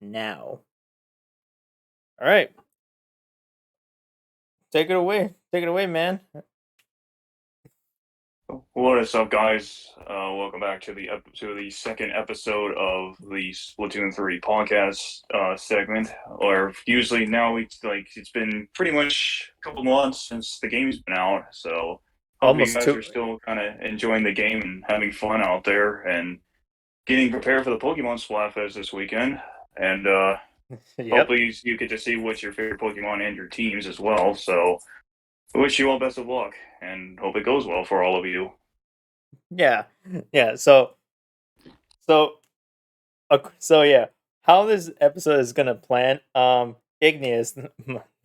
now. All right, take it away. Take it away, man. What is up, guys? Welcome back to the second episode of the Splatoon 3 podcast segment. Or usually now it's been pretty much a couple months since the game's been out, so hope you Almost guys two. are still kind of enjoying the game and having fun out there and getting prepared for the Pokemon Splatfest this weekend. And Yep. hopefully you get to see what's your favorite Pokemon and your teams as well. So I wish you all best of luck and hope it goes well for all of you. Yeah. Yeah. So so yeah. How this episode is gonna plan? Igneous,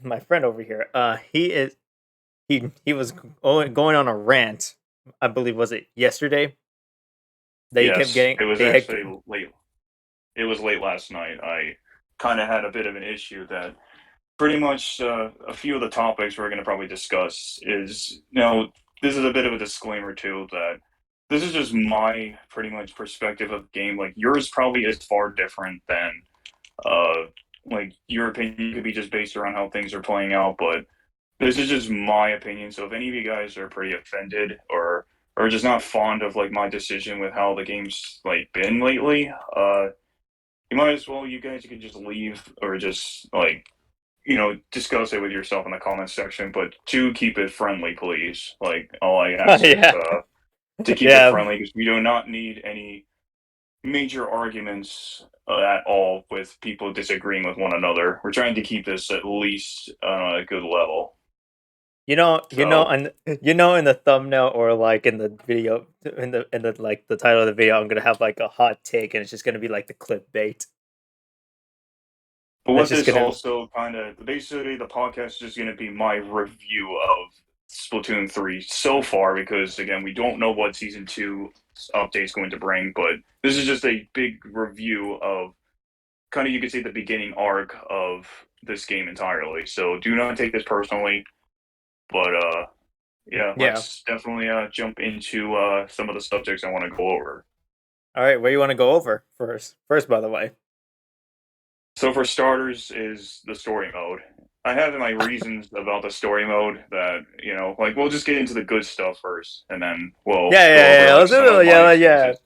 my friend over here. He was going on a rant. I believe was it yesterday that he kept Yes, getting. it was They had, actually late. It was late last night. I kind of had a bit of an issue that pretty much a few of the topics we're going to probably discuss is, this is a bit of a disclaimer too that this is just my pretty much perspective of the game. Like yours probably is far different than uh like your opinion could be just based around how things are playing out, but this is just my opinion. So if any of you guys are pretty offended or just not fond of like my decision with how the game's like been lately, you might as well, you guys can just leave or just like discuss it with yourself in the comments section. But do keep it friendly, please. Like all I ask is yeah, to keep it yeah. friendly because we do not need any major arguments at all with people disagreeing with one another. We're trying to keep this at least a good level. So And in the thumbnail or like in the video, in the like the title of the video, I'm gonna have like a hot take, and it's just gonna be like the clickbait. but That's what just this gonna. also kind of basically the podcast is just going to be my review of Splatoon 3 so far because again we don't know what season 2 update's going to bring, but this is just a big review of kind of you could say the beginning arc of this game entirely. So do not take this personally, but yeah, Yeah. let's definitely jump into some of the subjects I want to go over. All right, where you want to go over first? First, by the way. So for starters is the story mode. I have my reasons about the story mode that, like we'll just get into the good stuff first and then we'll Yeah, go yeah, over yeah. like Let's some do of it. my Yeah, yeah, experiences.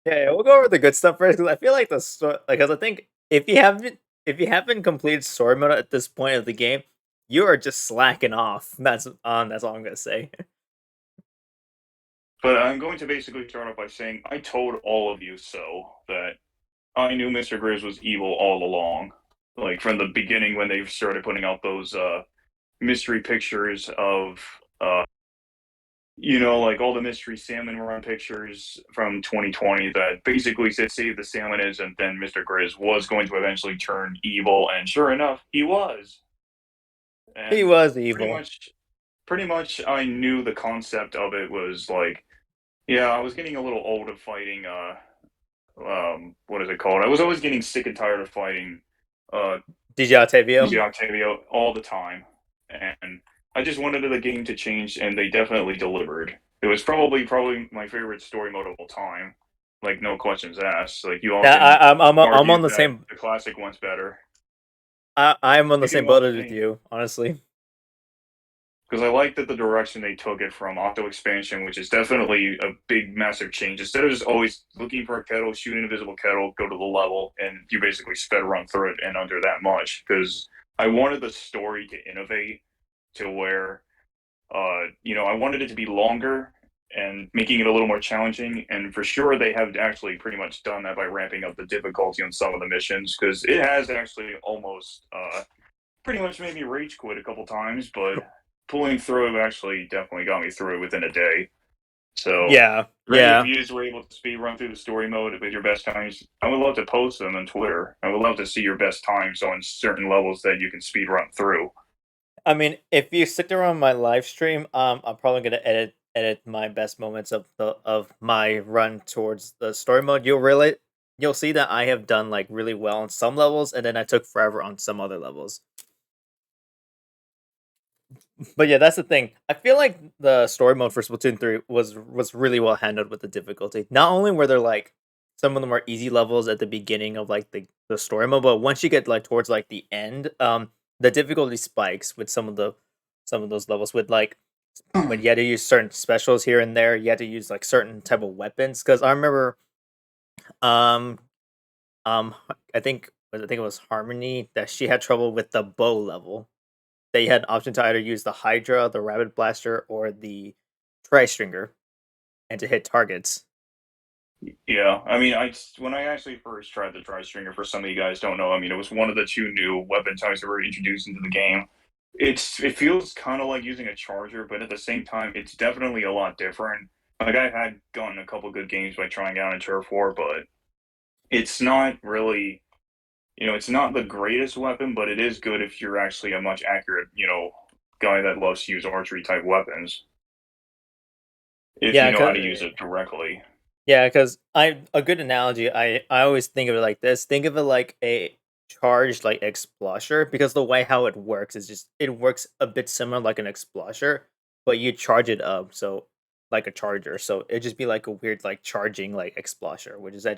yeah, yeah. We'll go over the good stuff first because I feel like the story. Like, because I think if you haven't completed story mode at this point of the game, you are just slacking off. That's all I'm gonna say. But I'm going to basically start off by saying I told all of you so that I knew Mr. Grizz was evil all along. Like from the beginning when they started putting out those mystery pictures of like all the mystery salmon run pictures from 2020 that basically said save the salmon is, and then Mr. Grizz was going to eventually turn evil, and sure enough, he was. He And was pretty evil. much, pretty much, I knew the concept of it was like, yeah, I was getting a little old of fighting. What is it called? I was always getting sick and tired of fighting uh DJ DJ Octavio. Octavio all the time, and I just wanted the game to change, and they definitely delivered. It was probably my favorite story mode of all time. Like no questions asked. Like you all Yeah, can I'm argue on the that same. the classic one's better. I'm on the You can same all boat as with think you, honestly. because I like that the direction they took it from Octo Expansion, which is definitely a big, massive change. Instead of just always looking for a kettle, shoot an invisible kettle, go to the level, and you basically sped run through it in under that much. Because I wanted the story to innovate to where I wanted it to be longer and making it a little more challenging. And for sure, they have actually pretty much done that by ramping up the difficulty on some of the missions because it has actually almost pretty much made me rage quit a couple times, but pulling through it actually definitely got me through it within a day. So, Yeah, if any of yeah. you were able to speed run through the story mode with your best times, I would love to post them on Twitter. I would love to see your best times on certain levels that you can speed run through. I mean, if you stick around my live stream, I'm probably gonna edit my best moments of my run towards the story mode. You'll see that I have done like really well on some levels, and then I took forever on some other levels. But yeah, that's the thing. I feel like the story mode for Splatoon 3 was really well handled with the difficulty. Not only were there like some of them are easy levels at the beginning of like the story mode, but once you get like towards like the end, the difficulty spikes with some of those levels with like when you had to use certain specials here and there, you had to use like certain type of weapons. Because I remember, um, I think it was Harmony that she had trouble with the bow level. They had an option to either use the Hydra, the Rabbit Blaster, or the Tri Stringer, and to hit targets. Yeah, I mean, when I actually first tried the dry stringer, for some of you guys don't know, I mean, it was one of the two new weapon types that were introduced into the game. It feels kind of like using a charger, but at the same time, it's definitely a lot different. Like I had gotten a couple good games by trying out in Turf War, but it's not really, it's not the greatest weapon, but it is good if you're actually a much accurate, guy that loves to use archery type weapons. If you Yeah, know how cause to use it directly. yeah, because I a good analogy. I always think of it like this. Think of it like a charged like explosher, because the way how it works is just it works a bit similar like an explosher, but you charge it up so like a charger. So it'd just be like a weird like charging like explosher, which I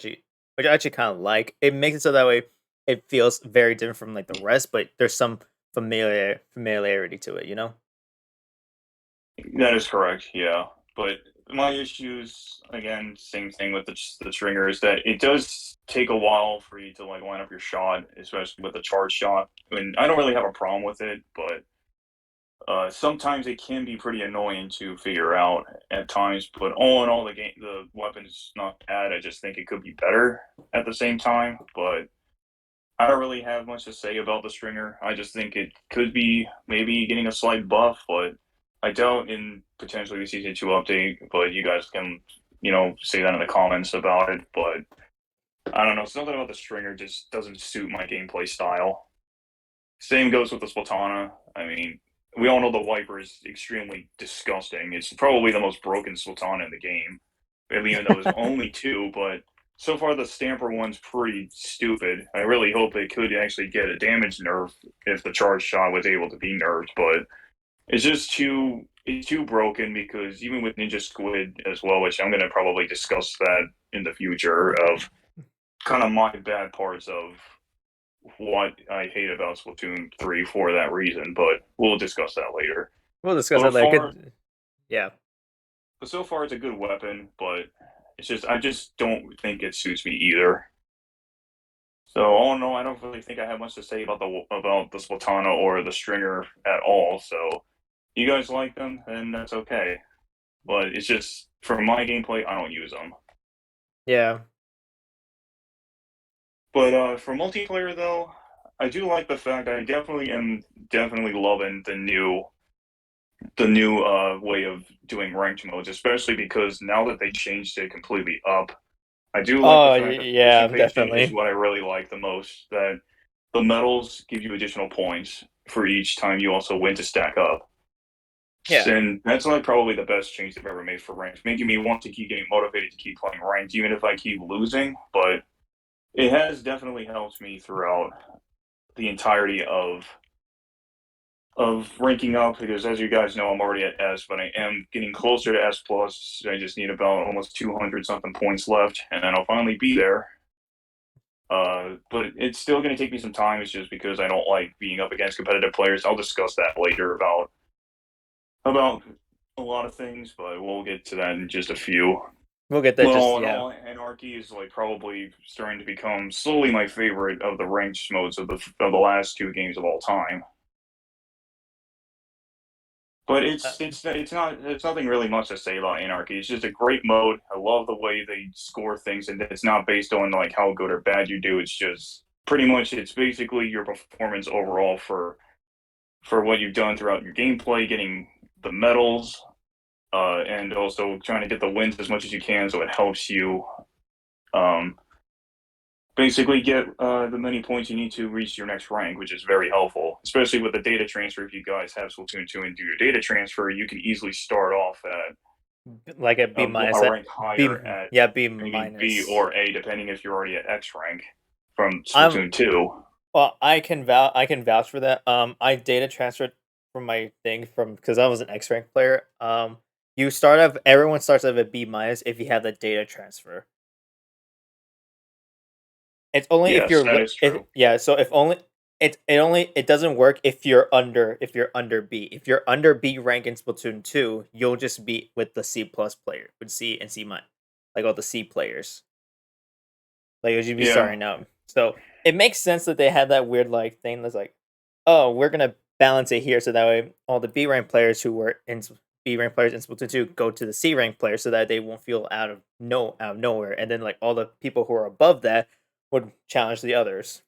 actually kind of like. It makes it so that way it feels very different from like the rest, but there's some familiarity to it. You know? That is correct, yeah. But my issues, again, same thing with the stringer, is that it does take a while for you to like line up your shot, especially with the charge shot. I mean, I don't really have a problem with it, but sometimes it can be pretty annoying to figure out at times. But all in all, the weapon's not bad. I just think it could be better at the same time. But I don't really have much to say about the stringer. I just think it could be maybe getting a slight buff, but I doubt in potentially the season two update. But you guys can, say that in the comments about it. But I don't know. Something about the stringer just doesn't suit my gameplay style. Same goes with the Splatana. I mean, we all know the Viper is extremely disgusting. It's probably the most broken Splatana in the game. Even though there's only two, but so far the Stamper one's pretty stupid. I really hope they could actually get a damage nerf if the charge shot was able to be nerfed, but it's too broken because even with Ninja Squid as well, which I'm gonna probably discuss that in the future of kind of my bad parts of what I hate about Splatoon 3 for that reason, but we'll discuss that later. We'll discuss But that later. far, Yeah. but so far it's a good weapon, but I just don't think it suits me either. So all in all, I don't really think I have much to say about the Splatana or the Stringer at all. So you guys like them, and that's okay. But it's just for my gameplay, I don't use them. Yeah. But for multiplayer though, I do like the fact I definitely loving the new way of doing ranked modes, especially because now that they changed it completely up, I do like the Oh, fact that yeah, participation is definitely. what I really like the most. That the medals give you additional points for each time you also win to stack up. Yeah. And that's like probably the best change they've ever made for ranked, making me want to keep getting motivated to keep playing ranked, even if I keep losing. But it has definitely helped me throughout the entirety of ranking up because, as you guys know, I'm already at S, but I am getting closer to S plus. I just need about almost 200 something points left, and then I'll finally be there. But it's still going to take me some time. It's just because I don't like being up against competitive players. I'll discuss that later about a lot of things, but we'll get to that in just a few. We'll get that But just all in yeah. all, Anarchy is like probably starting to become slowly my favorite of the ranked modes of the last two games of all time. But Uh, it's nothing really much to say about Anarchy. It's just a great mode. I love the way they score things, and it's not based on like how good or bad you do. It's just pretty much it's basically your performance overall for what you've done throughout your gameplay, getting the medals, and also trying to get the wins as much as you can, so it helps you um, basically get the many points you need to reach your next rank, which is very helpful, especially with the data transfer. If you guys have Splatoon 2 and do your data transfer, you can easily start off at like a B minus. a rank higher at Yeah, B maybe B minus. or A, depending if you're already at X rank from I'm Splatoon 2. well. I can vouch for that. I data transferred from my thing from because I was an X rank player. You start off. Everyone starts off at B minus if you have the data transfer. It's only if Yes, you're that is if true. yeah. So if only it doesn't work if you're under B. If you're under B rank in Splatoon 2, you'll just be with the C plus player with C and C minus, like all the C players. Like you'll just be Yeah, starting out. So it makes sense that they had that weird like thing that's like, oh, we're gonna balance it here so that way all the B rank players who were in B rank players in Splatoon 2 go to the C rank players so that they won't feel out of nowhere, and then like all the people who are above that would challenge the others.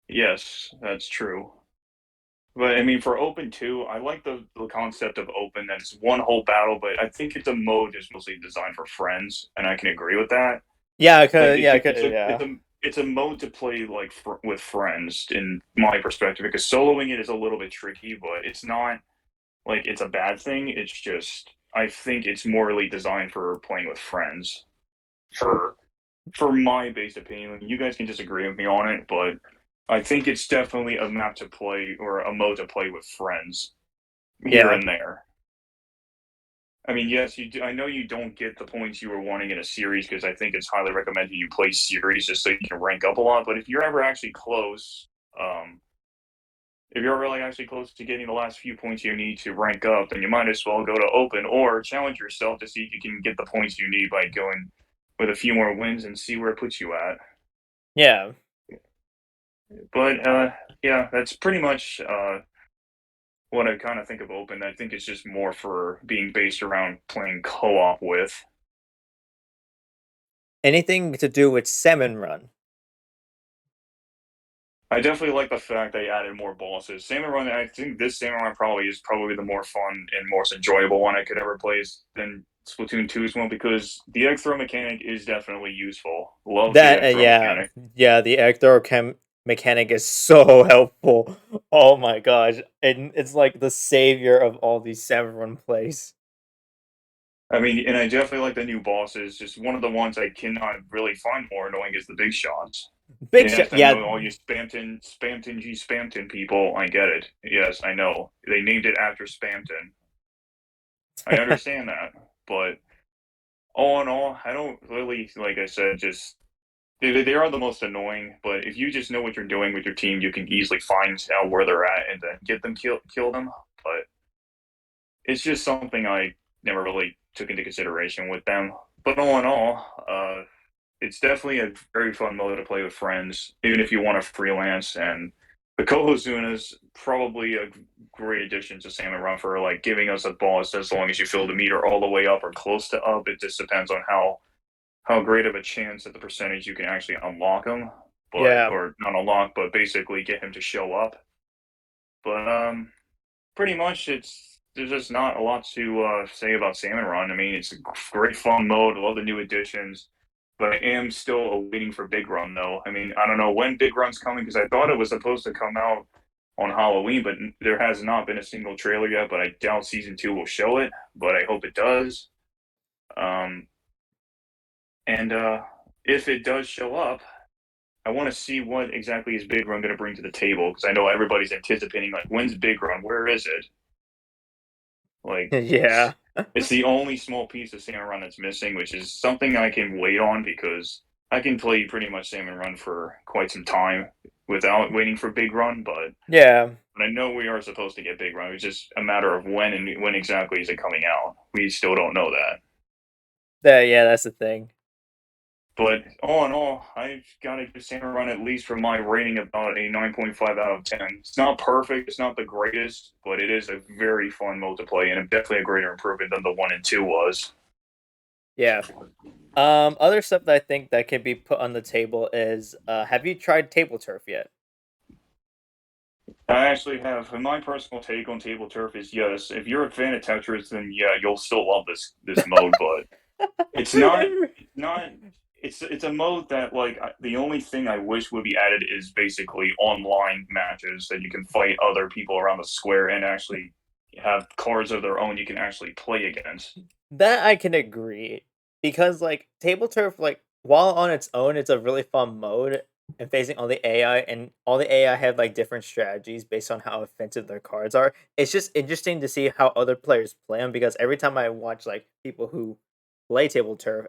yes, that's true. But I mean, for open too, I like the concept of open. That it's one whole battle, but I think it's a mode that's mostly designed for friends, and I can agree with that. Yeah, Like yeah, yeah. it's a mode to play like with friends, in my perspective, because soloing it is a little bit tricky, but it's not like it's a bad thing. It's just I think it's morally designed for playing with friends. For for my base opinion, you guys can disagree with me on it, but I think it's definitely a map to play or a mode to play with friends here Yeah. and there. I mean, yes, you do. I know you don't get the points you were wanting in a series because I think it's highly recommended you play series just so you can rank up a lot. But if you're ever actually close, um, if you're really actually close to getting the last few points you need to rank up, then you might as well go to open or challenge yourself to see if you can get the points you need by going with a few more wins and see where it puts you at. Yeah. But yeah, that's pretty much what I kind of think of open. I think it's just more for being based around playing co-op with. Anything to do with Salmon Run. I definitely like the fact they added more bosses. Salmon Run, I think this Salmon Run probably is probably the more fun and most enjoyable one I could ever play than Splatoon 2's one because the egg throw mechanic is definitely useful. Love the That egg throw yeah, mechanic. yeah, the ectochem mechanic is so helpful. Oh my gosh. And it's like the savior of all these Salmon Run plays. I mean, and I definitely like the new bosses. Just one of the ones I cannot really find more annoying is the big shots. Big shot, Yes, I yeah. know all you Spamton people. I get it. Yes, I know. They named it after Spamton. I understand that. But all in all, I don't really, like I said, just they are the most annoying. But if you just know what you're doing with your team, you can easily find out where they're at and then get them kill them. But it's just something I never really took into consideration with them. But all in all, it's definitely a very fun mode to play with friends, even if you want to freelance. And the Kohozuna is probably a great addition to Salmon Run for like giving us a boss as long as you fill the meter all the way up or close to up. It just depends on how great of a chance at the percentage you can actually unlock him, but Yeah. or not unlock, but basically get him to show up. But pretty much it's there's just not a lot to say about Salmon Run. I mean, it's a great fun mode. I love the new additions, but I am still awaiting for Big Run though. I mean, I don't know when Big Run's coming because I thought it was supposed to come out on Halloween, but there has not been a single trailer yet. But I doubt season 2 will show it. But I hope it does. Um, and if it does show up, I want to see what exactly is Big Run going to bring to the table because I know everybody's anticipating like when's Big Run? Where is it? Like Yeah. it's the only small piece of Salmon Run that's missing, which is something I can wait on because I can play pretty much Salmon Run for quite some time without waiting for Big Run. Yeah. But I know we are supposed to get Big Run. It's just a matter of when and when exactly is it coming out. We still don't know that. Yeah, that's the thing. But all in all, I've got to give Salmon Run at least for my rating about a 9.5 out of 10. It's not perfect, it's not the greatest, but it is a very fun mode to play and definitely a greater improvement than the 1 and 2 was. Yeah. Other stuff that I think that can be put on the table is have you tried table turf yet? I actually have. And my personal take on table turf is yes. If you're a fan of Tetris, then yeah, you'll still love this mode. But it's not. It's not. It's a mode that like the only thing I wish would be added is basically online matches that you can fight other people around the square and actually have cards of their own you can actually play against. That I can agree because like table turf, like while on its own, it's a really fun mode and facing all the AI, and all the AI have like different strategies based on how offensive their cards are. It's just interesting to see how other players play them because every time I watch like people who play table turf,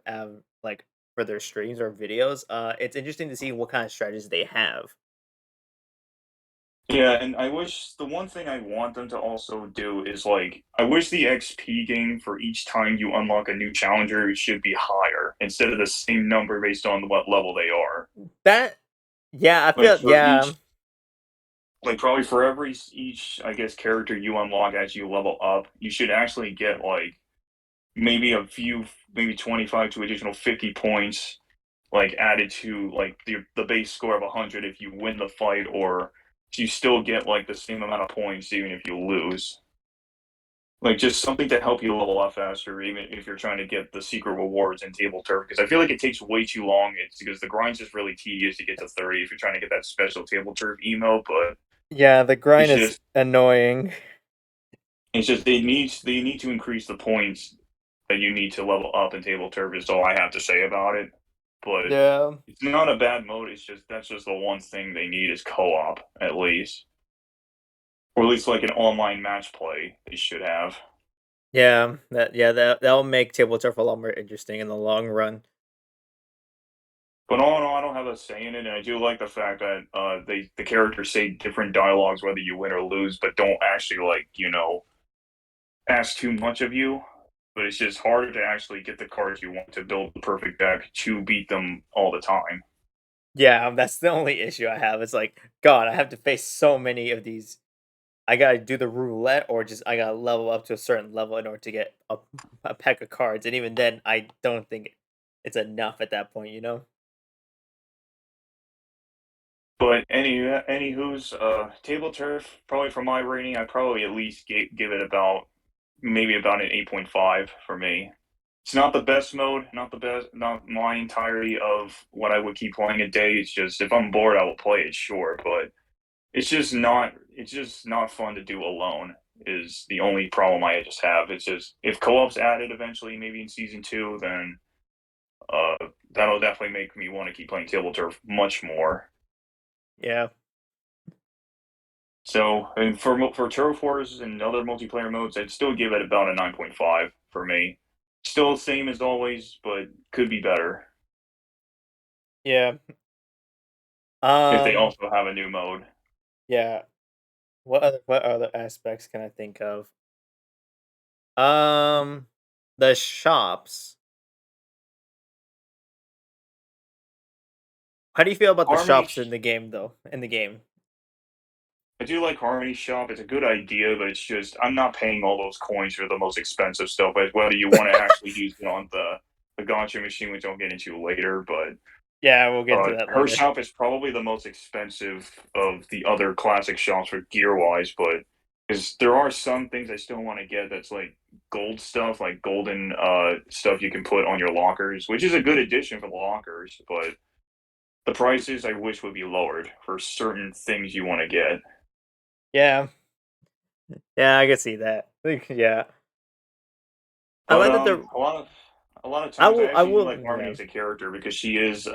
like for their streams or videos. It's interesting to see what kind of strategies they have. Yeah, and I wish the one thing I want them to also do is like I wish the XP gain for each time you unlock a new challenger should be higher instead of the same number based on what level they are. That yeah, I Like feel for yeah. each like probably for every each I guess character you unlock as you level up, you should actually get like maybe a few maybe 25 to additional 50 points like added to like the base score of 100 if you win the fight or you still get like the same amount of points even if you lose. Like just something to help you level up faster, even if you're trying to get the secret rewards in table turf. Because I feel like it takes way too long. It's because the grind's just really tedious to get to 30 if you're trying to get that special table turf emo. But Yeah, the it's grind is just annoying. it's just they need to increase the points that you need to level up in table turf. Is all I have to say about it. But Yeah. it's not a bad mode. It's just that's just the one thing they need is co-op at least, or at least like an online match play. They should have. That'll make table turf a lot more interesting in the long run. But all in all, I don't have a say in it, and I do like the fact that the characters say different dialogues whether you win or lose, but don't actually like ask too much of you. But it's just harder to actually get the cards you want to build the perfect deck to beat them all the time. Yeah, that's the only issue I have. It's like, God, I have to face so many of these. I gotta do the roulette, or just I gotta level up to a certain level in order to get a pack of cards, and even then, I don't think it's enough at that point. You know? But anywho's table turf probably for my rating, I'd probably at least give it about maybe about an 8.5 for me. It's not the best mode, not the best, not my entirety of what I would keep playing a day. It's just if I'm bored, I will play it, sure, but it's just not fun to do alone. Is the only problem I just have. It's just if co-op's added eventually, maybe in season two, then uh, that'll definitely make me want to keep playing table turf much more. Yeah, So, and for Turf Wars and other multiplayer modes, I'd still give it about a 9.5 for me. Still the same as always, but could be better yeah. if they Um, also have a new mode. yeah. What other aspects can I think of? Um, the shops. How do you feel about the Harmony, shops in the game, though? In the game, I do like Harmony Shop. It's a good idea, but it's just I'm not paying all those coins for the most expensive stuff. But whether you want to actually use it on the gotcha machine, which I'll get into later, but yeah, we'll get into that her later. shop is probably the most expensive of the other classic shops for gear wise, but because there are some things I still want to get that's like gold stuff, like golden stuff you can put on your lockers, which is a good addition for the lockers, but the prices I wish would be lowered for certain things you want to get. Yeah, yeah, I can see that. Yeah, I But like that the. a lot of times I I actually do will. like Harmony Yeah. as a character because she's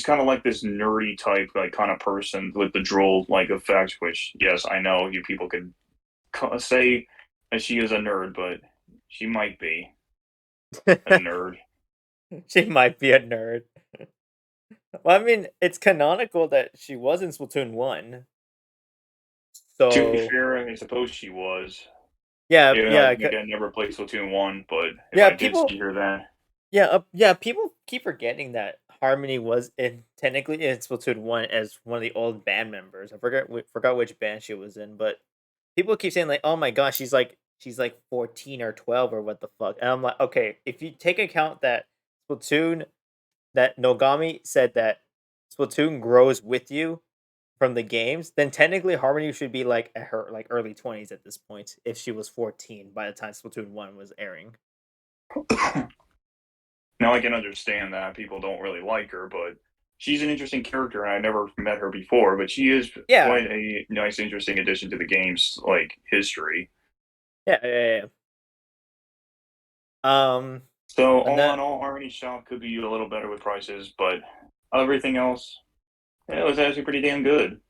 kind of like this nerdy type like kind of person with the droll like effect, which yes I know you people could say that she is a nerd, but she might be a nerd. She might be a nerd. Well, I mean, it's canonical that she was in Splatoon 1. To be So, fair, I suppose she was. yeah, Even though I yeah, think I never played Splatoon 1, but if yeah, I did people see her then. yeah, people keep forgetting that Harmony was in technically in Splatoon 1 as one of the old band members. I forgot which band she was in, but people keep saying like, "Oh my gosh, she's like 14 or 12 or what the fuck." And I'm like, "Okay, if you take account that Splatoon that Nogami said that Splatoon grows with you from the games, then technically Harmony should be like at her like early 20s at this point if she was 14 by the time Splatoon 1 was airing." Now I can understand that people don't really like her, but she's an interesting character, and I never met her before. But she is Yeah. quite a nice, interesting addition to the game's like history. Yeah. So And all in that all, Harmony Shop could be a little better with prices, but everything else, it was actually pretty damn good.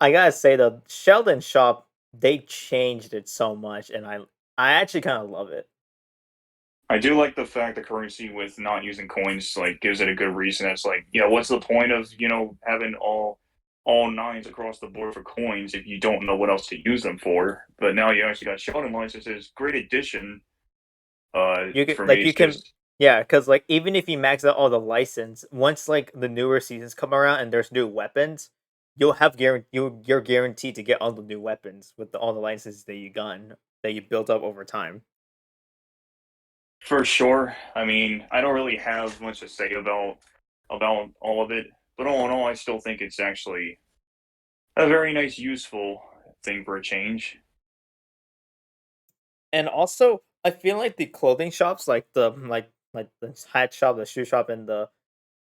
I gotta say though, Sheldon Shop, they changed it so much, and I actually kind of love it. I do like the fact the currency with not using coins like gives it a good reason. It's like, yeah, what's the point of having all nines across the board for coins if you don't know what else to use them for? But now you actually got shouting licenses. Great addition. You can For me, like you it's can just yeah, because like even if you max out all the license, once like the newer seasons come around and there's new weapons, you're guaranteed to get all the new weapons with all the licenses that you gun that you built up over time. for sure. I mean, I don't really have much to say about all of it, but all in all, I still think it's actually a very nice, useful thing for a change. And also, I feel like the clothing shops, like the hat shop, the shoe shop, and the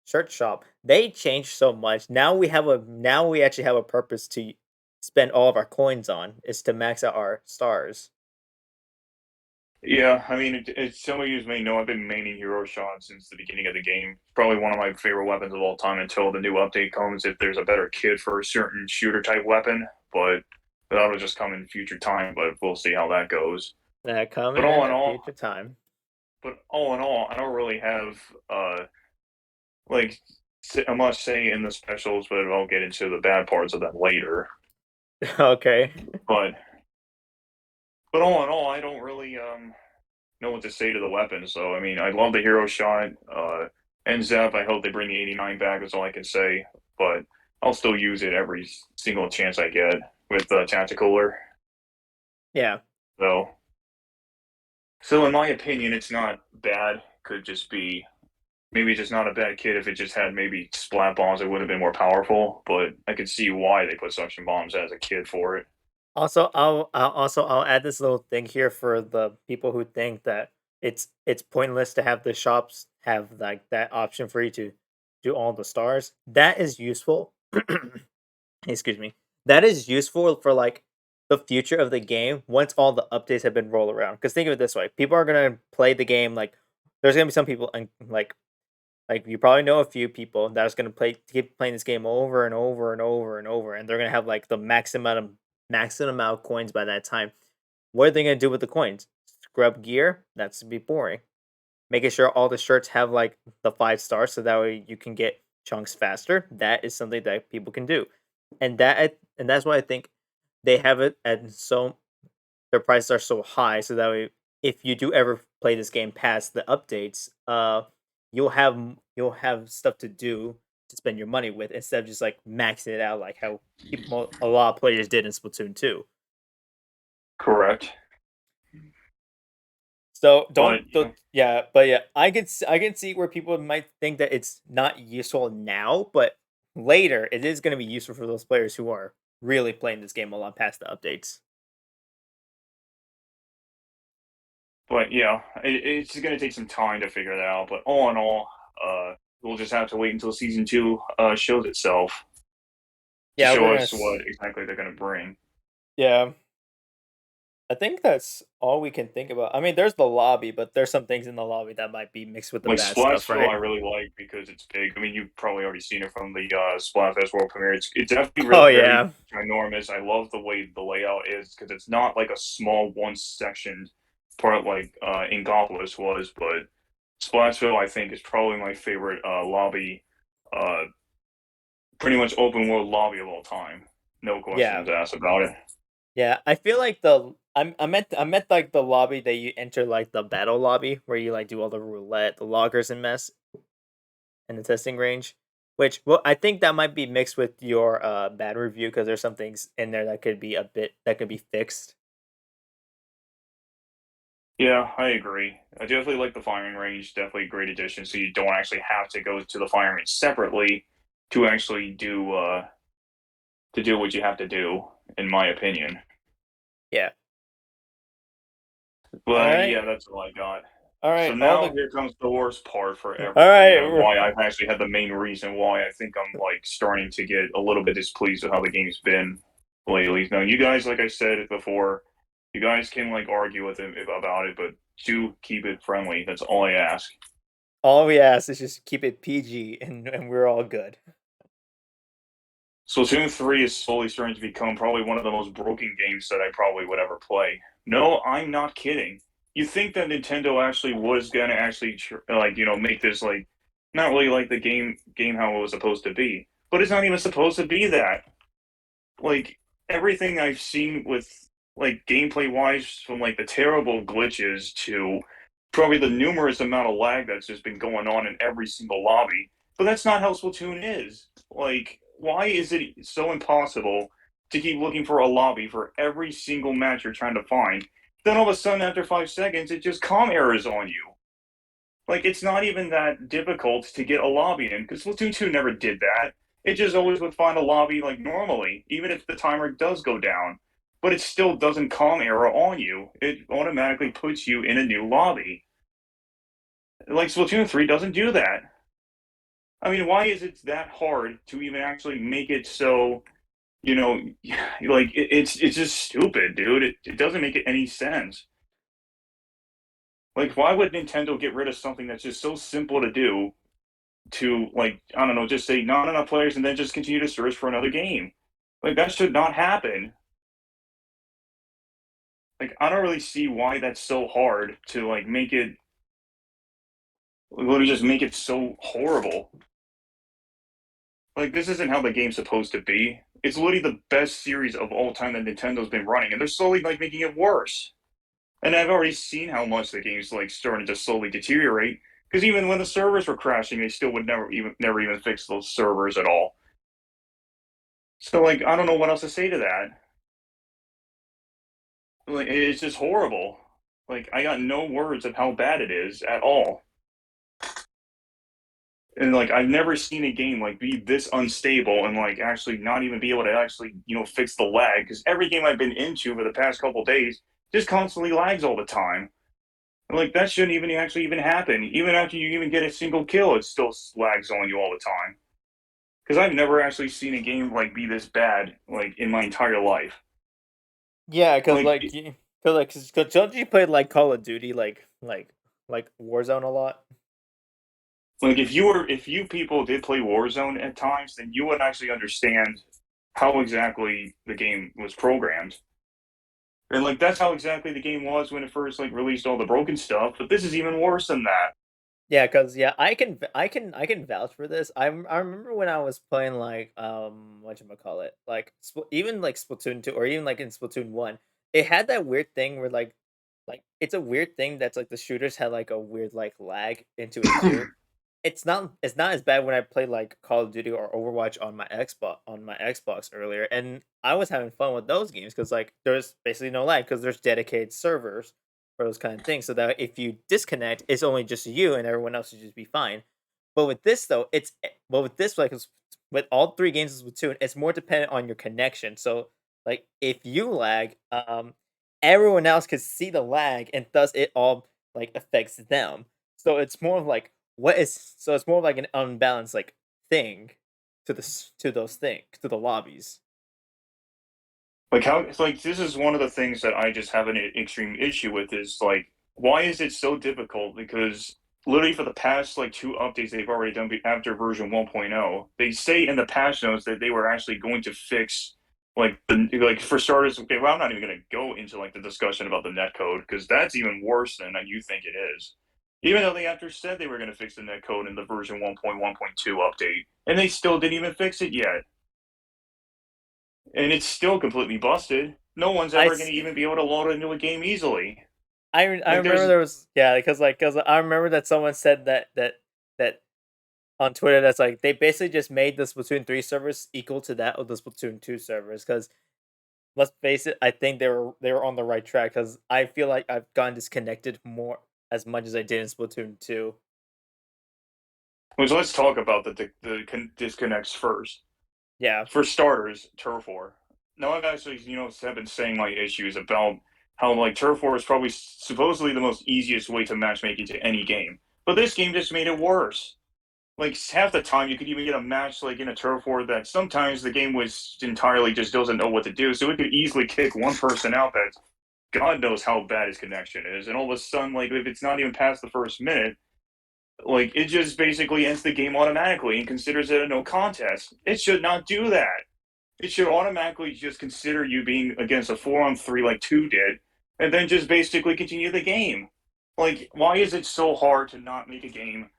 shirt shop, they changed so much. Now we actually have a purpose to spend all of our coins on is to max out our stars. Yeah, I mean, some of you may know I've been maining Hero Shot since the beginning of the game. Probably one of my favorite weapons of all time until the new update comes. If there's a better kit for a certain shooter type weapon, but that'll just come in future time. But we'll see how that goes. That But coming all in in a all, future time. I don't really have like much say in the specials, but I'll get into the bad parts of that later. Okay. But all in all, I don't really know what to say to the weapon. So I mean, I love the hero shot. And Zep, I hope they bring the 89 back. That's all I can say. But I'll still use it every single chance I get with Tacticooler. Yeah. So, so in my opinion, it's not bad. Could just be maybe just not a bad kit. If it just had maybe splat bombs, it would have been more powerful. But I could see why they put suction bombs as a kit for it. I'll add this little thing here for the people who think that it's pointless to have the shops have like that option for you to do all the stars. That is useful. Excuse me. That is useful for like the future of the game once all the updates have been rolled around. Because think of it this way: people are gonna play the game like there's gonna be some people and like you probably know a few people that's gonna keep playing this game over and over and over and over, and they're gonna have like the maximum amount of coins by that time. What are they gonna do with the coins? Scrub gear? That's to be boring. Making sure all the shirts have like the 5 stars so that way you can get chunks faster. That is something that people can do. And that's why I think they have it at so their prices are so high so that way if you do ever play this game past the updates, you'll have stuff to do to spend your money with instead of just like maxing it out like how a lot of players did in Splatoon 2. Correct. So But yeah, but yeah, I can see where people might think that it's not useful now, but later it is going to be useful for those players who are really playing this game a lot past the updates. yeah, it's going to take some time to figure that out. But all in all, we'll just have to wait until season two shows itself to Yeah, show us what exactly they're going to bring. yeah, I think that's all we can think about. I mean, there's the lobby, but there's some things in the lobby that might be mixed with the Like bad stuff, Splatsville, I right? really like because it's big. I mean, you've probably already seen it from the Splatfest World Premiere. It's definitely Oh very yeah, ginormous. I love the way the layout is because it's not like a small one section part like Ingopolis was, but Splatsville I think is probably my favorite lobby, uh, pretty much open world lobby of all time. No yeah, questions asked about it. yeah. I feel like I meant like the lobby that you enter like the battle lobby where you like do all the roulette, the loggers and mess, and the testing range. Which well, I think that might be mixed with your bad review because there's some things in there that could be a bit that could be fixed. Yeah, I agree. I definitely like the firing range. Definitely a great addition. So you don't actually have to go to the firing range separately to actually do what you have to do, in my opinion. Yeah. All But right. yeah, that's all I got. All So right. now here comes the worst part for All everything, right. and why I've actually had the main reason why I think I'm like starting to get a little bit displeased with how the game's been lately. Now, you guys, like I said before, you guys can like argue with him about it, but do keep it friendly. That's all I ask. All we ask is just keep it PG, and we're all good. Splatoon 3 is slowly starting to become probably one of the most broken games that I probably would ever play. No, I'm not kidding. you think that Nintendo actually was gonna actually like make this like not really like the game how it was supposed to be, but it's not even supposed to be that. Like everything I've seen with like gameplay wise, from like the terrible glitches to probably the numerous amount of lag that's just been going on in every single lobby. But that's not how Splatoon is. Like, why is it so impossible to keep looking for a lobby for every single match you're trying to find? Then all of a sudden, after 5 seconds, it just com errors on you. Like, it's not even that difficult to get a lobby in, because Splatoon 2 never did that. It just always would find a lobby like normally, even if the timer does go down. But it still doesn't com error on you. It automatically puts you in a new lobby. Like Splatoon 3 doesn't do that. I mean, why is it that hard to even actually make it so, you know, like it's just stupid, dude. It doesn't make any sense. Like, why would Nintendo get rid of something that's just so simple to do to, like, I don't know, just say not enough players and then just continue to search for another game? Like, that should not happen. Like, I don't really see why that's so hard to, like, make it, literally just make it so horrible. Like, this isn't how the game's supposed to be. It's literally the best series of all time that Nintendo's been running, and they're slowly, like, making it worse. And I've already seen how much the game's, like, starting to slowly deteriorate. Because even when the servers were crashing, they still would never even fix those servers at all. So, like, I don't know what else to say to that. Like, it's just horrible. Like, I got no words of how bad it is at all. And like, I've never seen a game like be this unstable and like actually not even be able to actually fix the lag. Because every game I've been into for the past couple days just constantly lags all the time. And, like, that shouldn't even actually even happen. Even after you even get a single kill, it still lags on you all the time. Because I've never actually seen a game like be this bad like in my entire life. Yeah, cause Like like, cause like, cause don't you play like Call of Duty, like Warzone a lot? if you people did play Warzone at times, then you would actually understand how exactly the game was programmed. And like that's how exactly the game was when it first like released all the broken stuff, but this is even worse than that. Yeah, cause yeah, I can vouch for this. I remember when I was playing like whatchamacallit, like even like Splatoon 2 or even like in Splatoon 1, it had that weird thing where like it's a weird thing that's like the shooters had like a weird like lag into it too. It's not as bad when I played like Call of Duty or Overwatch on my Xbox earlier, and I was having fun with those games because like there's basically no lag because there's dedicated servers for those kind of things, so that if you disconnect, it's only just you and everyone else should just be fine. But with this though, with this like with all three games of Splatoon, it's more dependent on your connection. So like if you lag, everyone else can see the lag, and thus it all like affects them. So it's more of like it's more of like an unbalanced like thing to those things to the lobbies. Like how it's like this is one of the things that I just have an extreme issue with is like why is it so difficult? Because literally for the past like two updates they've already done after version 1.0, they say in the patch notes that they were actually going to fix like for starters. Okay, well I'm not even going to go into like the discussion about the netcode because that's even worse than you think it is. Even though they after said they were going to fix the netcode in the version 1.1.2 update, and they still didn't even fix it yet, and it's still completely busted. No one's I ever going to even be able to load into a game easily. I Like remember there's there was yeah because I remember that someone said that on Twitter that's like they basically just made the Splatoon 3 servers equal to that of the Splatoon 2 servers because let's face it, I think they were on the right track because I feel like I've gotten disconnected more as much as I did in Splatoon 2. which let's talk about the disconnects first. Yeah, For starters, Turf War. Now I've actually have been saying my issues about how like Turf War is probably supposedly the most easiest way to matchmake into any game, but this game just made it worse. Like half the time you could even get a match like in a turf war that sometimes the game was entirely just doesn't know what to do, so it could easily kick one person out that God knows how bad his connection is, and all of a sudden, like if it's not even past the first minute, like it just basically ends the game automatically and considers it a no contest. It should not do that. It should automatically just consider you being against a 4-on-3 like two did, and then just basically continue the game. Like, why is it so hard to not make a game?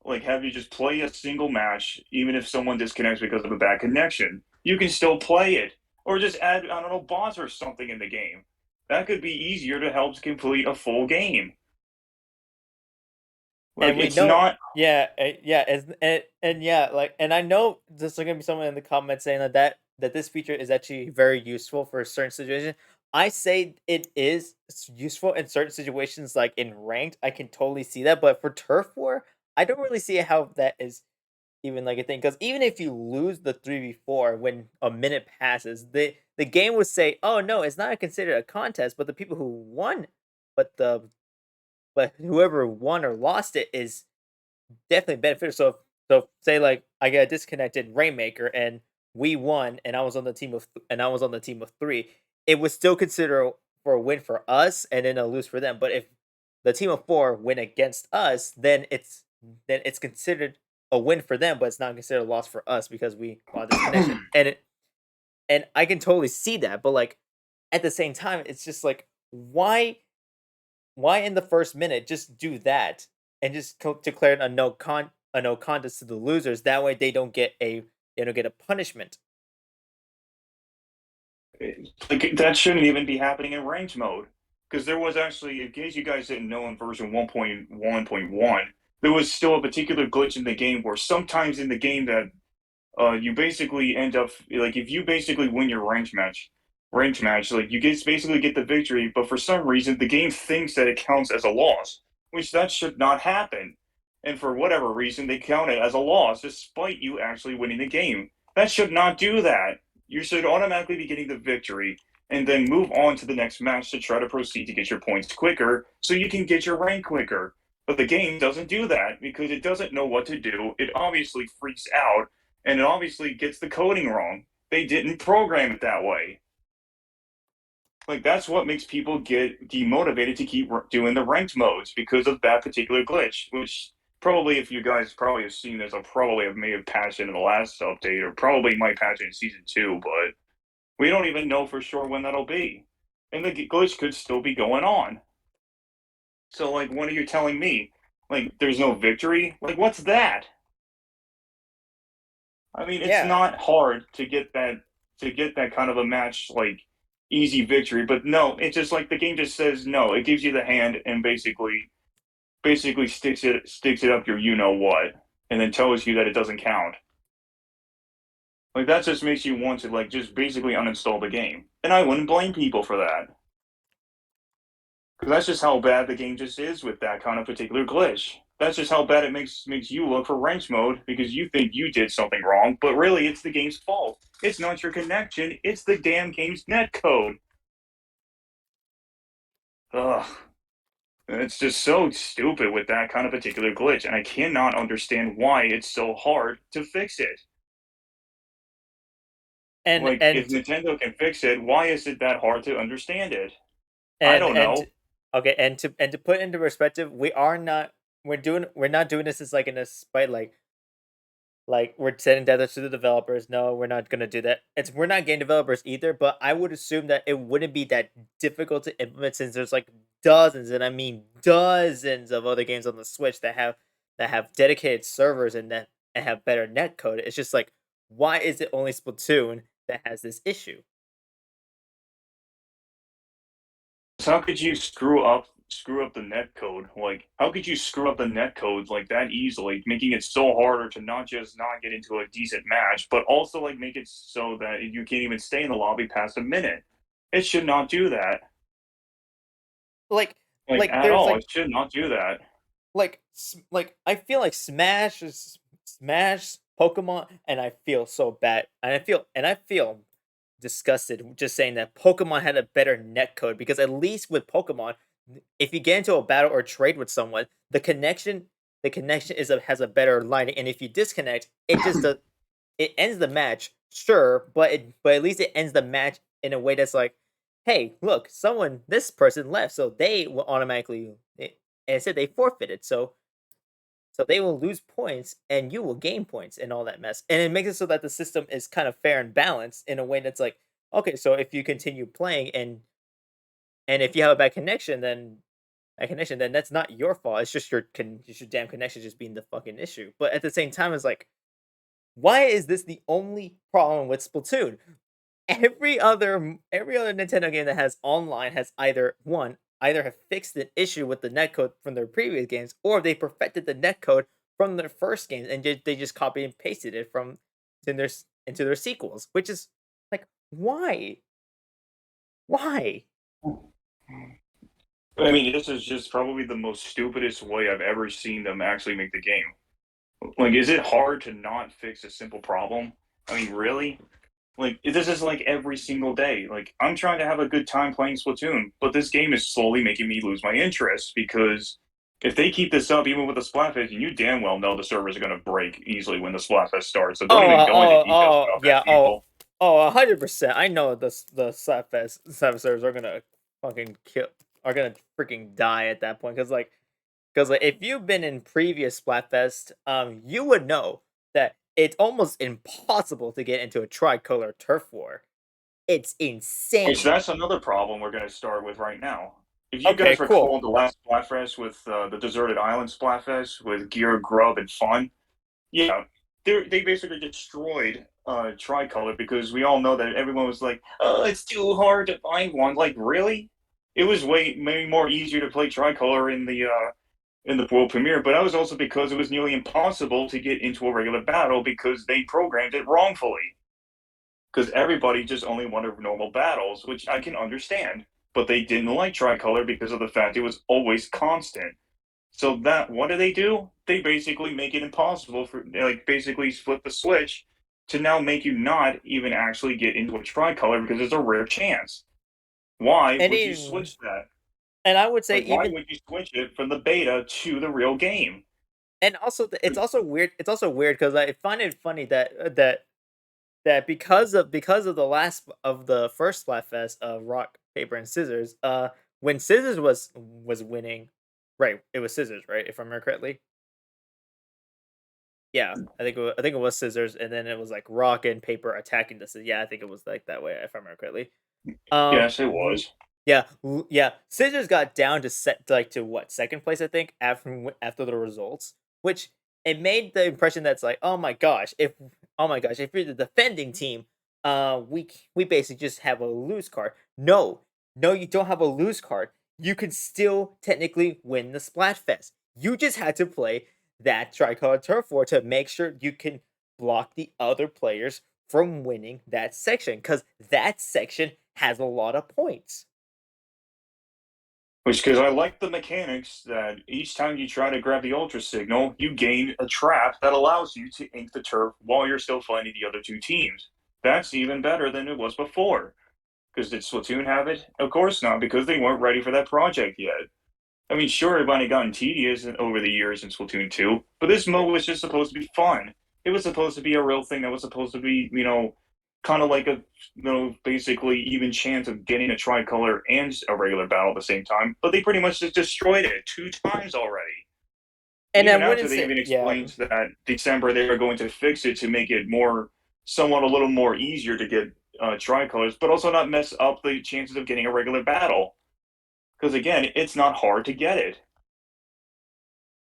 Like, have you just play a single match, even if someone disconnects because of a bad connection? You can still play it, or just add, I don't know, bots or something in the game. That could be easier to help complete a full game. Like, And we it's know, not. yeah, yeah, and yeah, like, and I know there's gonna be someone in the comments saying that this feature is actually very useful for certain situations. I say it is useful in certain situations, like in ranked. I can totally see that, but for turf war, I don't really see how that is even like a thing. Because even if you lose the 3v4 when a minute passes, the game would say, "Oh no, it's not considered a contest." But the people who won, but the but whoever won or lost it is definitely beneficial. So say like I got disconnected Rainmaker and we won and I was on the team of 3, it was still considered for a win for us and then a lose for them. But if the team of 4 win against us, then it's considered a win for them, but it's not considered a loss for us because we got this connection. And I can totally see that, but like at the same time, it's just like why in the first minute just do that and just declare it a no contest to the losers? That way they don't get a punishment. Like, that shouldn't even be happening in ranked mode. Because there was actually, in case you guys didn't know, in version 1.1.1, there was still a particular glitch in the game where sometimes in the game that you basically end up like if you basically win your ranked match, like you get basically get the victory, but for some reason the game thinks that it counts as a loss, which that should not happen. And for whatever reason, they count it as a loss despite you actually winning the game. That should not do that. You should automatically be getting the victory and then move on to the next match to try to proceed to get your points quicker so you can get your rank quicker. But the game doesn't do that because it doesn't know what to do. It obviously freaks out and it obviously gets the coding wrong. They didn't program it that way. Like, that's what makes people get demotivated to keep doing the ranked modes because of that particular glitch. Which probably, if you guys probably have seen this, I'll probably have may have patched it in the last update, or probably might patch it in season 2. But we don't even know for sure when that'll be, and the glitch could still be going on. So, like, what are you telling me? Like, there's no victory? Like, what's that? I mean, it's Yeah, not hard to get that kind of a match like easy victory, but no, it's just like the game just says no. It gives you the hand and basically sticks it up your you know what, and then tells you that it doesn't count. Like, that just makes you want to like just basically uninstall the game. And I wouldn't blame people for that. Because that's just how bad the game just is with that kind of particular glitch. That's just how bad it makes you look for ranked mode because you think you did something wrong, but really it's the game's fault. It's not your connection, it's the damn game's netcode. Ugh. It's just so stupid with that kind of particular glitch, and I cannot understand why it's so hard to fix it. and Like, if and Nintendo can fix it, why is it that hard to understand it? I and don't and know. okay, and to put into perspective, we're not doing this as like in a spite like we're sending data to the developers. No, we're not gonna do that. We're not game developers either, but I would assume that it wouldn't be that difficult to implement since there's like dozens, and I mean dozens of other games on the Switch that have dedicated servers and have better netcode. It's just like why is it only Splatoon that has this issue? So how could you screw up the net code? Like, how could you screw up the net code like that easily, making it so harder to not just not get into a decent match, but also like make it so that you can't even stay in the lobby past a minute? It should not do that. Like Like, like at there's all. like It should not do that. like I feel like Smash Pokemon, and I feel so bad, and I feel disgusted just saying that Pokemon had a better netcode because at least with Pokemon, if you get into a battle or trade with someone, the connection has a better lining, and if you disconnect, it ends the match, sure, but at least it ends the match in a way that's like, hey, look, this person left, so they will automatically, and it said they forfeited, so they will lose points and you will gain points and all that mess. And it makes it so that the system is kind of fair and balanced in a way that's like, okay, so if you continue playing And if you have a bad connection, then that's not your fault. It's just just your damn connection just being the fucking issue. But at the same time, it's like, why is this the only problem with Splatoon? Every other Nintendo game that has online has either have fixed an issue with the netcode from their previous games, or they perfected the netcode from their first games and they just copy and pasted it from into their sequels, which is like, why? Why? I mean, this is just probably the most stupidest way I've ever seen them actually make the game. Like, is it hard to not fix a simple problem? I mean, really? Like, this is like every single day. Like, I'm trying to have a good time playing Splatoon, but this game is slowly making me lose my interest because if they keep this up, even with the Splatfest, and you damn well know the servers are going to break easily when the Splatfest starts. So don't even go into details about that, Yeah, people. 100%. I know the Slapfest servers are gonna fucking kill, are gonna freaking die at that point. Because if you've been in previous Splatfest, you would know that it's almost impossible to get into a tricolor turf war. It's Which insane. that's another problem we're going to start with right now. If you Okay, guys cool. recall the last Splatfest with the Deserted Island Splatfest with Gear, Grub, and Fun, yeah, they basically destroyed Tricolor because we all know that everyone was like, "Oh, it's too hard to find one." Like, really? It was way more easier to play Tricolor in the world premiere, but that was also because it was nearly impossible to get into a regular battle because they programmed it wrongfully. Because everybody just only wanted normal battles, which I can understand. But they didn't like Tricolor because of the fact it was always constant. So that what do? They basically make it impossible for like basically flip the switch to now make you not even actually get into a tricolor because there's a rare chance. Why And would you even switch that? and I would say Like why even would you switch it from the beta to the real game? and also it's also weird. It's also weird because I find it funny that because of the first Splatfest of rock paper and scissors, when scissors was winning, right? It was scissors, right? If I remember correctly. Yeah, I think it was scissors, and then it was like rock and paper attacking the scissors. Yeah, I think it was like that way if I remember correctly. Yes, it R was. yeah, scissors got down to set like to what, second place, I think, after the results, which it made the impression that's like, oh my gosh, if you're the defending team, we basically just have a lose card. No, no, you don't have a lose card. You can still technically win the Splatfest. You just had to play that tricolor turf war to make sure you can block the other players from winning that section, because that section has a lot of points. Which, because I like the mechanics that each time you try to grab the ultra signal, you gain a trap that allows you to ink the turf while you're still fighting the other two teams. That's even better than it was before. Because did Splatoon have it? Of course not, because they weren't ready for that project yet. I mean, sure, it might have gotten tedious over the years in Splatoon 2, but this mode was just supposed to be fun. It was supposed to be a real thing that was supposed to be, kind of like a, basically even chance of getting a tricolor and a regular battle at the same time. But they pretty much just destroyed it 2 times already. And I Even after wouldn't they say, even yeah, explained that December they were going to fix it to make it more, somewhat a little more easier to get tricolors, but also not mess up the chances of getting a regular battle. Because again, it's not hard to get it.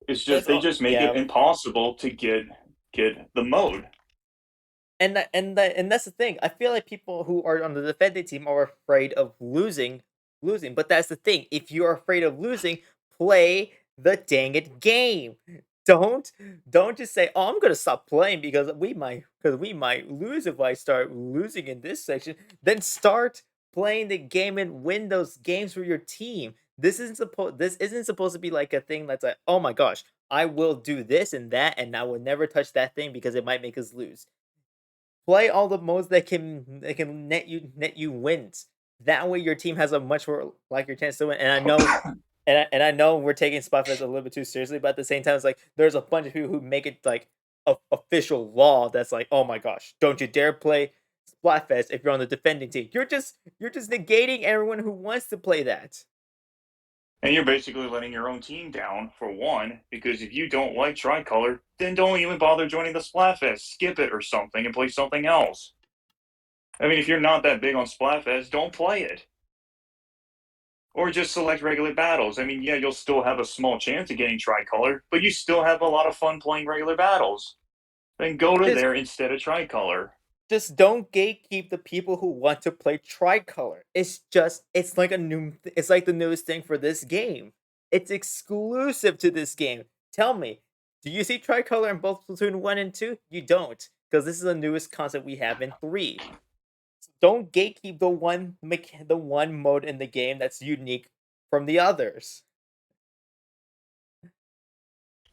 It's it's just they all just make it yeah, impossible to get the mode. and that's the thing. I feel like people who are on the defending team are afraid of losing. But that's the thing. If you're afraid of losing, play the dang it game. Don't don't just say, "Oh, I'm gonna stop playing because we might lose if I start losing in this section." Then start playing the game and win those games for your team. This isn't supposed to be like a thing that's like, "Oh my gosh, I will do this and that, and I will never touch that thing because it might make us lose." Play all the modes that can net you wins. That way your team has a much more likely chance to win. And I know and I know we're taking Splatfest a little bit too seriously, but at the same time, it's like there's a bunch of people who make it like a official law that's like, oh my gosh, don't you dare play Splatfest if you're on the defending team. You're just negating everyone who wants to play that. And you're basically letting your own team down for one, because if you don't like Tricolor, then don't even bother joining the Splatfest. Skip it or something and play something else. I mean, if you're not that big on Splatfest, don't play it. Or just select regular battles. I mean, yeah, you'll still have a small chance of getting tricolor, but you still have a lot of fun playing regular battles. Then go to Just there instead of tricolor. just don't gatekeep the people who want to play tricolor. It's like it's like the newest thing for this game. It's exclusive to this game. Tell me, do you see tricolor in both Splatoon 1 and 2? You don't, because this is the newest concept we have in 3. So don't gatekeep the one mode in the game that's unique from the others.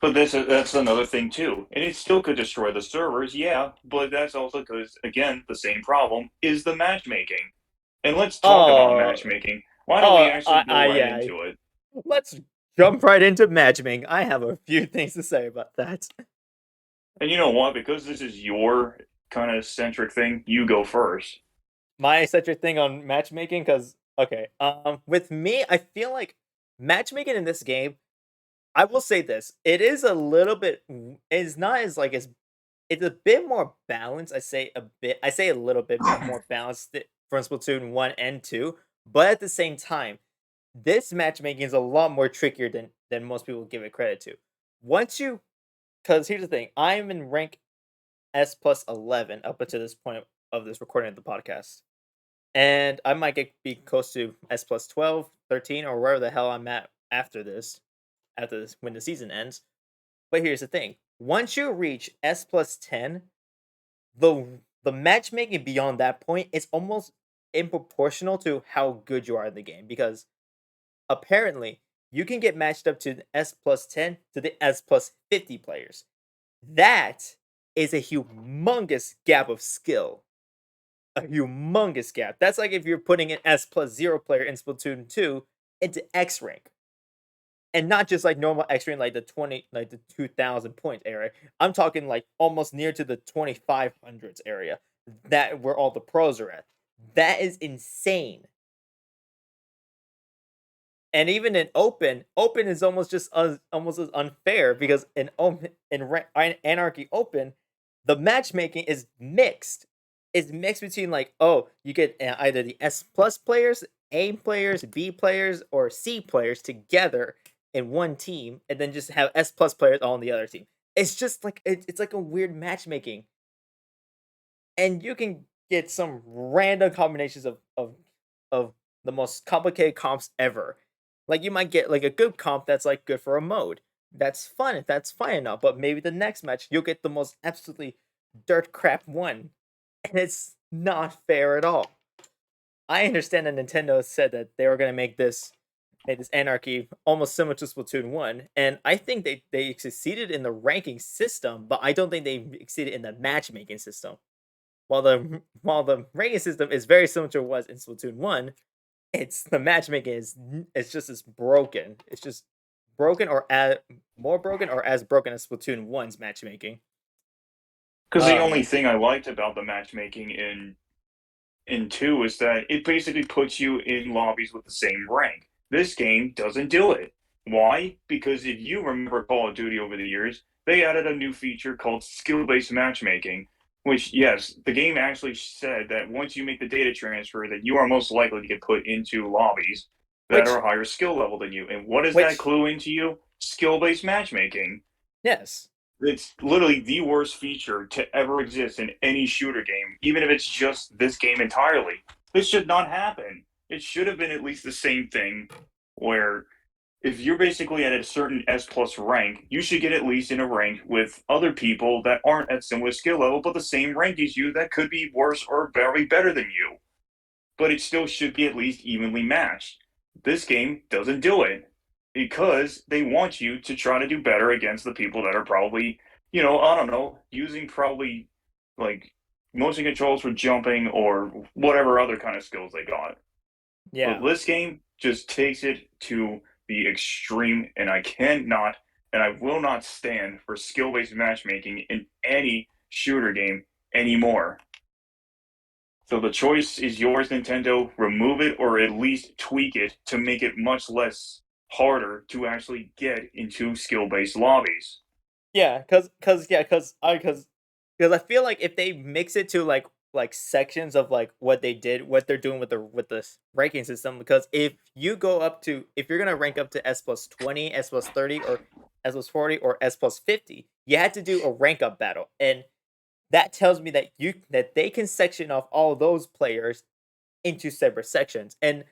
But that's another thing too, and it still could destroy the servers, yeah. But that's also because again, the same problem is the matchmaking. And let's talk about Oh, matchmaking. Why don't we actually go right yeah. into it? Let's jump right into matchmaking. I have a few things to say about that. And you know what? Because this is your kind of centric thing, you go first. My centric thing on matchmaking, because okay, with me, I feel like matchmaking in this game. I will say this: it is a little bit. It's not as like as. It's a bit more balanced. I say a bit. I say a little bit more balanced from Splatoon 1 and 2, but at the same time, this matchmaking is a lot more trickier than most people give it credit to. Once you, because here's the thing, I'm in rank S plus 11 up until this point of this recording of the podcast. And I might be close to S plus 12, 13, or wherever the hell I'm at after this, when the season ends. But here's the thing. Once you reach S plus 10, the matchmaking beyond that point is almost in proportional to how good you are in the game. Because apparently, you can get matched up to the S plus 10 to the S plus 50 players. That is a humongous gap of skill. A humongous gap. That's like if you're putting an S plus 0 player in Splatoon 2 into X rank. And not just like normal X rank, like the 2000 point area. I'm talking like almost near to the 2500s area. That where all the pros are at. That is insane. And even in open is almost as unfair because in Anarchy Open, the matchmaking is mixed. It's mixed between like, oh, you get either the S plus players, A players, B players, or C players together in one team, and then just have S plus players all on the other team. It's just like it's like a weird matchmaking, and you can get some random combinations of the most complicated comps ever. Like you might get like a good comp that's like good for a mode. That's fun. That's fine enough. But maybe the next match you'll get the most absolutely dirt crap one, and it's not fair at all. I understand that Nintendo said that they were gonna make this Anarchy almost similar to Splatoon 1, and I think they succeeded in the ranking system, but I don't think they succeeded in the matchmaking system. While the ranking system is very similar to what it was in Splatoon 1, it's the matchmaking it's just as broken. It's just broken or more broken or as broken as Splatoon 1's matchmaking. Because the Uh only thing I liked about the matchmaking in two is that it basically puts you in lobbies with the same rank. This game doesn't do it. Why? Because if you remember Call of Duty over the years, they added a new feature called skill based matchmaking, which, yes, the game actually said that once you make the data transfer, that you are most likely to get put into lobbies that which are higher skill level than you. And what does that which clue into you? Skill based matchmaking. yes. It's literally the worst feature to ever exist in any shooter game, even if it's just this game entirely. This should not happen. It should have been at least the same thing where if you're basically at a certain S plus rank, you should get at least in a rank with other people that aren't at similar skill level, but the same rank as you that could be worse or very better than you. But it still should be at least evenly matched. This game doesn't do it because they want you to try to do better against the people that are probably, I don't know, using probably like motion controls for jumping or whatever other kind of skills they got. But Yeah. this game just takes it to the extreme, and I cannot and I will not stand for skill based matchmaking in any shooter game anymore. So the choice is yours, Nintendo. Remove it or at least tweak it to make it much less harder to actually get into skill-based lobbies. Yeah, cuz I feel like if they mix it to like like sections of like what they did, what they're doing with the ranking system. Because if you're gonna rank up to S plus 20, S plus 30, or S plus 40, or S plus 50, you had to do a rank up battle, and that tells me that they can section off all those players into separate sections. And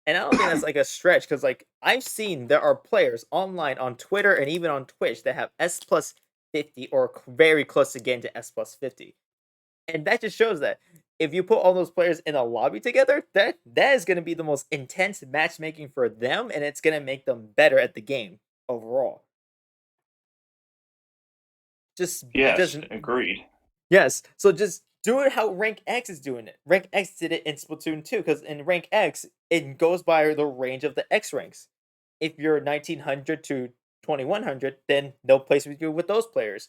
I don't think that's like a stretch because like I've seen there are players online on Twitter and even on Twitch that have S plus 50 or very close to getting to S plus 50. And that just shows that if you put all those players in a lobby together, that is going to be the most intense matchmaking for them, and it's going to make them better at the game overall. Just Yes, agreed. Yes. So just do it how Rank X is doing it. Rank X did it in Splatoon 2 because in Rank X, it goes by the range of the X ranks. If you're 1900 to 2100, then they'll place with you with those players.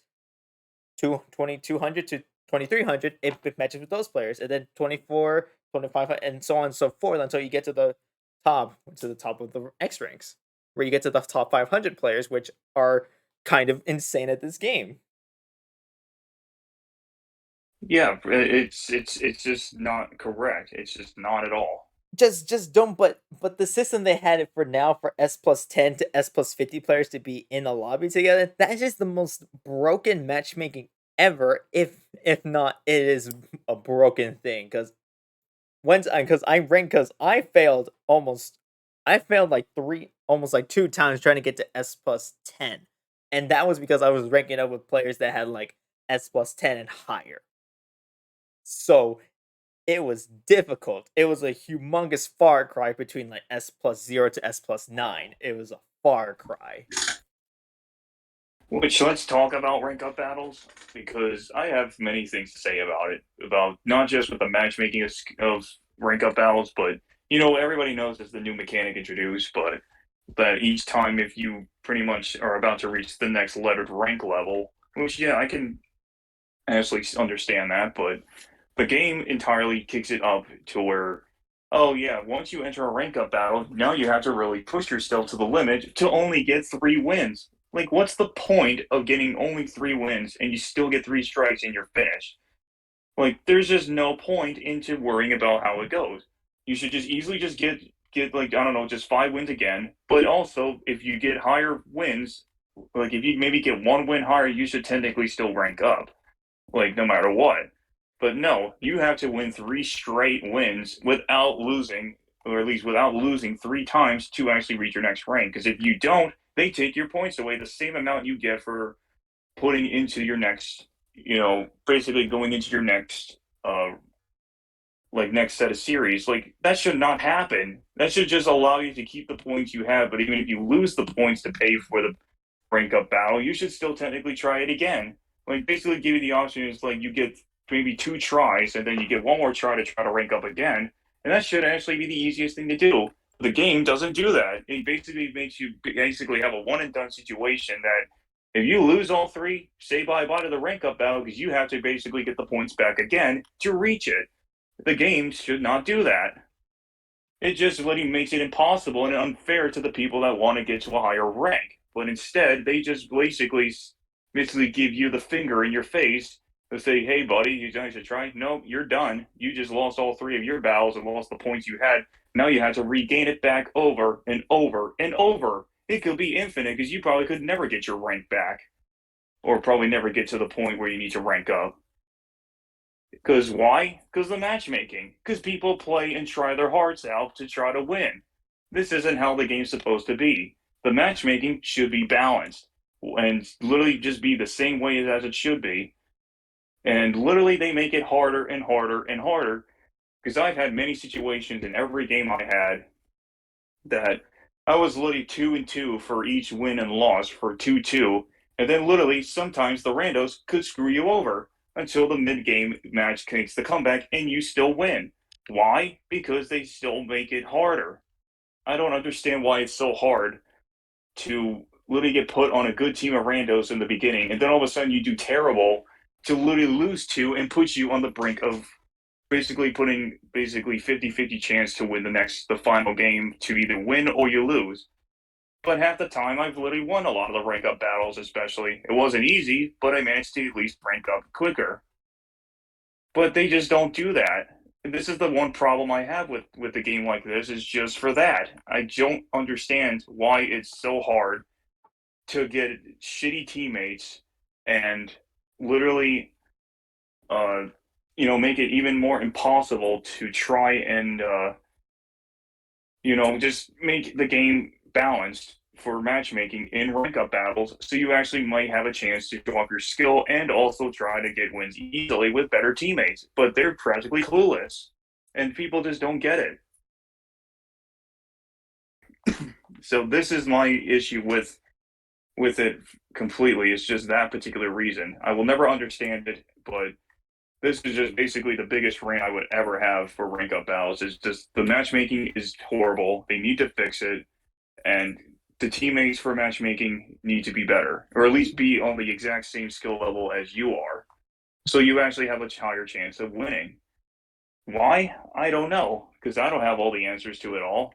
2200 to 2300, it matches with those players. And then 24, 25, and so on and so forth until you get to the top of the X ranks, where you get to the top 500 players, which are kind of insane at this game. Yeah, it's just not correct. It's just not at all. Just don't, but the system they had it for now for S plus 10 to S plus 50 players to be in a lobby together, that is just the most broken matchmaking ever, if not it is a broken thing. Because I failed like three, almost like two times trying to get to S plus 10, and that was because I was ranking up with players that had like S plus 10 and higher. So it was difficult. It was a humongous far cry between like S plus 0 to S plus 9. It was a far cry. Which let's talk about rank up battles because I have many things to say about it. About not just with the matchmaking of rank up battles, but everybody knows it's the new mechanic introduced, but that each time if you pretty much are about to reach the next lettered rank level, which yeah, I can honestly understand that, but the game entirely kicks it up to where, oh yeah, once you enter a rank up battle, now you have to really push yourself to the limit to only get 3 wins. Like, what's the point of getting only 3 wins and you still get 3 strikes and you're finished? Like, there's just no point into worrying about how it goes. You should just easily just get like I don't know, just 5 wins again. But also, if you get higher wins, like if you maybe get 1 win higher, you should technically still rank up like no matter what. But no, you have to win 3 straight wins without losing, or at least without losing 3 times to actually reach your next rank. Because if you don't, they take your points away, the same amount you get for putting into your next, basically going into your next, like next set of series. Like that should not happen. That should just allow you to keep the points you have. But even if you lose the points to pay for the rank up battle, you should still technically try it again. Like basically give you the option is like you get maybe 2 tries and then you get one more try to rank up again. And that should actually be the easiest thing to do. The game doesn't do that. It basically makes you basically have a one and done situation that if you lose all 3, say bye bye to the rank up battle because you have to basically get the points back again to reach it. The game should not do that. It just really makes it impossible and unfair to the people that want to get to a higher rank. But instead, they just basically give you the finger in your face and say, "Hey, buddy, you guys should try." No, you're done. You just lost all 3 of your battles and lost the points you had. Now you have to regain it back over and over and over. It could be infinite because you probably could never get your rank back, or probably never get to the point where you need to rank up. Because why? Because the matchmaking. Because people play and try their hearts out to try to win. This isn't how the game's supposed to be. The matchmaking should be balanced and literally just be the same way as it should be. And literally, they make it harder and harder and harder. Because I've had many situations in every game I had that I was literally 2-2 for each win and loss for 2-2. And then literally, sometimes the randos could screw you over until the mid game match makes the comeback and you still win. Why? Because they still make it harder. I don't understand why it's so hard to literally get put on a good team of randos in the beginning and then all of a sudden you do terrible to literally lose to and put you on the brink of basically putting basically 50-50 chance to win the final game to either win or you lose. But half the time, I've literally won a lot of the rank up battles, especially. It wasn't easy, but I managed to at least rank up quicker. but they just don't do that. This is the one problem I have with a game like this is just for that. I don't understand why it's so hard to get shitty teammates and literally uh make it even more impossible to try and just make the game balanced for matchmaking in rank up battles so you actually might have a chance to show off your skill and also try to get wins easily with better teammates. But they're practically clueless and people just don't get it. So this is my issue with it completely. It's just that particular reason. I will never understand it, but this is just basically the biggest rant I would ever have for rank up battles. It's just the matchmaking is horrible. They need to fix it, and the teammates for matchmaking need to be better, or at least be on the exact same skill level as you are, so you actually have a higher chance of winning. Why? I don't know, because I don't have all the answers to it all,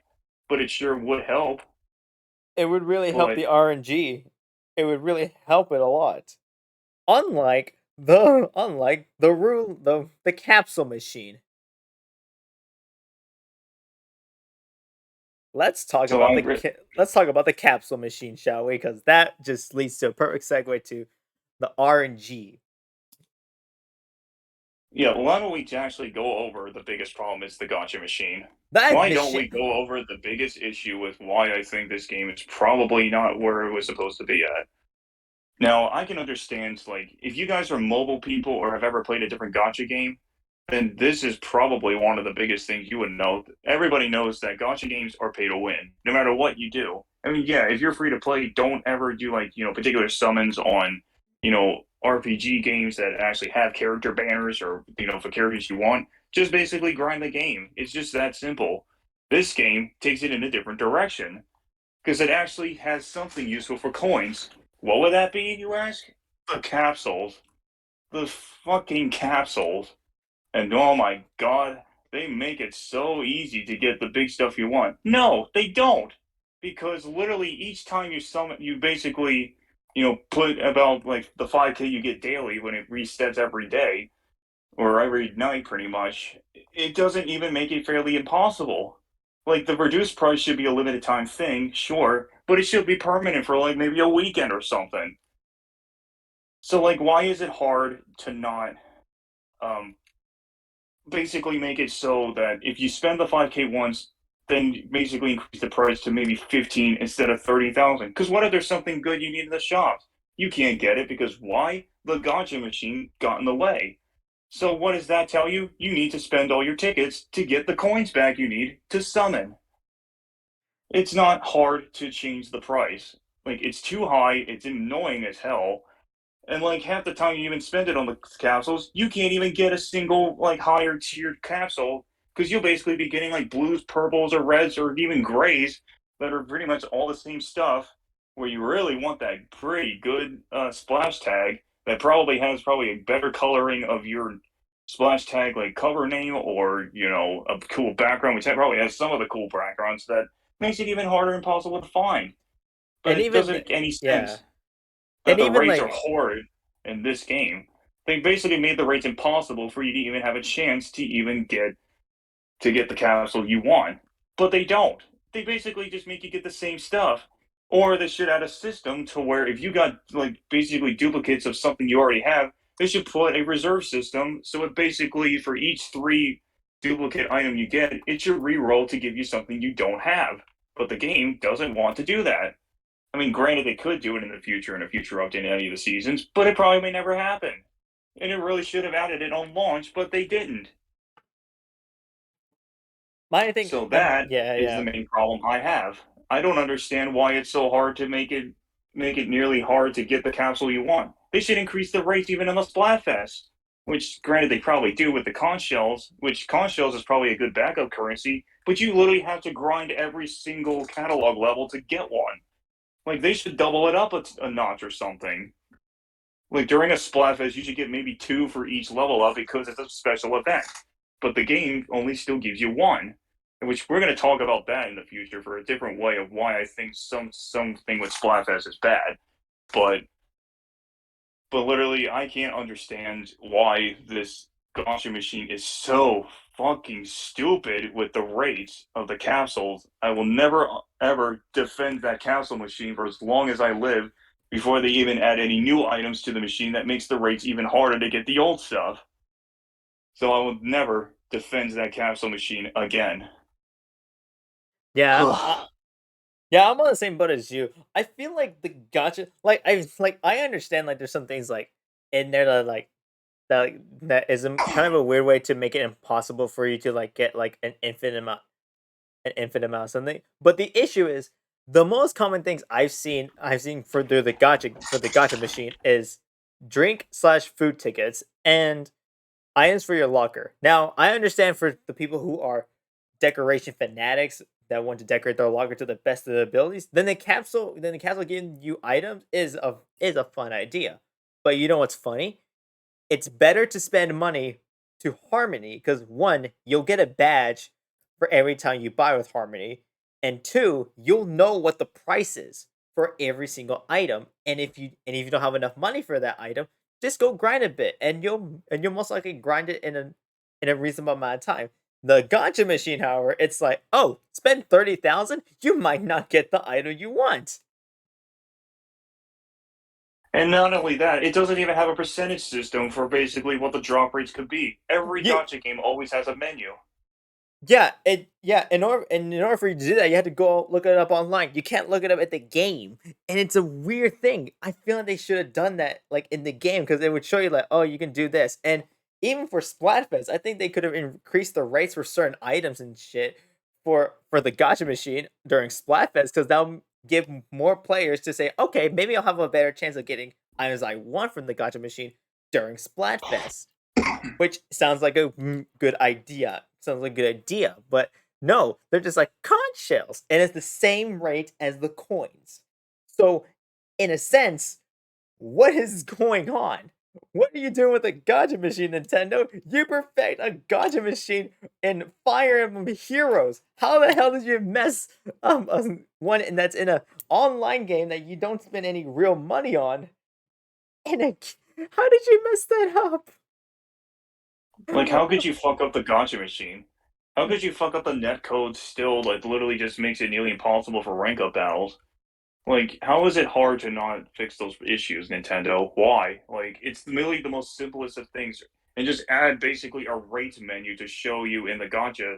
but it sure would help. It would really help But the RNG. It would really help it a lot. Unlike the capsule machine. so I Let's talk about the capsule machine, shall we? Because that just leads to a perfect segue to the RNG. Yeah, why don't we actually go over the biggest problem is the gotcha machine? That Why don't machine. we go over the biggest issue with why I think this game is probably not where it was supposed to be at? Now, I can understand, like, if you guys are mobile people or have ever played a different gotcha game, then this is probably one of the biggest things you would know. Everybody knows that gotcha games are pay to win, no matter what you do. I mean, yeah, if you're free to play, don't ever do, like, particular summons on, RPG games that actually have character banners or, for characters you want. Just basically grind the game. It's just that simple. This game takes it in a different direction because it actually has something useful for coins. What would that be, you ask? The capsules. The fucking capsules. And oh my god, they make it so easy to get the big stuff you want. No, they don't. Because literally each time you summon, you basically, put about like the 5K you get daily when it resets every day or every night pretty much, it doesn't even make it fairly impossible. Like the reduced price should be a limited time thing, sure, but it should be permanent for like maybe a weekend or something. So like why is it hard to not um basically make it so that if you spend the 5K once, then basically increase the price to maybe 15 instead of 30,000? Because what if there's something good you need in the shops? You can't get it because why? The gotcha machine got in the way. So what does that tell you? You need to spend all your tickets to get the coins back you need to summon. It's not hard to change the price. Like it's too high, it's annoying as hell, and like half the time you even spend it on the capsules, you can't even get a single like higher tiered capsule because you'll basically be getting like blues, purples, or reds, or even grays that are pretty much all the same stuff. Where you really want that pretty good splash tag that probably a better coloring of your splash tag like cover name or a cool background, which probably has some of the cool backgrounds that makes it even harder and impossible to find. But And it even doesn't the, make any yeah. sense that And the even rates are like horrid in this game. They basically made the rates impossible for you to even have a chance to even get the capsule you want. But they don't. They basically just make you get the same stuff. Or they should add a system to where if you got like basically duplicates of something you already have, they should put a reserve system so it basically for each 3 duplicate item you get, it should re-roll to give you something you don't have. But the game doesn't want to do that. I mean, granted, they could do it in the future in a future update in any of the seasons, but it probably may never happen. And it really should have added it on launch, but they didn't. my thing So and that yeah, is the yeah. main problem I have. I don't understand why it's so hard to make it nearly hard to get the capsule you want. They should increase the rates even in the Splatfest, which granted they probably do with the conch shells, which conch shells is probably a good backup currency, but you literally have to grind every single catalog level to get one. Like they should double it up a notch or something. Like during a Splatfest, you should get maybe 2 for each level up because it's a special event. But the game only still gives you one, which we're going to talk about that in the future for a different way of why I think something with Splatfest is bad. But literally, I can't understand why this gacha machine is so fucking stupid with the rates of the capsules. I will never ever defend that capsule machine for as long as I live before they even add any new items to the machine that makes the rates even harder to get the old stuff. So I will never defend that capsule machine again. Yeah, yeah, I'm on the same boat as you. I feel like the gotcha, I understand like there's some things like in there that that is kind of a weird way to make it impossible for you to like get like an infinite amount of something. But the issue is the most common things I've seen for the gotcha machine is drink/food tickets and items for your locker. Now, I understand for the people who are decoration fanatics that want to decorate their locker to the best of their abilities, then the capsule giving you items is a fun idea. But you know what's funny? It's better to spend money to Harmony because one, you'll get a badge for every time you buy with Harmony, and two, you'll know what the price is for every single item. And if you don't have enough money for that item, just go grind a bit, and you'll most likely grind it in a reasonable amount of time. The gotcha machine, however, it's like, oh, spend 30,000, you might not get the item you want. And not only that, it doesn't even have a percentage system for basically what the drop rates could be. Every You gacha game always has a menu. Yeah, in order for you to do that, you have to go look it up online. You can't look it up at the game, and it's a weird thing. I feel like they should have done that like in the game because it would show you like, oh, you can do this. And even for Splatfest, I think they could have increased the rates for certain items and shit for the gotcha machine during Splatfest because that'll give more players to say, okay, maybe I'll have a better chance of getting items I want from the gotcha machine during Splatfest, which sounds like a good idea. Sounds like a good idea, but no, they're just like conch shells, and it's the same rate as the coins. So, in a sense, what is going on? What are you doing with a gotcha machine, Nintendo? You perfect a gotcha machine in Fire Emblem Heroes. How the hell did you mess one and that's in a online game that you don't spend any real money on? In a, how did you mess that up? Like, how could you fuck up the gacha machine? How could you fuck up the netcode still, like, literally just makes it nearly impossible for rank up battles? Like, how is it hard to not fix those issues, Nintendo? Why? Like, it's really the most simplest of things. And just add basically a rate menu to show you in the gacha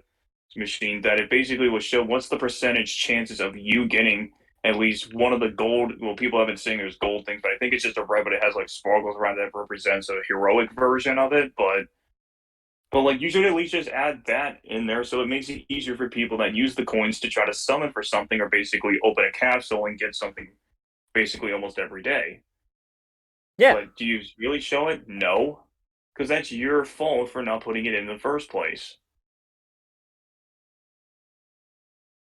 machine that it basically will show what's the percentage chances of you getting at least one of the gold. Well, people have been saying there's gold things, but I think it's just a red, but it has like sparkles around that represents a heroic version of it. But like you should at least just add that in there so it makes it easier for people that use the coins to try to summon for something or basically open a capsule and get something basically almost every day. Yeah. But do you really show it? No. Because that's your fault for not putting it in the first place.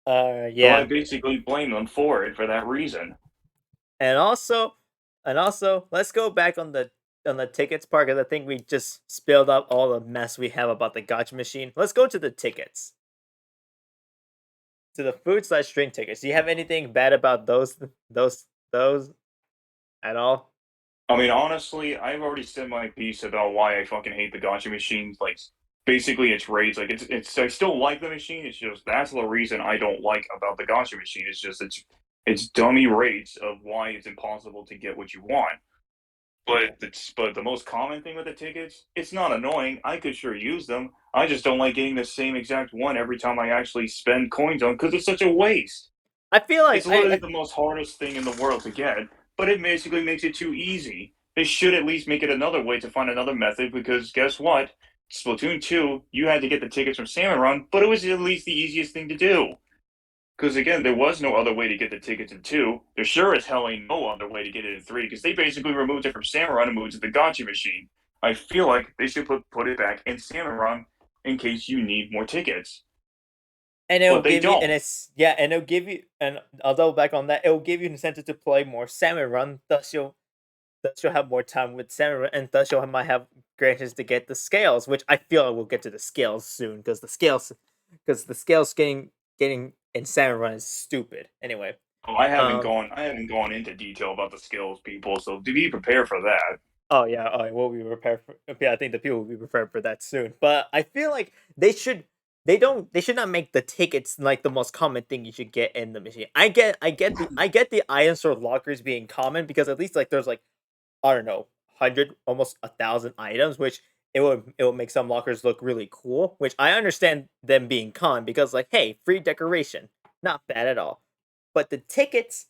So I Yeah. basically blame them for it for that reason. And also, let's go back on the tickets part because I think we just spilled out all the mess we have about the gotcha machine. Let's go to the tickets, to the food/drink tickets. Do you have anything bad about those at all? I mean, honestly, I've already said my piece about why I fucking hate the gacha machines. Like, basically, it's raids. Like, it's. I still like the machine. It's just that's the reason I don't like about the gacha machine. It's just it's dummy rates of why it's impossible to get what you want. But the most common thing with the tickets, it's not annoying. I could sure use them. I just don't like getting the same exact one every time I actually spend coins on because it's such a waste. I feel like It's literally the most hardest thing in the world to get, but it basically makes it too easy. They should at least make it another way to find another method because guess what? Splatoon 2, you had to get the tickets from Salmon Run, but it was at least the easiest thing to do. Because again, there was no other way to get the tickets in 2. There sure as hell ain't no other way to get it in 3 because they basically removed it from Salmon Run and moved it to the Gotcha machine. I feel like they should put it back in Salmon Run in case you need more tickets, and it'll but they give you don't. and it's yeah, and it'll give you and I'll double back on that. It'll give you an incentive to play more Salmon Run. Thus you'll have more time with Salmon Run, and thus you might have great chance to get the scales, which I feel like we'll get to the scales soon because the scales getting in Salmon Run is stupid. Anyway, Oh, I haven't um, gone. I haven't gone into detail about the skills, people. So to be prepared for that. Oh yeah, we'll be prepared for. Yeah, I think the people will be prepared for that soon. But I feel like they should. They should not make the tickets like the most common thing you should get in the machine. I get the items or lockers being common because at least like there's like I don't know, 100, almost 1,000 items, which it would make some lockers look really cool. Which I understand them being common because like hey, free decoration, not bad at all. But the tickets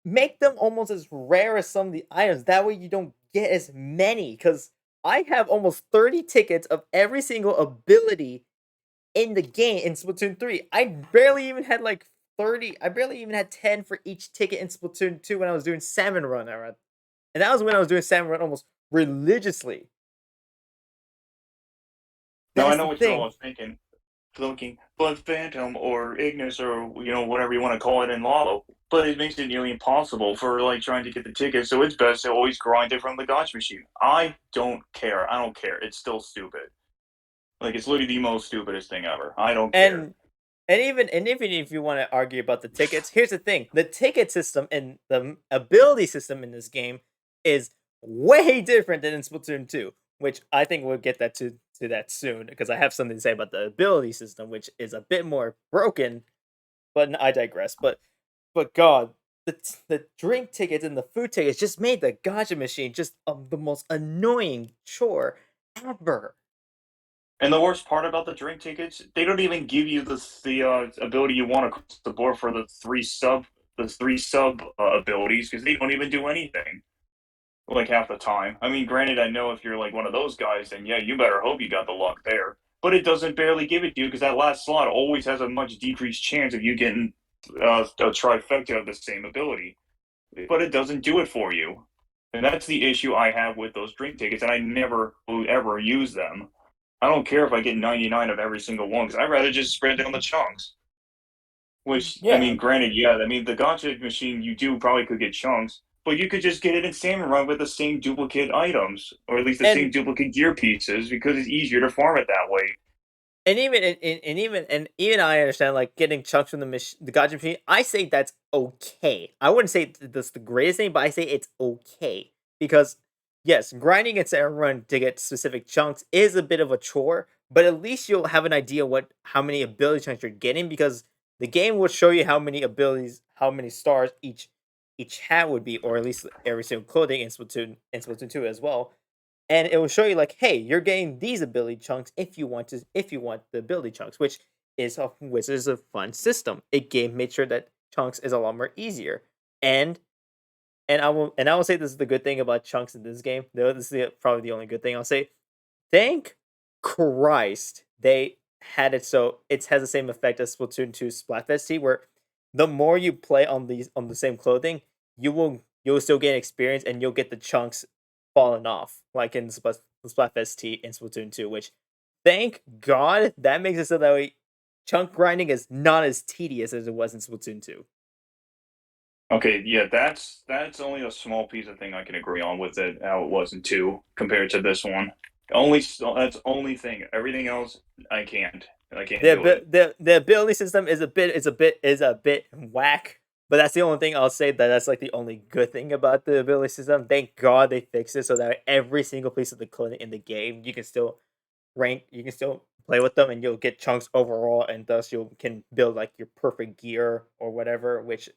make them almost as rare as some of the items. That way you don't get as many. Because I have almost 30 tickets of every single ability in the game in Splatoon 3. I barely even had like 30. I barely even had 10 for each ticket in Splatoon 2 when I was doing Salmon Run. And that was when I was doing Salmon Run almost religiously. Now I That's know the what you're thing. all thinking, but Phantom or Ignis or whatever you want to call it in Lalo, but it makes it nearly impossible for like trying to get the tickets. So it's best to always grind it from the gotcha machine. I don't care. I don't care. It's still stupid. Like it's literally the most stupidest thing ever. I don't care. And even if you want to argue about the tickets, here's the thing: the ticket system and the ability system in this game is way different than in Splatoon 2, which I think we'll get to that soon because I have something to say about the ability system, which is a bit more broken. But I digress. But God, the drink tickets and the food tickets just made the gacha machine just the most annoying chore ever. And the worst part about the drink tickets, they don't even give you the ability you want across the board for the three sub abilities because they don't even do anything like half the time. I mean, granted, I know if you're like one of those guys, then yeah, you better hope you got the luck there. But it doesn't barely give it to you because that last slot always has a much decreased chance of you getting a trifecta of the same ability. But it doesn't do it for you, and that's the issue I have with those drink tickets. And I never will ever use them. I don't care if I get 99 of every single one because I'd rather just spread down the chunks. Which I Yeah, mean, granted, yeah, I mean the gotcha machine you do probably could get chunks, but you could just get it in Salmon Run with the same duplicate items, or at least the same and duplicate gear pieces, because it's easier to farm it that way. even I understand like getting chunks from the gacha machine. I say that's okay. I wouldn't say that's the greatest thing, but I say it's okay because yes, grinding against everyone to get specific chunks is a bit of a chore, but at least you'll have an idea what how many ability chunks you're getting because the game will show you how many abilities, how many stars each hat would be, or at least every single clothing in Splatoon 2 as well, and it will show you like, hey, you're getting these ability chunks if you want the ability chunks, which is a fun system. It game made sure that chunks is a lot more easier, and I will say this is the good thing about chunks in this game. Though this is probably the only good thing I'll say. Thank Christ they had it so it has the same effect as Splatoon 2 Splatfest T, where the more you play on the same clothing, you'll still get experience and you'll get the chunks falling off, like in Splatfest T in Splatoon 2, which thank God that makes it so that way chunk grinding is not as tedious as it was in Splatoon 2. Okay, yeah, that's only a small piece of thing I can agree on with it, how it was in two compared to this one. Only that's only thing. Everything else, I can't. I can't do it. The ability system is a bit whack, but that's the only thing I'll say that's like the only good thing about the ability system. Thank God they fixed it so that every single piece of the clothing in the game you can still you can still play with them and you'll get chunks overall, and thus you can build like your perfect gear or whatever, which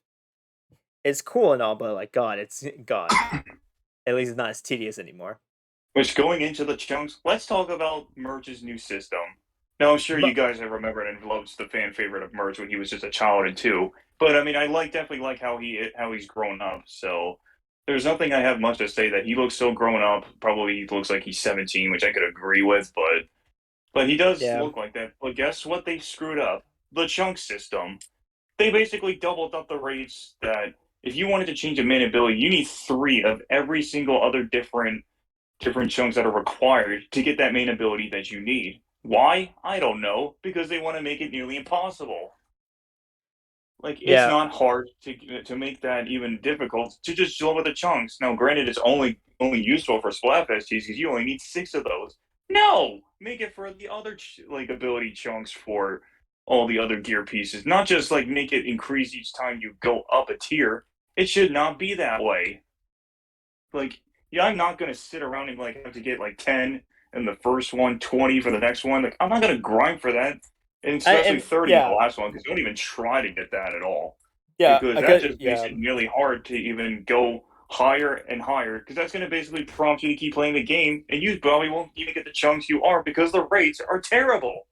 is cool and all, but like God, at least it's not as tedious anymore. Which going into the chunks, let's talk about Merch's new system. Now I'm sure you But guys have remembered and loved the fan favorite of Merch when he was just a child in two. But I mean, I definitely like how he's grown up. So there's nothing I have much to say that he looks so grown up. Probably he looks like he's 17, which I could agree with. But he does yeah, look like that. But guess what? They screwed up the chunk system. They basically doubled up the rates that if you wanted to change a main ability, you need three of every single other different chunks that are required to get that main ability that you need. Why? I don't know. Because they want to make it nearly impossible. Like it's yeah, not hard to make that even difficult to just lower the chunks. Now, granted, it's only useful for Splatfest because you only need six of those. No, make it for the other like ability chunks for all the other gear pieces. Not just like make it increase each time you go up a tier. It should not be that way. Like Yeah, I'm not gonna sit around and like have to get like 10 in the first one, 20 for the next one. Like I'm not gonna grind for that, and especially And 30 in the yeah, last one because don't even try to get that at all yeah, because I that could, just makes yeah, it really hard to even go higher and higher because that's going to basically prompt you to keep playing the game and you probably won't even get the chunks you are because the rates are terrible.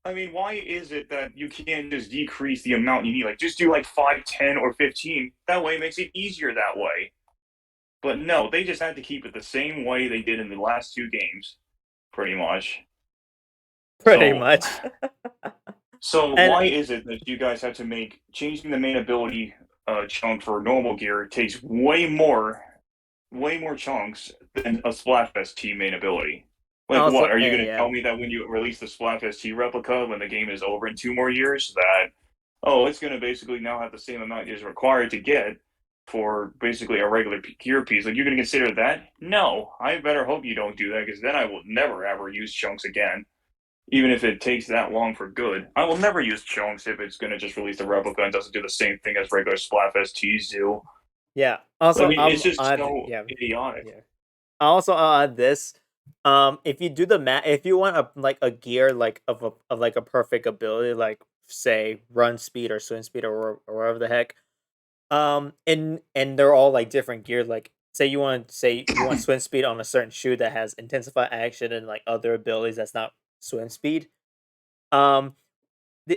I mean, why is it that you can't just decrease the amount you need? Like, just do like 5, 10, or 15. That way it makes it easier that way. But no, they just had to keep it the same way they did in the last two games, pretty much. pretty So, much. so And why is it that you guys have to make changing the main ability chunk for normal gear takes way more chunks than a Splatfest T main ability? Like, also, what? Are you going to yeah, tell me that when you release the Splatfest T replica, when the game is over in 2 more years, that oh, it's going to basically now have the same amount is required to get for basically a regular gear piece. Like, you're going to consider that? No, I better hope you don't do that because then I will never ever use chunks again. Even if it takes that long for good, I will never use chunks if it's going to just release the replica and doesn't do the same thing as regular Splatfest T's do. yeah. I Also, mean, it's just so yeah, idiotic. yeah. I also add this. If you do the math, if you want a like a gear like of like a perfect ability, like say run speed or swim speed or whatever the heck, and they're all like different gear. Like say you want swim speed on a certain shoe that has intensified action and like other abilities that's not swim speed. Um,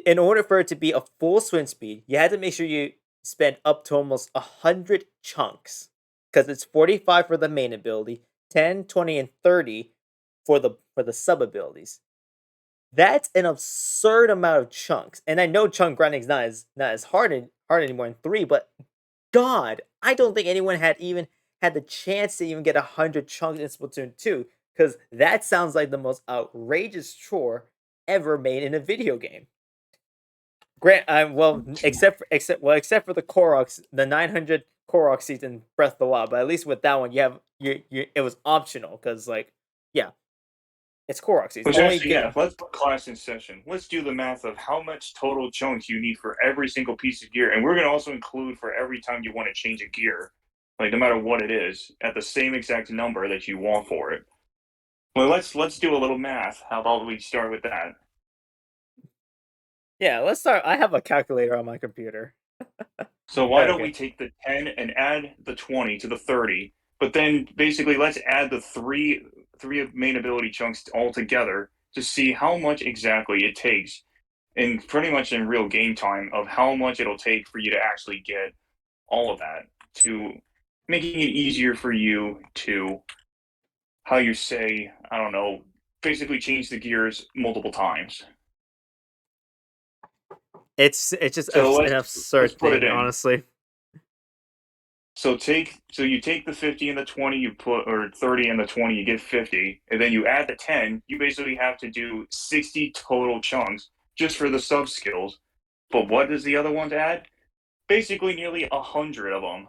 in order for it to be a full swim speed, you had to make sure you spend up to almost 100 chunks because it's 45 for the main ability, 10, 20, and 30 for the sub abilities. That's an absurd amount of chunks, and I know chunk grinding is not as hard anymore in 3, but God, I don't think anyone had even had the chance to even get 100 chunks in Splatoon 2 because that sounds like the most outrageous chore ever made in a video game. Grant, well, except for the Koroks, the 900 Korok seats in Breath of the Wild, but at least with that one, you it was optional because like, yeah, it's Korok seats. Which Only actually, get yeah, let's put class in session. Let's do the math of how much total chunks you need for every single piece of gear. And we're going to also include for every time you want to change a gear, like no matter what it is, at the same exact number that you want for it. Well, let's do a little math. How about we start with that? yeah. Let's start. I have a calculator on my computer. So why don't Okay. we take the 10 and add the 20 to the 30, but then basically let's add the three main ability chunks all together to see how much exactly it takes in pretty much in real game time of how much it'll take for you to actually get all of that to making it easier for you to how you say, I don't know, basically change the gears multiple times. It's just So an let's absurd put it thing, in. honestly. So you take the 50 and the 20, you put or 30 and the 20, you get 50, and then you add the 10, you basically have to do 60 total chunks just for the sub skills. But what does the other ones add? Basically nearly 100 of them.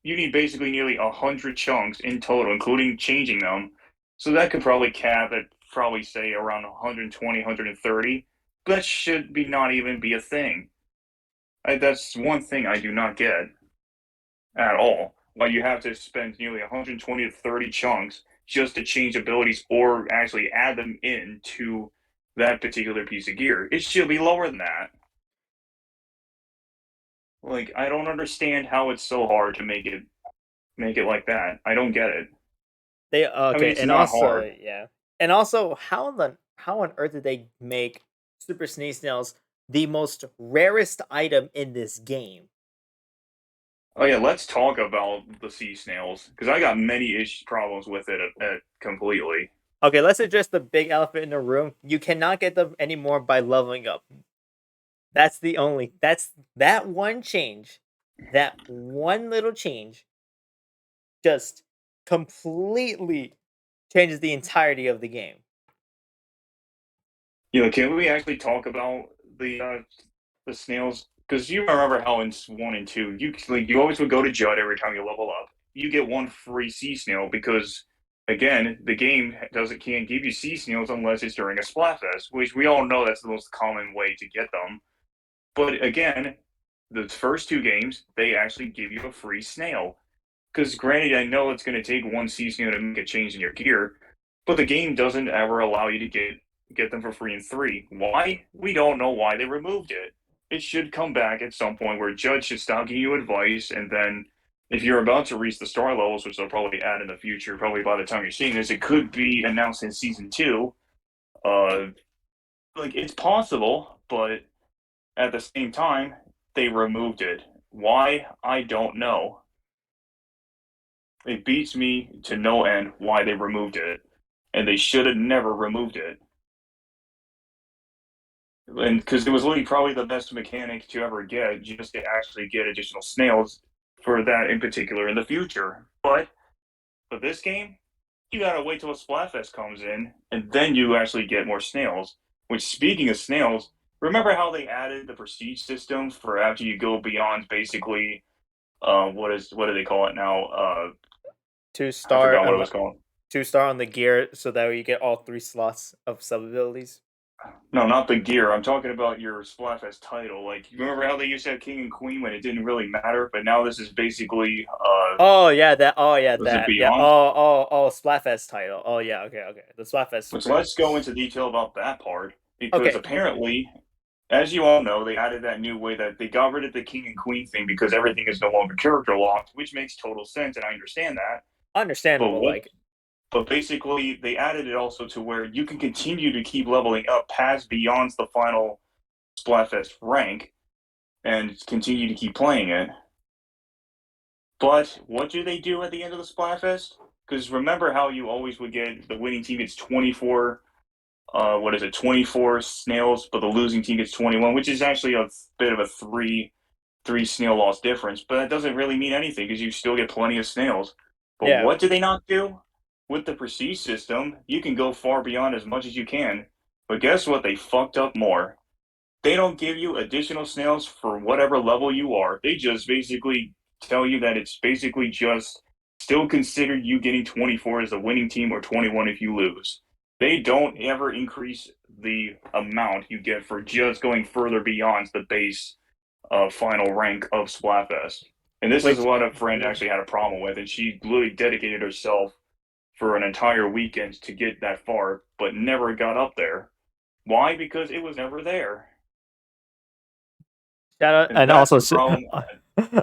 You need basically nearly 100 chunks in total, including changing them. So that could probably cap at probably say around 120, 130. That should be not even be a thing. That's one thing I do not get at all. Why you have to spend nearly 120 to 30 chunks just to change abilities or actually add them into that particular piece of gear. It should be lower than that. Like I don't understand how it's so hard to make it like that. I don't get it. They I mean, okay, it's and not also hard. yeah, and also how on earth did they make Super Sneeze Snails the most rarest item in this game? Oh yeah, let's talk about the sea snails because I got many problems with it completely. Okay, let's address the big elephant in the room. You cannot get them anymore by leveling up. That's that one change. That one little change just completely changes the entirety of the game. You know, can we actually talk about the snails? Because you remember how in 1 and 2, you always would go to Judd every time you level up. You get one free sea snail because again, the game doesn't can't give you sea snails unless it's during a Splatfest, which we all know that's the most common way to get them. But again, the first two games they actually give you a free snail. Because granted, I know it's going to take one season to make a change in your gear, but the game doesn't ever allow you to get them for free in three. Why? We don't know why they removed it. It should come back at some point where Judge should stop giving you advice, and then if you're about to reach the star levels, which they'll probably add in the future, probably by the time you're seeing this, it could be announced in season two. Uh, like it's possible, but at the same time, they removed it. Why? I don't know. It beats me to no end why they removed it, and they should have never removed it. And because it was literally probably the best mechanic to ever get, just to actually get additional snails for that in particular in the future. But for this game, you gotta wait till a Splatfest comes in, and then you actually get more snails. Which, speaking of snails, remember how they added the prestige system for after you go beyond basically what do they call it now? Two I star forgot what it and was called. 2 star on the gear, so that way you get all 3 slots of sub abilities. No, not the gear. I'm talking about your Splatfest title. Like, you remember how they used to have King and Queen when it didn't really matter, but now this is basically Oh yeah, that. Oh yeah, was it that. Yeah. Beyond? Oh, Splatfest title. Oh yeah. Okay. The Splatfest. Which let's go into detail about that part because Okay. apparently, as you all know, they added that new way that they got rid of the King and Queen thing because everything is no longer character locked, which makes total sense, and I understand that. But Understandable. what Like, but basically they added it also to where you can continue to keep leveling up past beyond the final Splatfest rank and continue to keep playing it. But what do they do at the end of the Splatfest? Because remember how you always would get the winning team gets 24, what is it, 24 snails, but the losing team gets 21, which is actually a bit of a three snail loss difference. But that doesn't really mean anything because you still get plenty of snails. But yeah. what do they not do? With the prestige system, you can go far beyond as much as you can. But guess what? They fucked up more. They don't give you additional snails for whatever level you are. They just basically tell you that it's basically just still considered you getting 24 as a winning team or 21 if you lose. They don't ever increase the amount you get for just going further beyond the base final rank of Splatfest. And this is Which. what a friend Yeah. actually had a problem with, and she literally dedicated herself for an entire weekend to get that far, but never got up there. Why? Because it was never there. Shout out, And and that's also, the problem.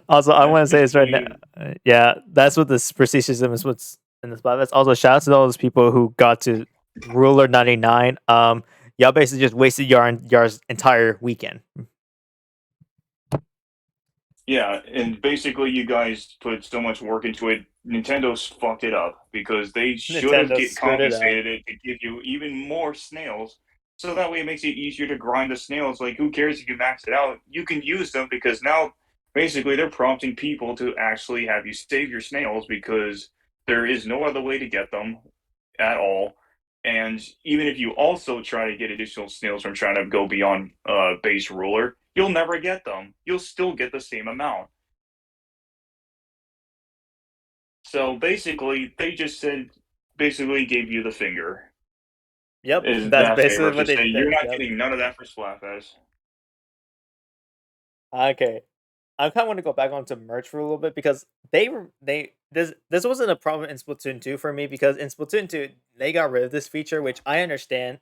also, I That's want to say this right now. basically Yeah, that's what this prestige system is. What's in the Splatfest. Also, shout out to all those people who got to Ruler 99. Y'all basically just wasted your entire weekend. yeah, and basically you guys put so much work into it. Nintendo's fucked it up because they should have Nintendo get screwed it up. compensated it to give you even more snails. So that way it makes it easier to grind the snails. Like who cares if you max it out? You can use them because now basically they're prompting people to actually have you save your snails because there is no other way to get them at all. And even if you also try to get additional snails from trying to go beyond base ruler, you'll never get them. You'll still get the same amount. So basically, they just said, basically gave you the finger. Yep, Is that's that basically favor what to they say you're did. not Yep. getting none of that for Splatfest? Okay. I kind of want to go back onto merch for a little bit because they this wasn't a problem in Splatoon 2 for me because in Splatoon 2 they got rid of this feature, which I understand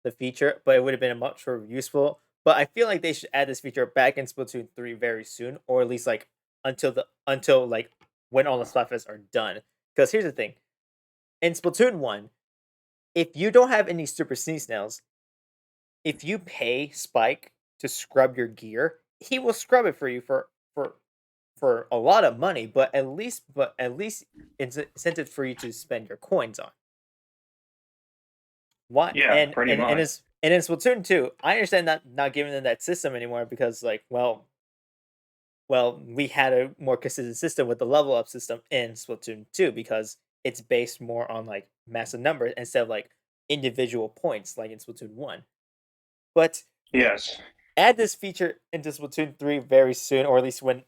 the feature, but it would have been much more useful. But I feel like they should add this feature back in Splatoon 3 very soon, or at least like until like when all the Splatfests are done. Because here's the thing: in Splatoon 1, if you don't have any Super Sneeze Snails, if you pay Spike to scrub your gear, he will scrub it for you for for a lot of money, but at least it's incentive for you to spend your coins on. Why Yeah, pretty and much. it's and in Splatoon 2, I understand not giving them that system anymore because like well we had a more consistent system with the level up system in Splatoon 2 because it's based more on like massive numbers instead of like individual points like in Splatoon 1. But Yes. add this feature into Splatoon 3 very soon, or at least when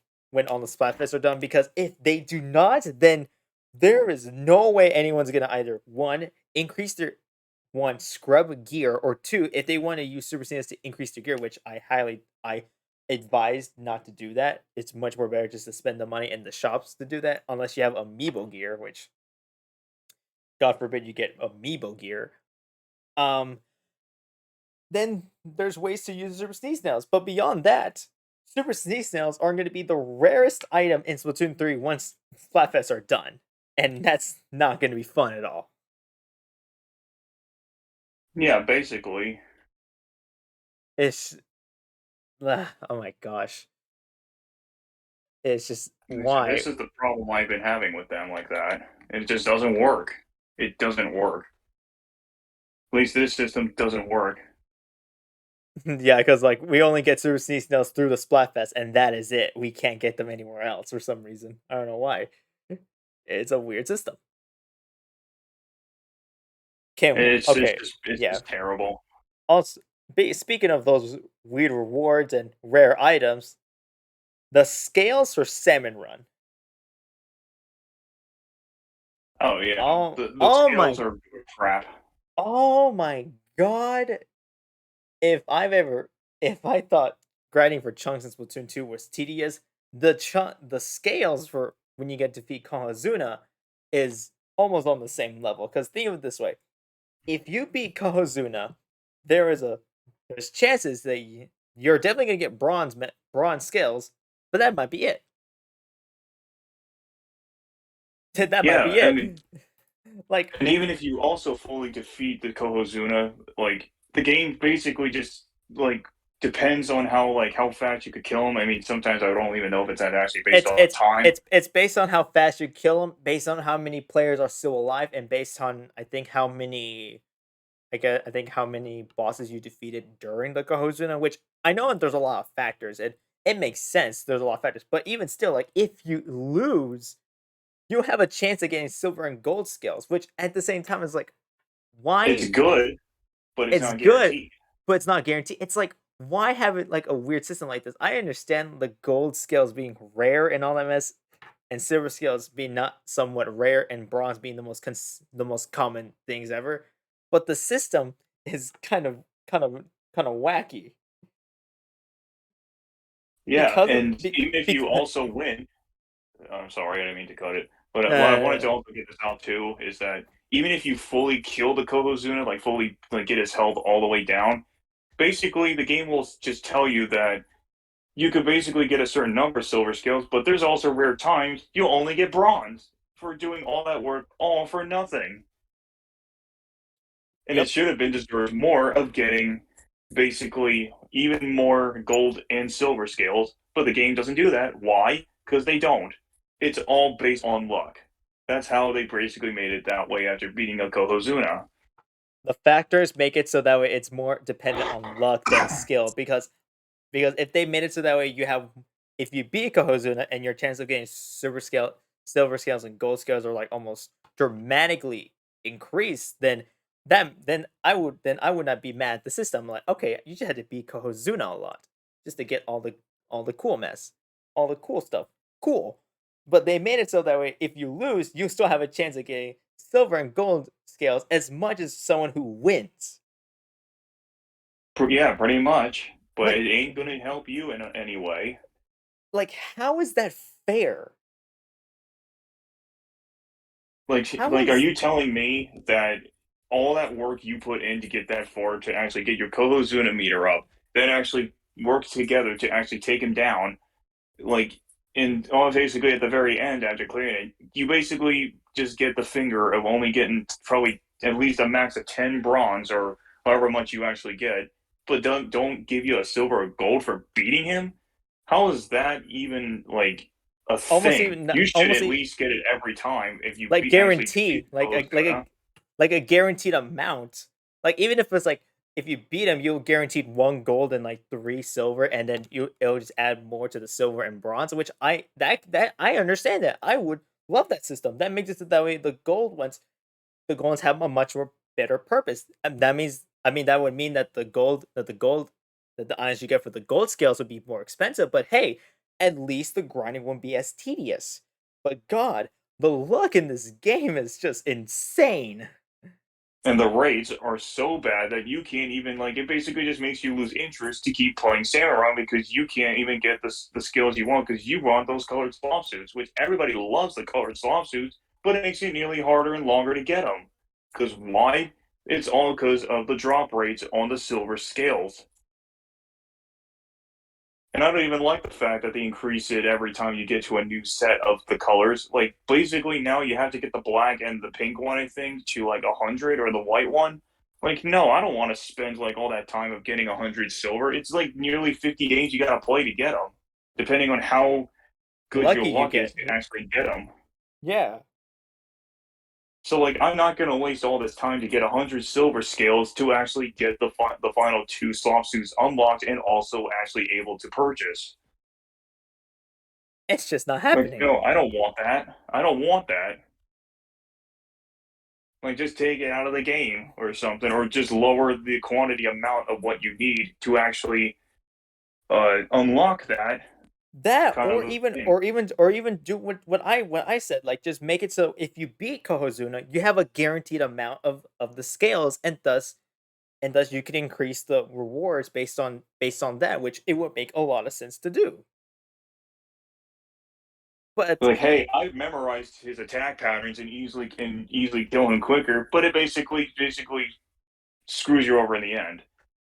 all the Splatfests are done. Because if they do not, then there is no way anyone's gonna either one increase their one scrub gear, or two if they want to use Super Saiyans to increase their gear, which I advised not to do that. It's much more better just to spend the money in the shops to do that, unless you have amiibo gear, which God forbid you get amiibo gear. Um, then there's ways to use Super Sneeze Nails. But beyond that, Super Sneeze Nails are going to be the rarest item in Splatoon 3 once Splatfests are done. And that's not going to be fun at all. Yeah, basically. It's oh my gosh. It's just This why. is the problem I've been having with them like that. It just doesn't work. It doesn't work. At least this system doesn't work. Yeah, because like we only get Super Sneeze Nails through the Splatfest, and that is it. We can't get them anywhere else for some reason. I don't know why. It's a weird system. Can okay, It's yeah. just terrible. Also, speaking of those weird rewards and rare items, the scales for Salmon Run. Oh yeah, Oh, the oh scales my, are crap. oh my God! If I've ever, if I thought grinding for chunks in Splatoon 2 was tedious, the scales for when you get to defeat Kohazuna is almost on the same level. Because think of it this way: if you beat Kohazuna, there is a there's chances that you're definitely gonna get bronze scales, but that might be it. That might Yeah, be I mean, it. Like and even if you also fully defeat the Kohozuna, like the game basically just like depends on how fast you could kill them. I mean, sometimes I don't even know if it's actually based it's on it's time. it's based on how fast you kill them, based on how many players are still alive, and based on I think how many I think how many bosses you defeated during the Kohozuna, which I know that there's a lot of factors. It makes sense. There's a lot of factors, but even still, like if you lose, you have a chance of getting silver and gold scales, which at the same time is like It's why good, but it's it's not good, guaranteed. but it's not guaranteed. It's like why have it like a weird system like this? I understand the gold scales being rare and all that mess, and silver scales being not somewhat rare, and bronze being the most common things ever. But the system is kind of wacky Yeah, because and be, even if you because also win, I'm sorry, I didn't mean to cut it. But what I wanted uh, to also get this out too is that even if you fully kill the Kohozuna, like fully like get his health all the way down, basically the game will just tell you that you could basically get a certain number of silver scales, but there's also rare times you'll only get bronze for doing all that work all for nothing. And it yep. should have been deserved more of getting basically even more gold and silver scales, but the game doesn't do that. Why? Because they don't. It's all based on luck. That's how they basically made it that way after beating a Kohozuna. The factors make it so that way it's more dependent on luck than skill because if they made it so that way you have if you beat Kohozuna and your chance of getting silver scales and gold scales are like almost dramatically increased, then I would not be mad at the system. Like, okay, you just had to beat Kohozuna a lot just to get all the cool mess, all the cool stuff. Cool. But they made it so that way if you lose, you still have a chance of getting silver and gold scales as much as someone who wins. Yeah, pretty much. But Like it ain't going to help you in any way. how is that fair? How Are is you telling me that all that work you put in to get that far to actually get your Kohozuna meter up, then actually work together to actually take him down, like basically at the very end after clearing it, you basically just get the finger of only getting probably at least a max of 10 bronze or however much you actually get, but don't give you a silver or gold for beating him? How is that even like a almost thing? even You should almost at least get it every time if you like actually defeat guaranteed Ozuna. like a guaranteed amount. Like even if it's like if you beat him, you'll guaranteed one gold and like three silver, and then it'll just add more to the silver and bronze. Which that I understand that I would love that system. That makes it so that way the gold ones have a much more better purpose. And that means I mean that would mean that the items you get for the gold scales would be more expensive. But hey, at least the grinding won't be as tedious. But God, the luck in this game is just insane. And the rates are so bad that you can't even like it basically just makes you lose interest to keep playing Samurai because you can't even get the skills you want because you want those colored swap suits, which everybody loves the colored swap suits, but it makes it nearly harder and longer to get them. Because why? It's all because of the drop rates on the silver scales. And I don't even like the fact that they increase it every time you get to a new set of the colors. Like basically now you have to get the black and the pink one, I think, to like 100 or the white one. Like no, I don't want to spend like all that time of getting 100 silver. It's like nearly 50 games you gotta play to get them, depending on how good your Lucky you luck is get. to actually get them. Yeah. So like I'm not gonna waste all this time to get 100 silver scales to actually get the final two swap suits unlocked and also actually able to purchase. It's just not Like, happening. no, I don't want that. I don't want that. Like, just take it out of the game or something, or just lower the quantity amount of what you need to actually unlock that That kind of or a even thing. or even or even do what I said, like just make it so if you beat Kohozuna, you have a guaranteed amount of the scales and thus you can increase the rewards based on that, which it would make a lot of sense to do. But Like, hey, I've memorized his attack patterns and easily can easily kill him quicker, but it basically screws you over in the end.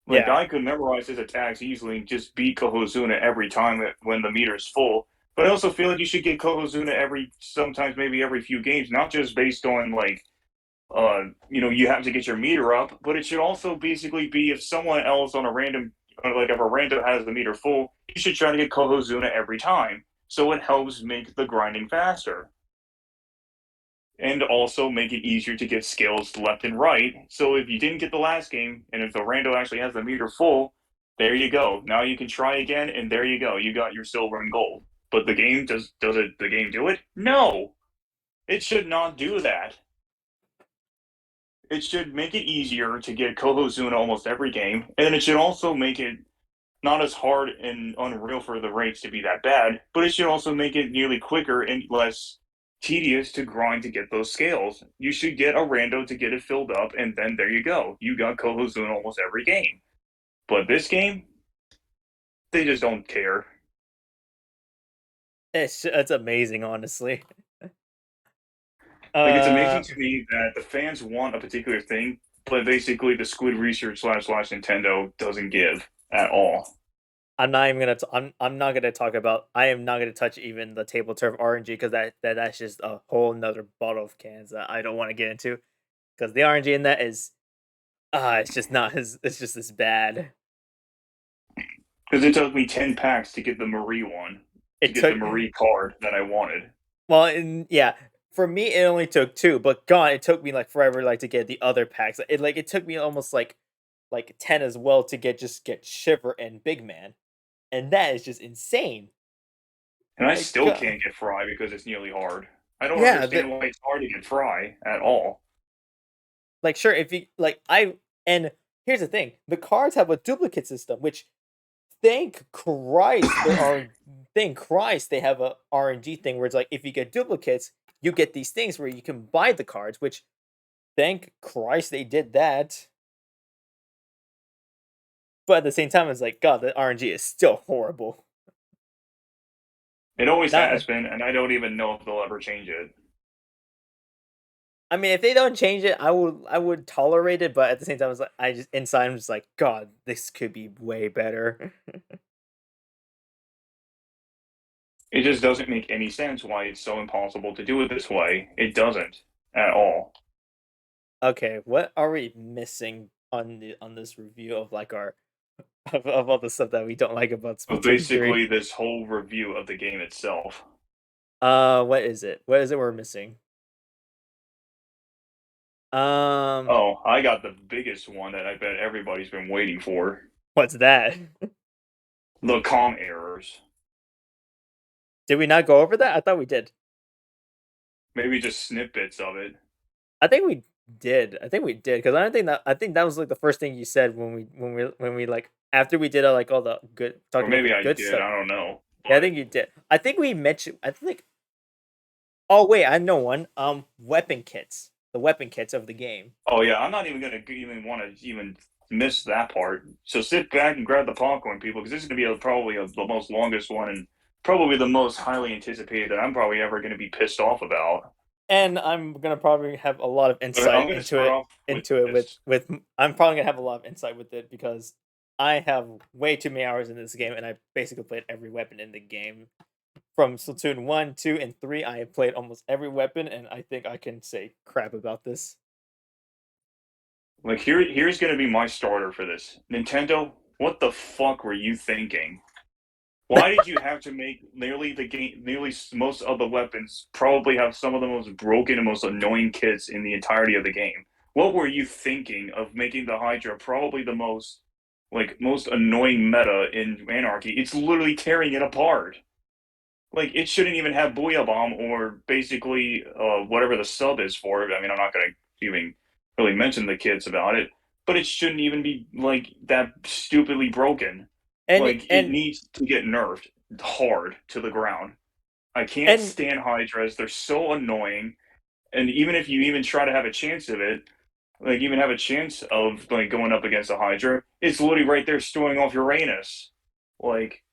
Like, yeah, I could memorize his attacks easily and just beat Kohozuna every time when the meter's full. But I also feel like you should get Kohozuna sometimes maybe every few games, not just based on like you have to get your meter up, but it should also basically be if someone else on a random, like if a random has the meter full, you should try to get Kohozuna every time. So it helps make the grinding faster and also make it easier to get skills left and right. So if you didn't get the last game, and if the rando actually has the meter full, there you go. Now you can try again, and there you go. You got your silver and gold. But the game does it? The game do it? No, it should not do that. It should make it easier to get Kohozuna almost every game, and it should also make it not as hard and unreal for the rates to be that bad, but it should also make it nearly quicker and less tedious to grind to get those scales. You should get a rando to get it filled up, and then there you go. You got Kohozuna almost every game. But this game, they just don't care. it's amazing, honestly. Like it's Uh, amazing to me that the fans want a particular thing, but basically the Squid Research slash Nintendo doesn't give at all. I'm not gonna talk about. I am not gonna touch even the table turf RNG because that's just a whole nother bottle of cans that I don't want to get into because the RNG in that is it's just not as it's just as bad. Because it took me 10 packs to get the Marie one, to It get the took Marie card that I wanted. well, and yeah, for me it only took two, but God, it took me like forever like to get the other packs. It took me almost like 10 as well to get Shiver and Big Man, and that is just insane. And I Like still God, can't get Fry because it's nearly hard. I don't yeah, understand why it's hard to get Fry at all. like sure if you like I and here's the thing: the cards have a duplicate system, which thank Christ there are thank Christ they have a RNG thing where it's like if you get duplicates, you get these things where you can buy the cards, which thank Christ they did that. But at the same time, it's like God, the RNG is still horrible. It always Not, has been, and I don't even know if they'll ever change it. I mean, if they don't change it, I would tolerate it. But at the same time, it's like I just inside I'm just like God, this could be way better. It just doesn't make any sense why it's so impossible to do it this way. It doesn't at all. Okay, what are we missing on this review of like our of all the stuff that we don't like about But Splatoon 3? basically, this whole review of the game itself. What is it? What is it we're missing? Um, Oh, I got the biggest one that I bet everybody's been waiting for: what's that? the com errors. Did we not go over that? I thought we did. Maybe just snippets of it. I think we did. I think we did because I don't think that. I think that was like the first thing you said when we like after we did like all the good Or talked about the maybe I good did. stuff. I don't know. Yeah, I But think you did. I think we mentioned. I think. Oh wait, I know one. Weapon kits. the weapon kits of the game. Oh yeah, I'm not even gonna even want to even miss that part. So sit back and grab the popcorn, people, because this is gonna be probably the most longest one and probably the most highly anticipated that I'm probably ever gonna be pissed off about. And I'm gonna probably have a lot of But I'm insight gonna start off with into it this. with I'm probably gonna have a lot of insight with it because I have way too many hours in this game and I basically played every weapon in the game. From Splatoon 1, 2, and 3, I have played almost every weapon and I think I can say crap about this. Like here's gonna be my starter for this. Nintendo, what the fuck were you thinking? Why did you have to make nearly the game, nearly most of the weapons probably have some of the most broken and most annoying kits in the entirety of the game? What were you thinking of making the Hydra probably the most, like, most annoying meta in Anarchy? It's literally tearing it apart. Like, it shouldn't even have Booyah Bomb or basically whatever the sub is for it. I mean, I'm not going to even really mention the kids about it, but it shouldn't even be, like, that stupidly broken. And Like, it and needs to get nerfed hard to the ground. I can't and stand Hydras. They're so annoying. And even if you even try to have a chance of it, like even have a chance of like going up against a Hydra, it's literally right there stewing off Uranus. Like,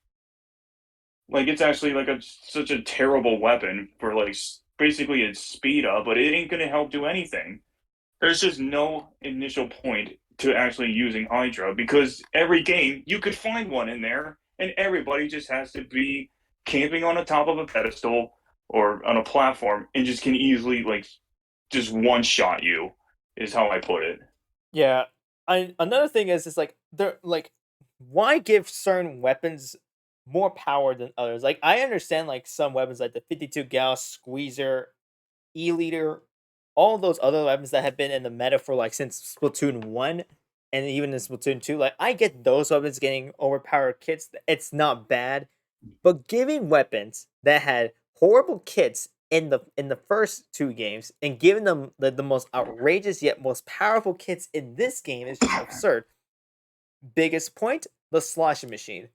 like it's actually like such a terrible weapon for like basically its speed up, but it ain't gonna help do anything. There's just no initial point to actually using Hydra because every game you could find one in there, and everybody just has to be camping on the top of a pedestal or on a platform and just can easily like just one shot you. Is how I put it. yeah, I another thing is like they're like why give certain weapons more power than others? Like I understand like some weapons like the 52 Gauss Squeezer, E-liter, all those other weapons that have been in the meta for like since Splatoon 1 and even in Splatoon 2, like I get those weapons getting overpowered kits. It's not bad. But giving weapons that had horrible kits in the first two games and giving them the most outrageous yet most powerful kits in this game is just absurd. Biggest point, the sloshing machine.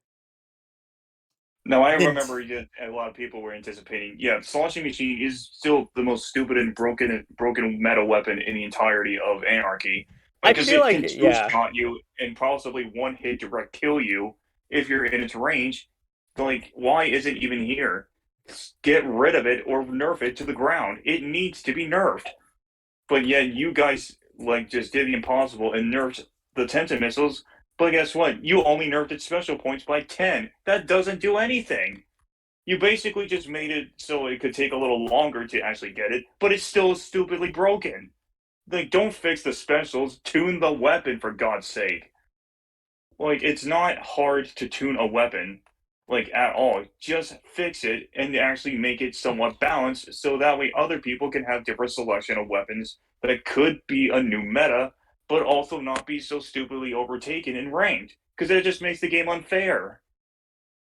Now I Nint- remember that a lot of people were anticipating. Yeah, sloshing machine is still the most stupid and broken meta weapon in the entirety of Anarchy I because feel it like can two yeah. shot you and possibly one hit direct kill you if you're in its range. Like, why is it even here? Get rid of it or nerf it to the ground. It needs to be nerfed. But yet you guys like just did the impossible and nerfed the Tenta missiles. But guess what? You only nerfed its special points by 10. That doesn't do anything. You basically just made it so it could take a little longer to actually get it, but it's still stupidly broken. Like, don't fix the specials, tune the weapon for God's sake. Like, it's not hard to tune a weapon, like, at all. Just fix it and actually make it somewhat balanced so that way other people can have different selection of weapons that could be a new meta, but also not be so stupidly overtaken and ranked. Because it just makes the game unfair.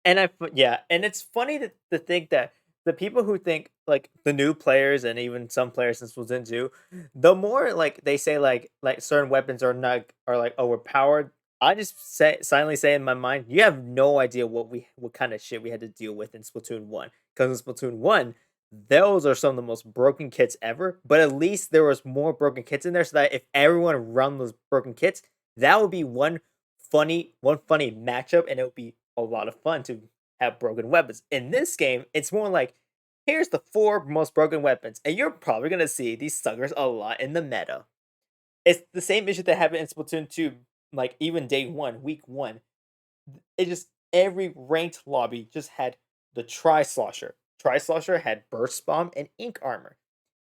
And yeah, and it's funny to think that the people who think like the new players and even some players since was into, the more like they say like certain weapons are not are like overpowered. I just say silently say in my mind, you have no idea what kind of shit we had to deal with in Splatoon 1. Because in Splatoon 1, those are some of the most broken kits ever. But at least there was more broken kits in there, so that if everyone run those broken kits, that would be one funny matchup, and it would be a lot of fun to have broken weapons. In this game, it's more like here's the four most broken weapons, and you're probably gonna see these suckers a lot in the meta. It's the same issue that happened in Splatoon 2, like even day one, week one. It just every ranked lobby just had the Tri-Slosher. Tri-Slosher had Burst Bomb and Ink Armor,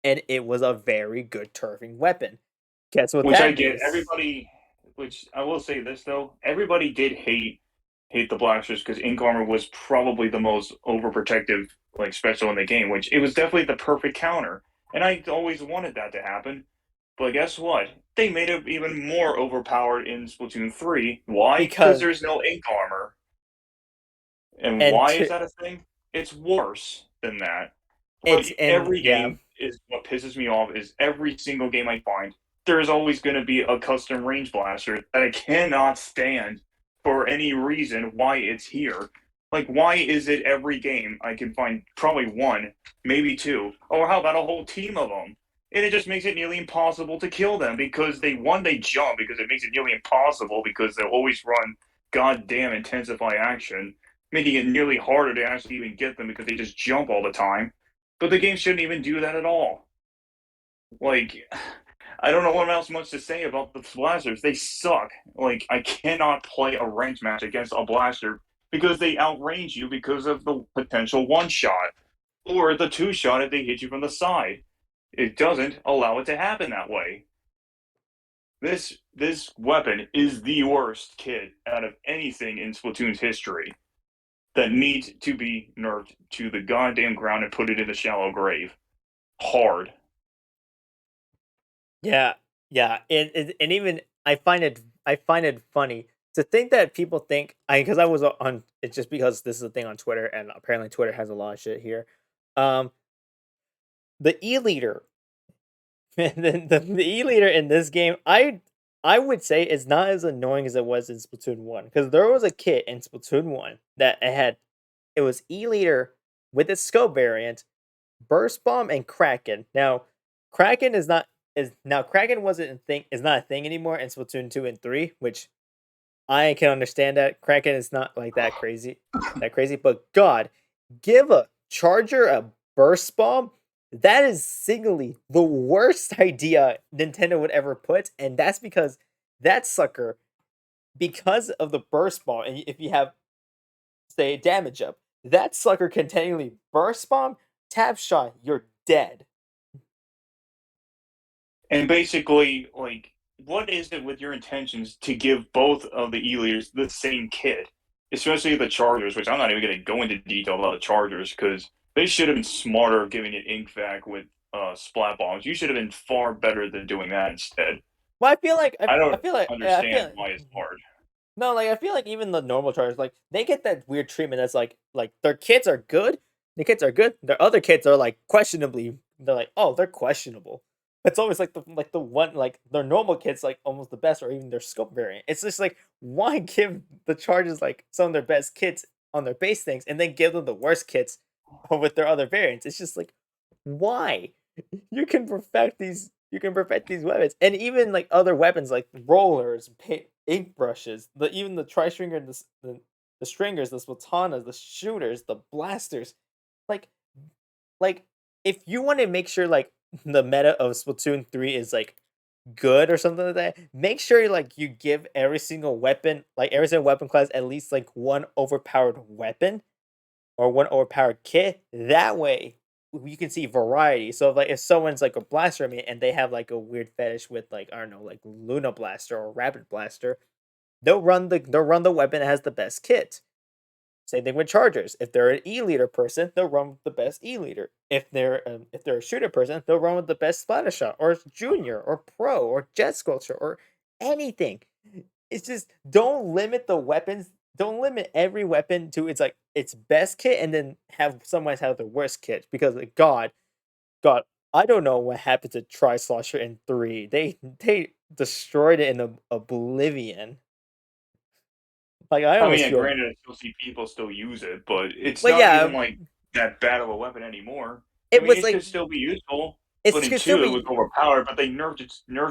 and it was a very good turfing weapon. Guess what Which I that get. is? Everybody, which I will say this though, everybody did hate the blasters because Ink Armor was probably the most overprotective like special in the game, which it was definitely the perfect counter. And I always wanted that to happen. But guess what? They made it even more overpowered in Splatoon 3. Why? Because Because there's no Ink Armor. And and why is to that a thing? It's worse than that. Like it's and every yeah, game is what pisses me off is every single game I find, there's always going to be a custom range blaster that I cannot stand for any reason why it's here. Like why is it every game I can find probably one, maybe two, or how about a whole team of them? and it just makes it nearly impossible to kill them because they jump because it makes it nearly impossible because they'll always run goddamn intensify action, making it nearly harder to actually even get them because they just jump all the time. But the game shouldn't even do that at all. Like, I don't know what else much to say about the blasters. They suck. Like, I cannot play a ranked match against a blaster because they outrange you because of the potential one shot or the two shot if they hit you from the side. It doesn't allow it to happen that way. This weapon is the worst kit out of anything in Splatoon's history that needs to be nerfed to the goddamn ground and put it in a shallow grave. Hard. Yeah, yeah, and even I find it funny to think that people think I because I was on it's just because this is a thing on Twitter and apparently Twitter has a lot of shit here. Um, the E leader, the E leader in this game, I would say is not as annoying as it was in Splatoon 1 because there was a kit in Splatoon 1 that it was E leader with its scope variant, Burst Bomb, and Kraken. Now, Kraken Kraken wasn't a thing is not a thing anymore in Splatoon 2 and 3, which I can understand that. Kraken is not like that crazy, but God, give a charger a burst bomb. That is singly the worst idea Nintendo would ever put, and that's because that sucker, because of the burst bomb, and if you have say damage up, that sucker continually burst bomb, tap shot, you're dead. And basically, like, what is it with your intentions to give both of the E leaders the same kit, especially the Chargers? Which I'm not even going to go into detail about the Chargers because they should have been smarter giving it ink vac with splat bombs. You should have been far better than doing that instead. Well, I feel like I don't I understand feel why it's hard. no, like I feel like even the normal chargers, like they get that weird treatment that's like their kids are good, the kids are good, their other kids are like questionably, they're like, oh, they're questionable. It's always like the one like their normal kids like almost the best or even their scope variant. It's just like why give the chargers like some of their best kits on their base things and then give them the worst kits with their other variants. It's just like why? You can perfect these weapons and even like other weapons like rollers, ink brushes, even the tri-stringer, the stringers, the spatanas, the shooters, the blasters. Like like if you want to make sure like the meta of Splatoon 3 is like good or something like that, make sure like you give every single weapon, like every single weapon class at least like one overpowered weapon or one overpowered kit. That way, you can see variety. So, like, if someone's like a blaster main and they have like a weird fetish with like I don't know, like Luna Blaster or Rapid Blaster, they'll run the weapon that has the best kit. Same thing with chargers. If they're an E leader person, they'll run with the best E leader. If they're a shooter person, they'll run with the best splatter shot or junior or pro or jet sculpture or anything. It's just don't limit the weapons. Don't limit every weapon to its best kit, and then have someone have the worst kit. Because like, God, I don't know what happened to Tri Slosher in 3. They destroyed it in oblivion. Like I I mean, almost yeah, feel, granted, I still see people still use it, but it's but not yeah, even like that bad of a weapon anymore. I it mean, was it like could still be useful, it but in can still two, it was be. overpowered. But they nerfed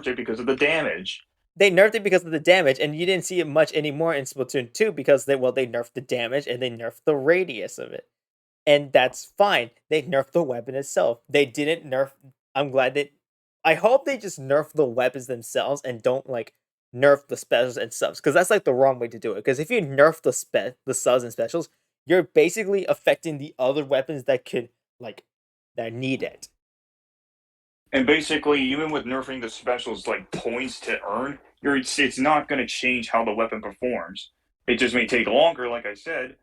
it because of the damage. They nerfed it because of the damage, and you didn't see it much anymore in Splatoon 2 because they nerfed the damage and they nerfed the radius of it. And that's fine. They nerfed the weapon itself. They didn't nerf. I'm glad that. I hope they just nerf the weapons themselves and don't like nerf the specials and subs because that's like the wrong way to do it. Because if you nerf the subs and specials, you're basically affecting the other weapons that could like that need it. And basically, even with nerfing the specials like points to earn, it's not going to change how the weapon performs. It just may take longer, like I said,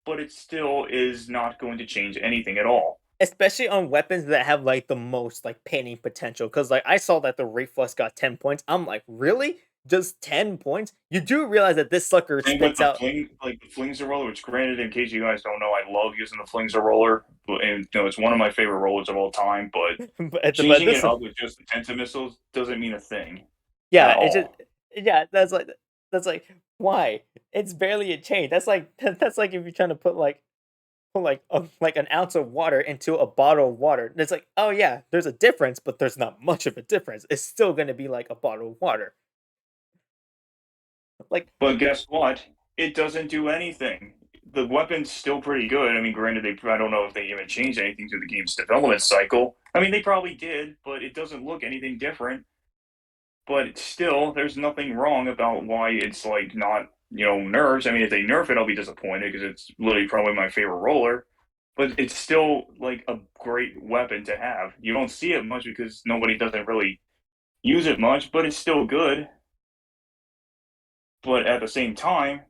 but it still is not going to change anything at all. Especially on weapons that have like the most like painting potential. Because like I saw that the reflex got 10 points. I'm like, really? Just 10 points? You do realize that this sucker Same with spits out. like the flingser roller, which granted, in case you guys don't know, I love using the flingser roller, and it's one of my favorite rollers of all time. But But changing this it up with just the tenta missiles doesn't mean a thing yeah, at it's just all. yeah, that's like why? It's barely a change. That's like that's like if you're trying to put like like an ounce of water into a bottle of water. And it's like, oh yeah, there's a difference, but there's not much of a difference. It's still gonna be like a bottle of water. Like But guess what? It doesn't do anything. The weapon's still pretty good. I mean, granted, I don't know if they even changed anything through the game's development cycle. I mean, they probably did, but it doesn't look anything different. But still, there's nothing wrong about why it's like not, nerfs. I mean, if they nerf it, I'll be disappointed because it's literally probably my favorite roller. But it's still like a great weapon to have. You don't see it much because nobody doesn't really use it much, but it's still good. But at the same time,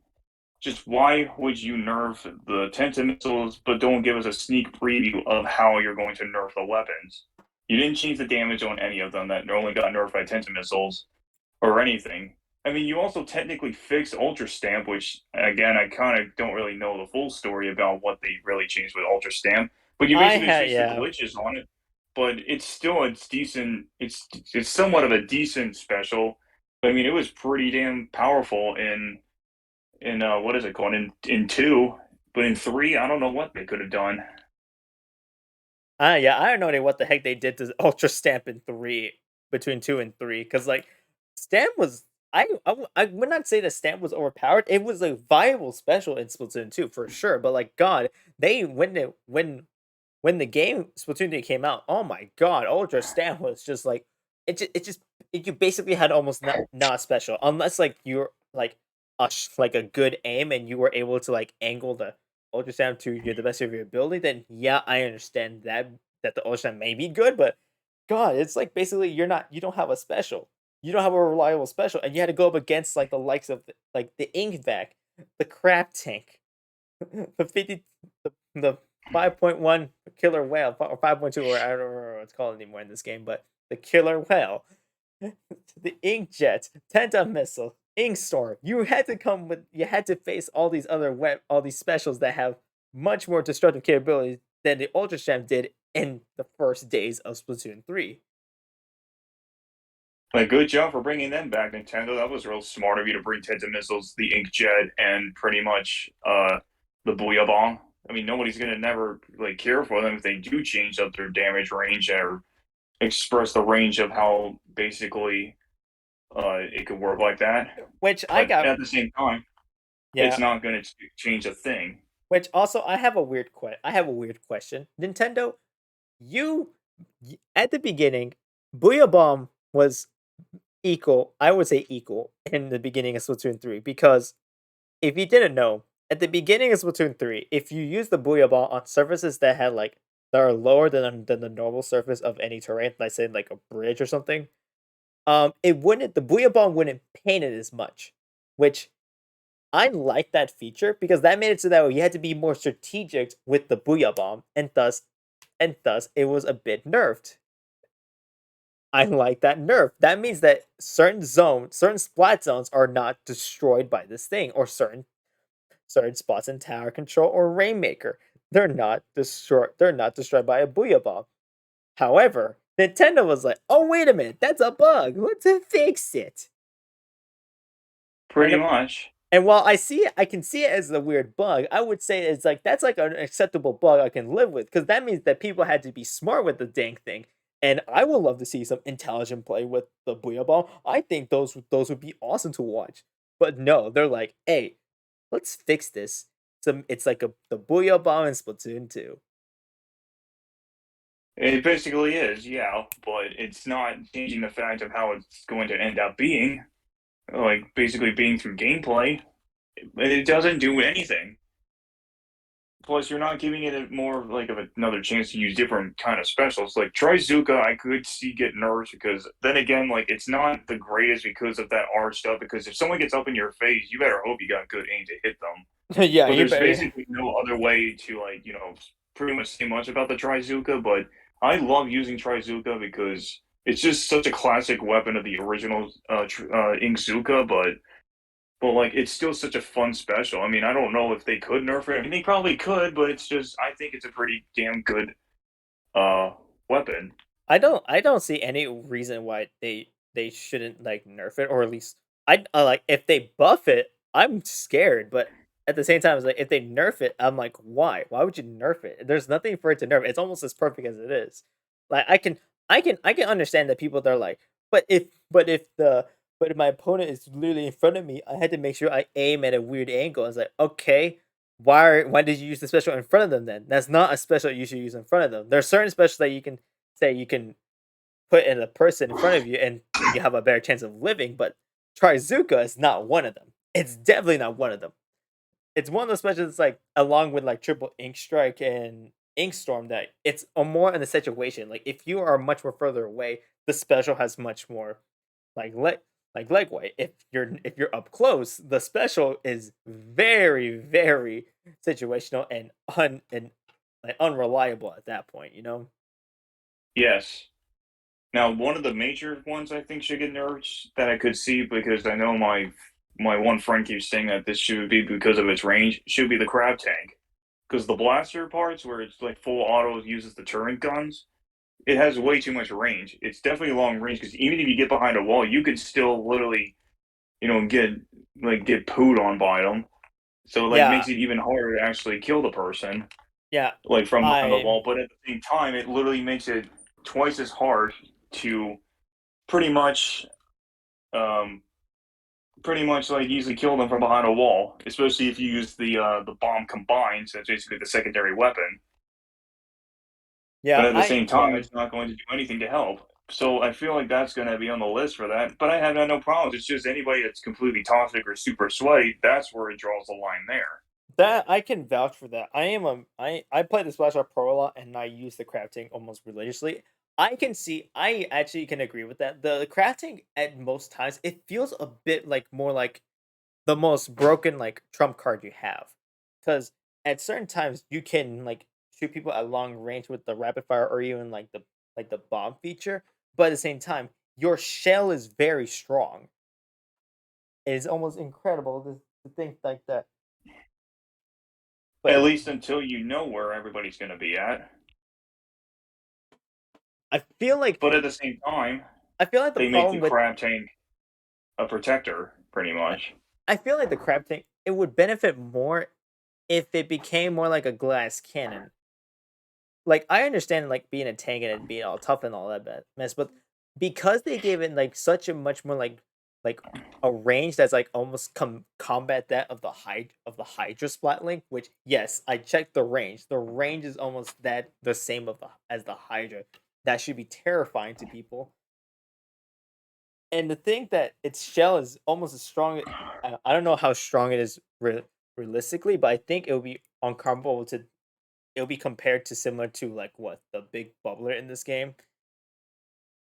just why would you nerf the Tenta missiles, but don't give us a sneak preview of how you're going to nerf the weapons? You didn't change the damage on any of them that only got nerfed by Tenta missiles or anything. I mean, you also technically fixed Ultra Stamp, which again, I kind of don't really know the full story about what they really changed with Ultra Stamp, but you I basically had fixed the yeah. glitches on it. But it's decent. It's somewhat of a decent special. I mean, it was pretty damn powerful in what is it called in two, but in three, I don't know what they could have done. Yeah, I don't know what the heck they did to Ultra Stamp in 3 between 2 and 3 cuz like Stamp was I would not say that Stamp was overpowered. It was a viable special in Splatoon 2 for sure, but like god, they when the game Splatoon 3 came out, oh my god, Ultra Stamp was just like you basically had almost not special unless like you're like like a good aim and you were able to like angle the Ultra Stamp to the best of your ability. Then yeah, I understand that the Ultra Stamp may be good, but god, it's like basically you don't have a special. You don't have a reliable special, and you had to go up against like the likes of like the Ink Vac, the Crab Tank, the 50 the 5.1 killer whale or 5.2 or I don't remember what it's called anymore in this game, but the killer whale, the inkjet, Tenta missile, ink storm. You had to face all these specials that have much more destructive capabilities than the Ultra Champ did in the first days of Splatoon 3. Like, good job for bringing them back, Nintendo. That was real smart of you to bring Tenta missiles, the Inkjet, and pretty much the Booyah Bomb. I mean, nobody's gonna never like care for them if they do change up their damage range or express the range of how basically it could work like that. Which I But got at the same time, it's yeah, not going to change a thing. which also I have a weird question. Nintendo, you at the beginning, Booyah Bomb was equal. I would say equal in the beginning of Splatoon 3 because if you didn't know, at the beginning of Splatoon 3, if you use the Booyah Ball on surfaces that are lower than the normal surface of any terrain, let's say like a bridge or something, it wouldn't the Booyah Ball wouldn't paint it as much, which I like that feature because that made it so that you had to be more strategic with the Booyah Bomb, and thus it was a bit nerfed. I like that nerf. That means that certain splat zones are not destroyed by this thing, or certain spots in tower control or Rainmaker. They're not destroyed by a Booyah Bomb. However, Nintendo was like, "Oh wait a minute, that's a bug. Let's fix it." Pretty And much. and while I can see it as a weird bug. I would say it's like that's like an acceptable bug I can live with because that means that people had to be smart with the dang thing. And I would love to see some intelligent play with the Booyah Ball. I think those would be awesome to watch. But no, they're like, hey, let's fix this. It's like the Booyah Bomb in Splatoon 2. It basically is, yeah, but it's not changing the fact of how it's going to end up being. Like, basically being through gameplay. It doesn't do anything. Plus, you're not giving it a more like of another chance to use different kind of specials. Like Trizuka, I could see get nerfed because then again, like it's not the greatest because of that R stuff. Because if someone gets up in your face, you better hope you got good aim to hit them. Yeah, But you there's better. basically no other way to like pretty much say much about the Trizuka. But I love using Trizuka because it's just such a classic weapon of the original Inkzuka. But like it's still such a fun special. I mean, I don't know if they could nerf it. I mean, they probably could, but it's just I think it's a pretty damn good uh weapon. I don't see any reason why they shouldn't like nerf it, or at least I like if they buff it, I'm scared, but at the same time, it's like if they nerf it, I'm like, why? Why would you nerf it? There's nothing for it to nerf. It's almost as perfect as it is. Like I can understand that people that are like, but if my opponent is literally in front of me, I had to make sure I aim at a weird angle. It's like, okay, why did you use the special in front of them then? That's not a special you should use in front of them. There are certain specials that you can say you can put in a person in front of you and you have a better chance of living, but Trizuka is not one of them. It's definitely not one of them. It's one of those specials that's like along with like triple ink strike and ink storm that it's a more in the situation. Like if you are much more further away, the special has much more like leg weight. If you're up close, the special is very, very situational and like unreliable at that point, you know? Yes. Now, one of the major ones I think should get nerfed that I could see because I know my one friend keeps saying that this should be because of its range should be the crab tank because the blaster parts where it's like full auto uses the turret guns. It has way too much range. It's definitely long range because even if you get behind a wall, you could still literally get pooed on by them. So it like Yeah, makes it even harder to actually kill the person yeah. like from behind the I wall. But at the same time, it literally makes it twice as hard to pretty much um like easily kill them from behind a wall, especially if you use the bomb combined, so it's basically the secondary weapon. But yeah, at the I same time, yeah. it's not going to do anything to help. So I feel like that's going to be on the list for that. But I have no problems. It's just anybody that's completely toxic or super sweaty. That's where it draws the line there. That I can vouch for that. I play the Splash Art Pro a lot and I use the crafting almost religiously. I actually can agree with that. The crafting at most times it feels a bit like more like the most broken like trump card you have. Cause at certain times you can like shoot people at long range with the rapid fire or even like the bomb feature, but at the same time, your shell is very strong. It is almost incredible to think like that. At But least until you know where everybody's going to be at. I feel like But at the same time, I feel like the they make problem the with crab tank a protector, pretty I much. I feel like the crab thing it would benefit more if it became more like a glass cannon. Like I understand like being a tank and it being all tough and all that mess, but because they gave it like such a much more like a range that's like almost combat that of the Hydra Splat Link, which yes, I checked the range. The range is almost that the same of the as the Hydra. That should be terrifying to people. And to think that its shell is almost as strong, I don't know how strong it is realistically, but I think it would be uncomparable to. It'll be compared to similar to like what the big bubbler in this game,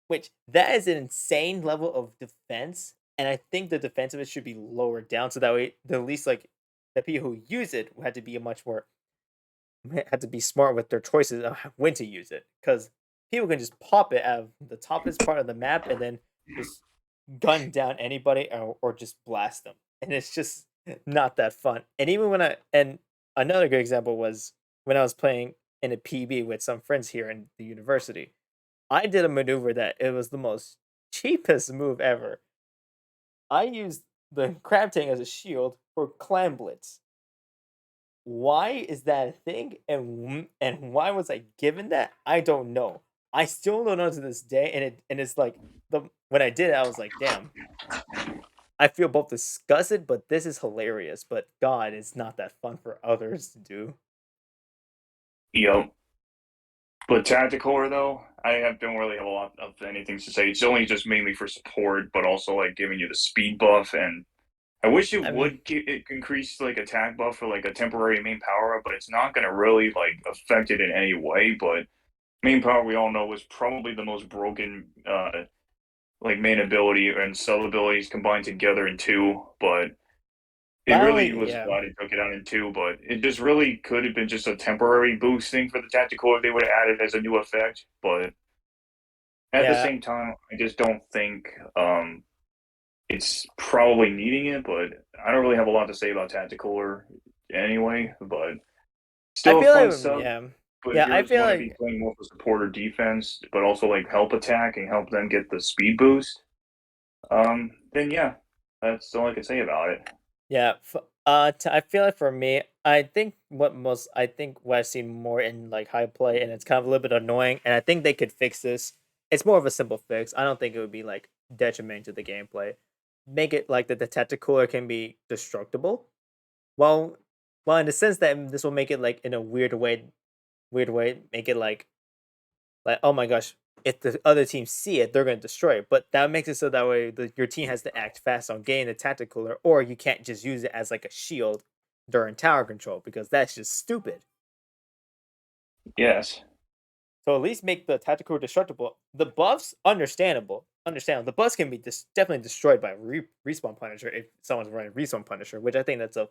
which that is an insane level of defense, and I think the defense of it should be lowered down so that way the least like the people who use it had to be a much more had to be smart with their choices of when to use it because people can just pop it out of the toughest part of the map and then just gun down anybody or just blast them, and it's just not that fun. And even when I and another good example was when I was playing in a PB with some friends here in the university. I did a maneuver that it was the most cheapest move ever. I used the crab tank as a shield for clam blitz. Why is that a thing, and why was I given that? I don't know. I still don't know to this day, and it's like the when I did it, I was like, damn. I feel both disgusted, but this is hilarious. But God, it's not that fun for others to do. Yep. But tactical though, don't really have a lot of anything to say. It's only just mainly for support, but also like giving you the speed buff. And I wish it I mean, would increase like attack buff for like a temporary main power up, but it's not going to really like affect it in any way. But main power we all know was probably the most broken like main ability and sub abilities combined together in two. But it not really only was yeah, glad it took it out in two, but it just really could have been just a temporary boosting for the tactical if they would have added as a new effect. But at the yeah. same time, I just don't think it's probably needing it. But I don't really have a lot to say about tactical or anyway. But I still a feel fun like sub. yeah, But if yeah. you I just feel want to be like playing more for support or defense, but also like help attack and help them get the speed boost, then yeah, that's all I can say about it. yeah. I feel like for me, I think what I've seen more in like high play, and it's kind of a little bit annoying, and I think they could fix this. It's more of a simple fix. I don't think it would be like detrimental to the gameplay. Make it like that the tactical can be destructible. Well, well, in the sense that this will make it like in a weird way, make it like oh my gosh, if the other team see it, they're gonna destroy it. But that makes it so that way your team has to act fast on getting the tactical, or you can't just use it as like a shield during tower control because that's just stupid. Yes. So at least make the tactical destructible. The buffs, understandable. The buffs can be definitely destroyed by respawn Punisher if someone's running respawn Punisher, which I think that's a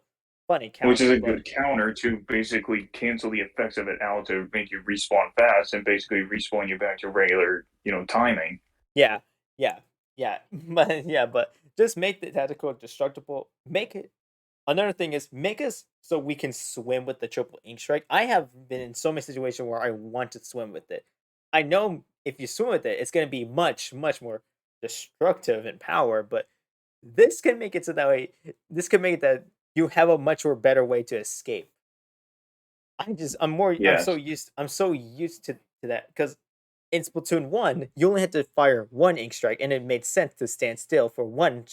funny Which is counter. a But good counter to basically cancel the effects of it out to make you respawn fast and basically respawn you back to regular, timing. yeah, yeah, yeah, but just make the tactical destructible. Make it. Another thing is make us so we can swim with the triple ink strike. I have been in so many situations where I want to swim with it. I know if you swim with it, it's going to be much more destructive in power, but this can make it so that way. This can make it that you have a much more better way to escape. Yes. I'm so used to that because in Splatoon 1, you only had to fire one ink strike, and it made sense to stand still for one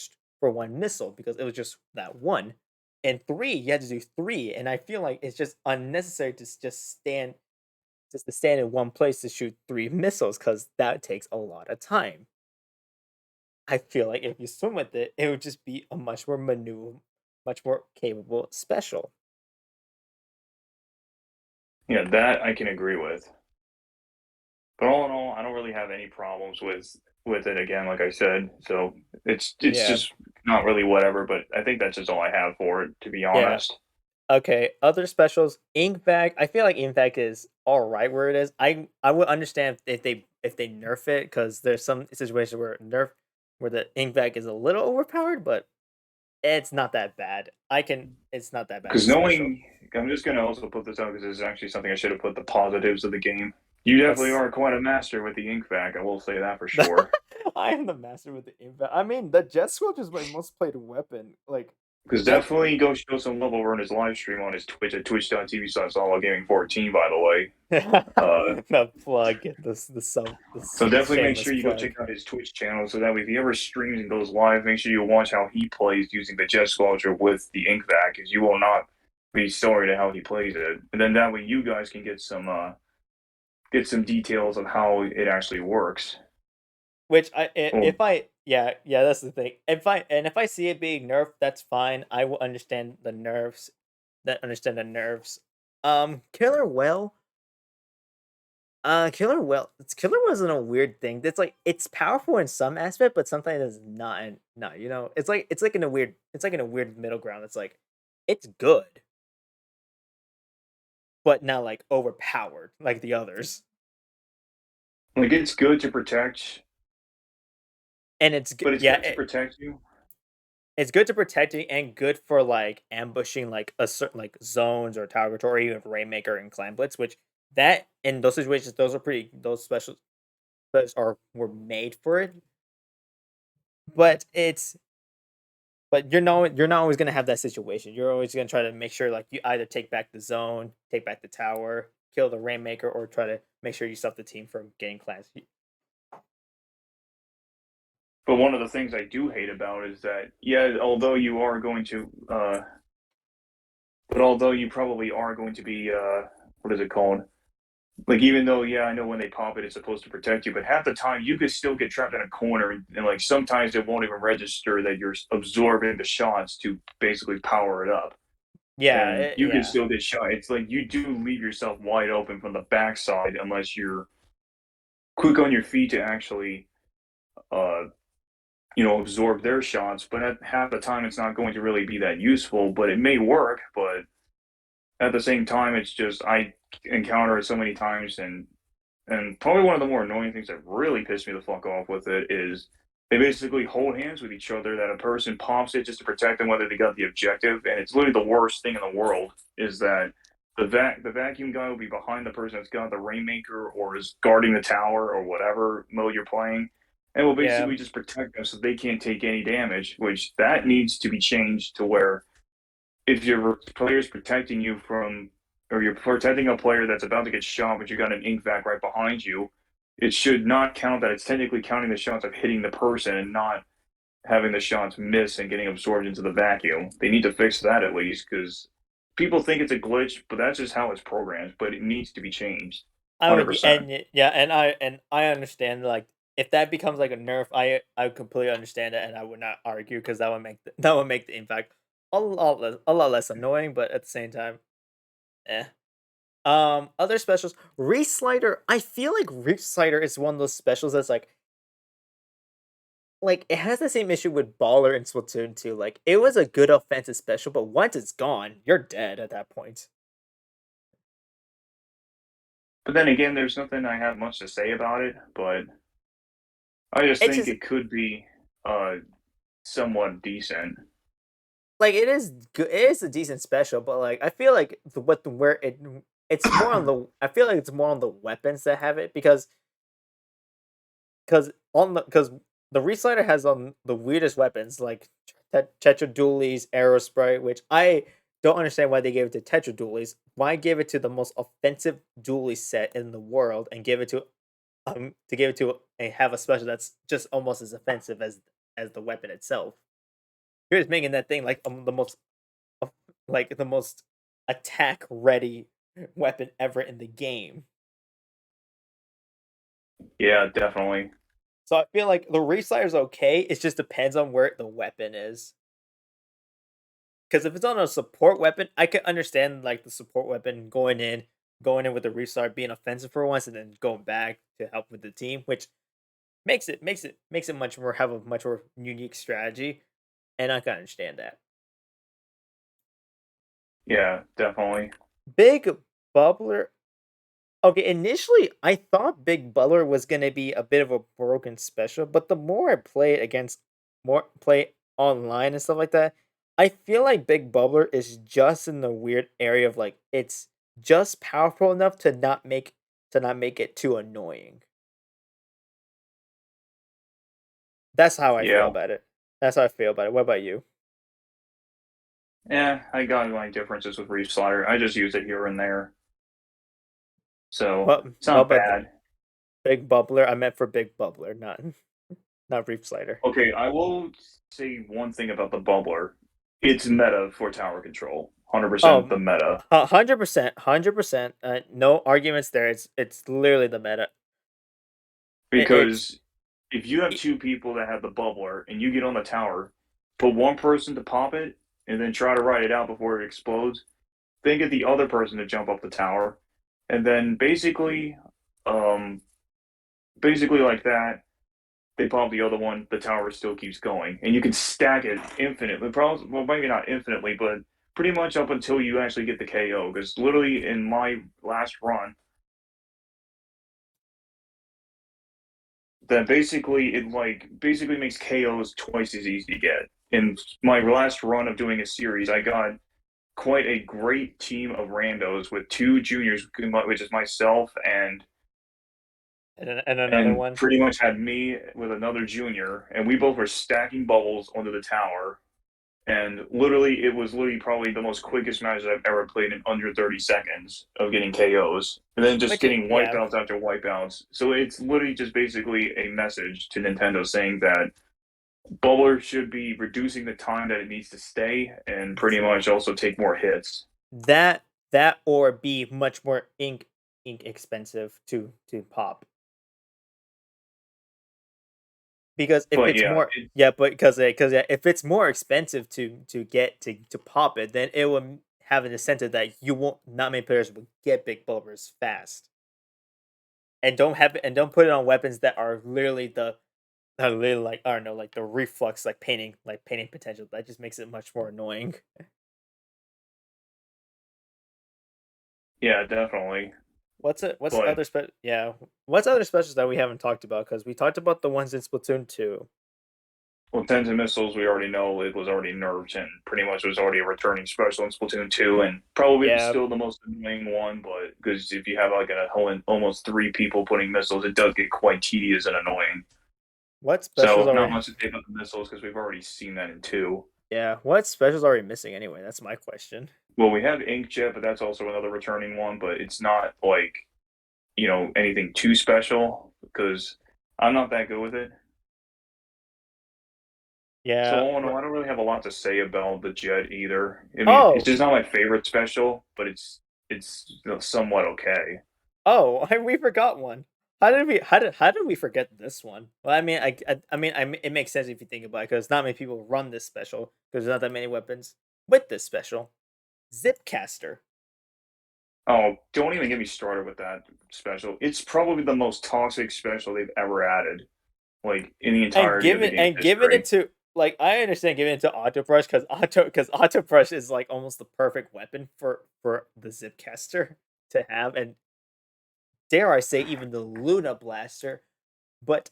missile because it was just that one. In 3, you had to do 3, and I feel like it's just unnecessary to just to stand in one place to shoot 3 missiles because that takes a lot of time. I feel like if you swim with it, it would just be a much more capable special. Yeah, that I can agree with. But all in all, I don't really have any problems with it again, like I said. So it's Yeah, just not really whatever, but I think that's just all I have for it, to be yeah. honest. Okay, other specials. Ink Vac. I feel like Ink Vac is all right where it is. I would understand if they nerf it because there's some situations where the Ink Vac is a little overpowered, but it's not that bad. It's not that bad of Because a special. knowing, I'm just gonna also put this out because this is actually something I should have put the positives of the game. You definitely Let's. are quite a master with the ink vac. I will say that for sure. I am the master with the Ink Vac. I mean, the Jet Squelch is my most played weapon. Like Because that. definitely go show some love over on his live stream on his Twitch at twitch.tv/allgaming14, by the way. The plug, the So definitely make shameless sure you go check plug. out his Twitch channel so that way if he ever streams and goes live, make sure you watch how he plays using the Jet Squelcher with the ink vac, because you will not be sorry to how he plays it. And then that way you guys can get some details of how it actually works. Which Well, if I that's the thing. If I see it being nerfed, that's fine. I will understand the nerfs. That understand the nerfs. Killer Whale. Killer wasn't a weird thing. It's like it's powerful in some aspect, but sometimes it's not. Not. It's like in a weird middle ground. It's like it's good, but not like overpowered like the others. like it's good to protect, And but it's good to protect you. it's good to protect it and good for like ambushing like a certain like zones or tower control or even Rainmaker and Clan Blitz, which that in those situations those special those are were made for it. But it's but you're not always gonna have that situation. You're always gonna try to make sure like you either take back the zone, take back the tower, kill the Rainmaker, or try to make sure you stop the team from getting clans. But one of the things I do hate about is that, yeah, although you are going to, but although you probably are going to be, what is it called? Like, even though, yeah, I know when they pop it, it's supposed to protect you, but half the time you could still get trapped in a corner, and like sometimes it won't even register that you're absorbing the shots to basically power it up, and you can Yeah. still get shot. It's like you do leave yourself wide open from the backside unless you're quick on your feet to actually, uh, absorb their shots. But at half the time, it's not going to really be that useful. But it may work. But at the same time, it's just I encounter it so many times, and probably one of the more annoying things that really pissed me the fuck off with it is they basically hold hands with each other. That a person pops it just to protect them, whether they got the objective, and it's literally the worst thing in the world. Is that the vacuum guy will be behind the person that's got the rainmaker or is guarding the tower or whatever mode you're playing, and will Yeah. basically just protect them so they can't take any damage. Which that needs to be changed to where if your player's protecting you from, or you're protecting a player that's about to get shot, but you got an ink vac right behind you, it should not count that. It's technically counting the shots of hitting the person and not having the shots miss and getting absorbed into the vacuum. They need to fix that at least because people think it's a glitch, but that's just how it's programmed. But it needs to be changed, I would, 100%. yeah, and I understand like if that becomes like a nerf, I would completely understand it, and I would not argue because that would make the impact a lot less annoying, but at the same time, eh. Other specials, Reef Slider. I feel like Reef Slider is one of those specials that's like it has the same issue with Baller in Splatoon 2. Like it was a good offensive special, but once it's gone, you're dead at that point. But then again, there's nothing I have much to say about it. But I just It's think just it could be uh, somewhat decent. like it is good. It is a decent special, but like I feel like where it's more on the I feel like it's more on the weapons that have it because the Reslider has the weirdest weapons like Tetra Dualies, Aerospray, which I don't understand why they gave it to Tetra Dualies. Why give it to the most offensive dually set in the world and give it to give it to have a special that's just almost as offensive as the weapon itself. You're just making that thing like of- like the most attack ready weapon ever in the game. Yeah, definitely. So I feel like the Reslider is okay. It just depends on where the weapon is. Because if it's on a support weapon, I can understand like the support weapon going in with the Reslider being offensive for once, and then going back to help with the team, which makes it much more have a much more unique strategy, and I can understand that. Yeah, definitely. Big Bubbler. Okay, initially I thought Big Butler was gonna be a bit of a broken special, but the more I play it more play online and stuff like that, I feel like Big Bubbler is just in the weird area of like it's just powerful enough to not make it too annoying. That's how I feel Yeah. about it. That's how I feel about it. What about you? Yeah, I got my differences with Reef Slider. I just use it here and there. So it's What not about bad. Big Bubbler? I meant for Big Bubbler, not Reef Slider. Okay, I will say one thing about the bubbler. It's meta for tower control. 100% Oh, the meta. 100%, 100%. No arguments there. It's literally the meta. It's Because if you have two people that have the bubbler and you get on the tower, put one person to pop it and then try to ride it out before it explodes, then get the other person to jump up the tower, and then um, basically like that, they pop the other one, the tower still keeps going, and you can stack it infinitely. Probably, well, maybe not infinitely, but pretty much up until you actually get the KO. Because literally in my last run, that basically it like basically makes KOs twice as easy to get. In my last run of doing a series, I got quite a great team of randos with two juniors, which is myself and another and one. pretty much had me with another junior, and we both were stacking bubbles onto the tower. And literally, it was literally probably the most quickest match I've ever played in under 30 seconds of getting KOs. And then just getting Yeah, wipeouts after wipeouts. So it's literally just basically a message to Nintendo saying that Bubbler should be reducing the time that it needs to stay and pretty much also take more hits. that that or be much more ink expensive to pop. Because if But it's yeah, more yeah, but because yeah, if it's more expensive to get to pop it, then it will have an incentive that you won't not many players will get big bulbers fast. And don't put it on weapons that are literally the are literally like I don't know, like the reflux like painting potential. That just makes it much more annoying. yeah, definitely. What's But other what's other specials that we haven't taled about? Because we talked about the ones in Splatoon 2. well, Tens and Missiles, we already know it was already nerfed and pretty much was already a returning special in Splatoon 2, and probably Yeah. still the most annoying one. But because if you have like a whole almost three people putting missiles, it does get quite tedious and annoying. What specials So, are not we much to say about the missiles because we've already seen that in 2. Yeah, what specials are we missing anyway? That's my question. Well, we have Inkjet, but that's also another returning one, but it's not like, anything too special because I'm not that good with it. So Yeah. all in all, I don't really have a lot to say about the Jet either. I mean, it's Oh, just not my favorite special, but it's somewhat okay. oh, we forgot one. How did we forget this one? Well, it makes sense if you think about it, because not many people run this special because there's not that many weapons with this special. Zipcaster. Oh, don't even get me started with that special. It's probably the most toxic special they've ever added, like in the entirety of the game's Giving it history. to, like, I understand giving it to Autobrush, because Autobrush is like almost the perfect weapon for the Zipcaster to have, and dare I say even the Luna Blaster. But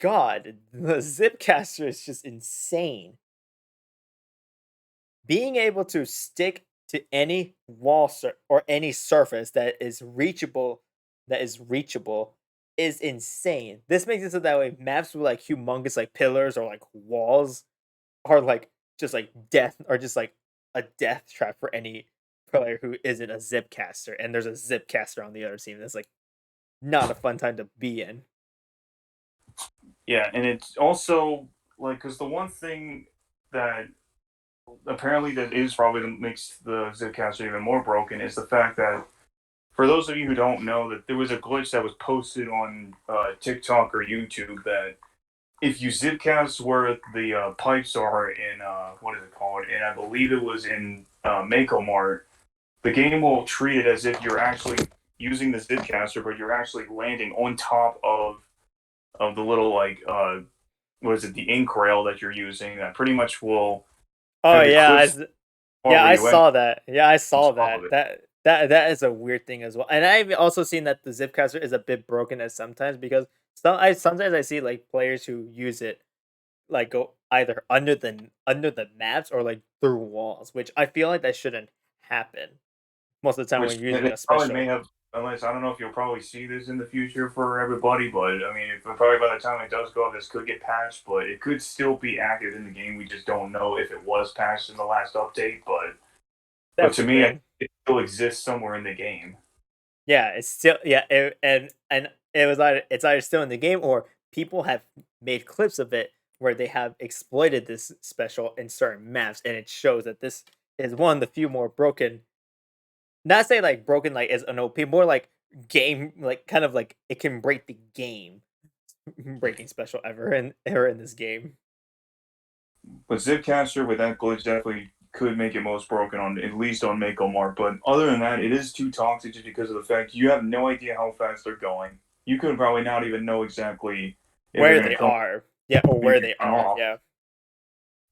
God, the Zipcaster is just insane. Being able to stick to any or any surface that is reachable is insane. This makes it so that way maps with like humongous like pillars or like walls are like just like death, or just like a death trap for any player who isn't a Zipcaster, and there's a Zipcaster on the other team. That's like not a fun time to be in. Yeah, and it's also like because the one thing that apparently that is probably that makes the Zipcaster even more broken is the fact that for those of you who don't know that there was a glitch that was posted on TikTok or YouTube that if you zipcast where the pipes are in what is it called? And I believe it was in Mako Mart, the game will treat it as if you're actually using the zipcaster, but you're actually landing on top of the little like what is it, the ink rail that you're using that pretty much will Oh kind of yeah, clips yeah, where I you end saw that. Yeah, I on saw top of that. it. That is a weird thing as well. And I've also seen that the Zipcaster is a bit broken at sometimes, because sometimes I see like players who use it like go either under the maps or like through walls, which I feel like that shouldn't happen most of the time when Which you're using they a probably may special. have, unless I don't know if you'll probably see this in the future for everybody, but I mean, if, probably by the time it does go up, this could get patched, but it could still be active in the game. We just don't know if it was patched in the last update, but That's to the me, thing. it still exists somewhere in the game. Yeah, it's still, yeah, and it's either still in the game, or people have made clips of it where they have exploited this special in certain maps, and it shows that this is one of the few more broken. Not say like broken like as an OP, more like game, like kind of like it can break the game breaking special ever in this game. But Zipcaster with that glitch definitely could make it most broken on at least on Mako Mart. But other than that, it is too toxic just because of the fact you have no idea how fast they're going. You could probably not even know exactly if they're Where going to they come are. Yeah, or and where they run are. off. Yeah.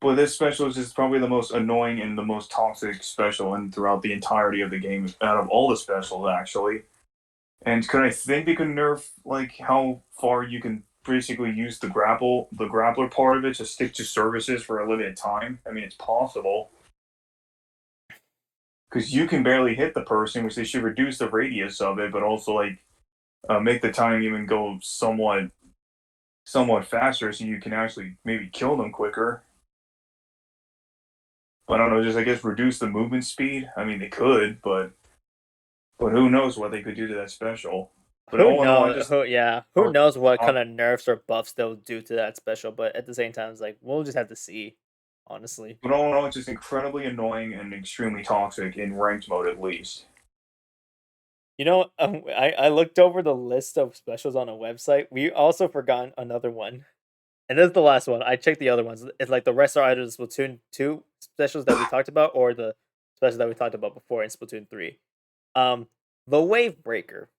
But this special is just probably the most annoying and the most toxic special and throughout the entirety of the game out of all the specials actually. And could I think they could nerf like how far you can basically use the grappler part of it to stick to services for a limited time? I mean, it's possible because you can barely hit the person, which they should reduce the radius of it, but also like make the time even go somewhat faster so you can actually maybe kill them quicker. But I don't know, just I guess reduce the movement speed. I mean, they could, but who knows what they could do to that special. But Who all in all, I knows? just Who knows what kind of nerfs or buffs they'll do to that special? But at the same time, it's like we'll just have to see. Honestly, but all in all, it's just incredibly annoying and extremely toxic in ranked mode at least. I looked over the list of specials on a website. We also forgot another one, and this is the last one. I checked the other ones. It's like the rest are either the Splatoon 2 specials that we talked about, or the specials that we talked about before in Splatoon 3. Um, the Wave Breaker.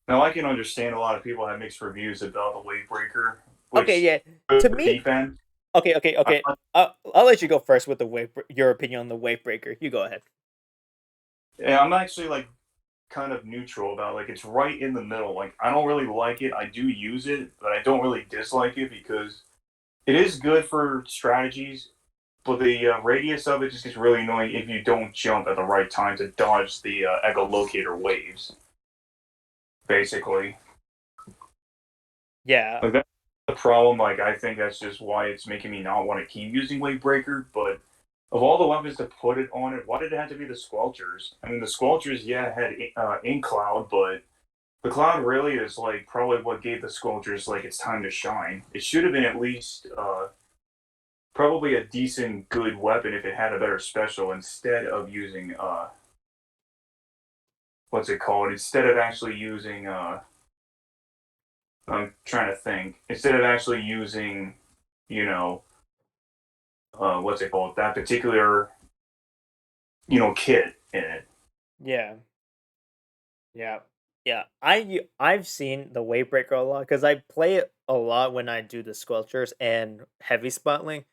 Now I can understand a lot of people have mixed reviews about the Wave Breaker, Okay, which yeah. To me, defense. okay. I'll let you go first with your opinion on the Wave Breaker. You go ahead. Yeah, I'm actually like kind of neutral about like it's right in the middle. Like I don't really like it. I do use it, but I don't really dislike it because it is good for strategies. But the radius of it just gets really annoying if you don't jump at the right time to dodge the echolocator waves. Basically, Yeah, like that. the problem. Like, I think that's just why it's making me not want to keep using Wave Breaker. But of all the weapons to put it on it, why did it have to be the Squelchers? I mean, the Squelchers, yeah, had Ink Cloud, but the Cloud really is like probably what gave the Squelchers like its time to shine. It should have been at least probably a decent, good weapon if it had a better special instead of using what's it called? Instead of actually using I'm trying to think. Instead of actually using, you know, what's it called? That particular, kit in it. Yeah, yeah, yeah. I've seen the Wavebreaker a lot because I play it a lot when I do the Squelchers and heavy spotling.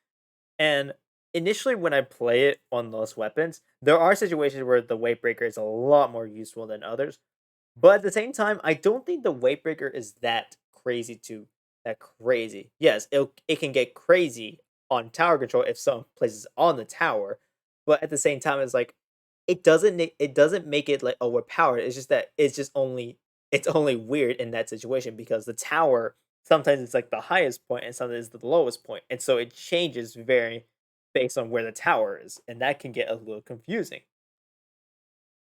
And initially, when I play it on those weapons, there are situations where the Wavebreaker is a lot more useful than others. But at the same time, I don't think the weight breaker is that crazy. Yes, it can get crazy on tower control if someone places on the tower, but at the same time, it's like it doesn't make it like overpowered. It's just that it's only weird in that situation because the tower sometimes it's like the highest point and sometimes it's the lowest point, and so it changes very based on where the tower is, and that can get a little confusing.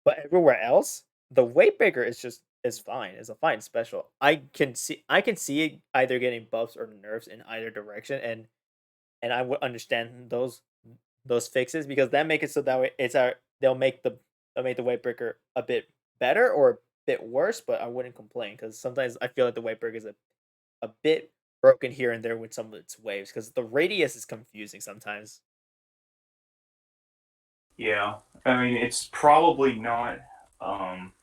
But everywhere else, the weight breaker is fine. It's a fine special. I can see it either getting buffs or nerfs in either direction, and I would understand those fixes because that make it so that way it's our they'll make the weight breaker a bit better or a bit worse, but I wouldn't complain because sometimes I feel like the weight breaker is a bit broken here and there with some of its waves because the radius is confusing sometimes. Yeah, I mean, um,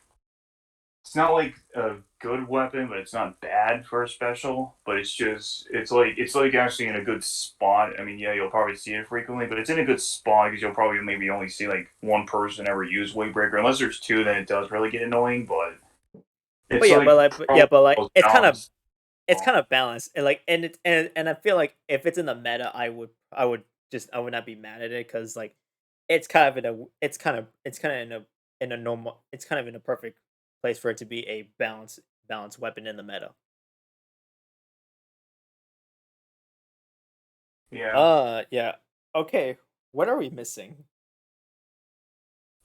it's not like a good weapon, but it's not bad for a special. But it's like actually in a good spot. I mean, yeah, you'll probably see it frequently, but it's in a good spot because you'll probably maybe only see like one person ever use Wave Breaker. Unless there's two, then it does really get annoying. But But it's yeah, like probably but the like most balanced. it's kind of balanced and like and I feel like if it's in the meta I would not be mad at it because like it's kind of in a normal it's kind of in a perfect place for it to be a balanced weapon in the meta. Yeah. Yeah. Okay, what are we missing?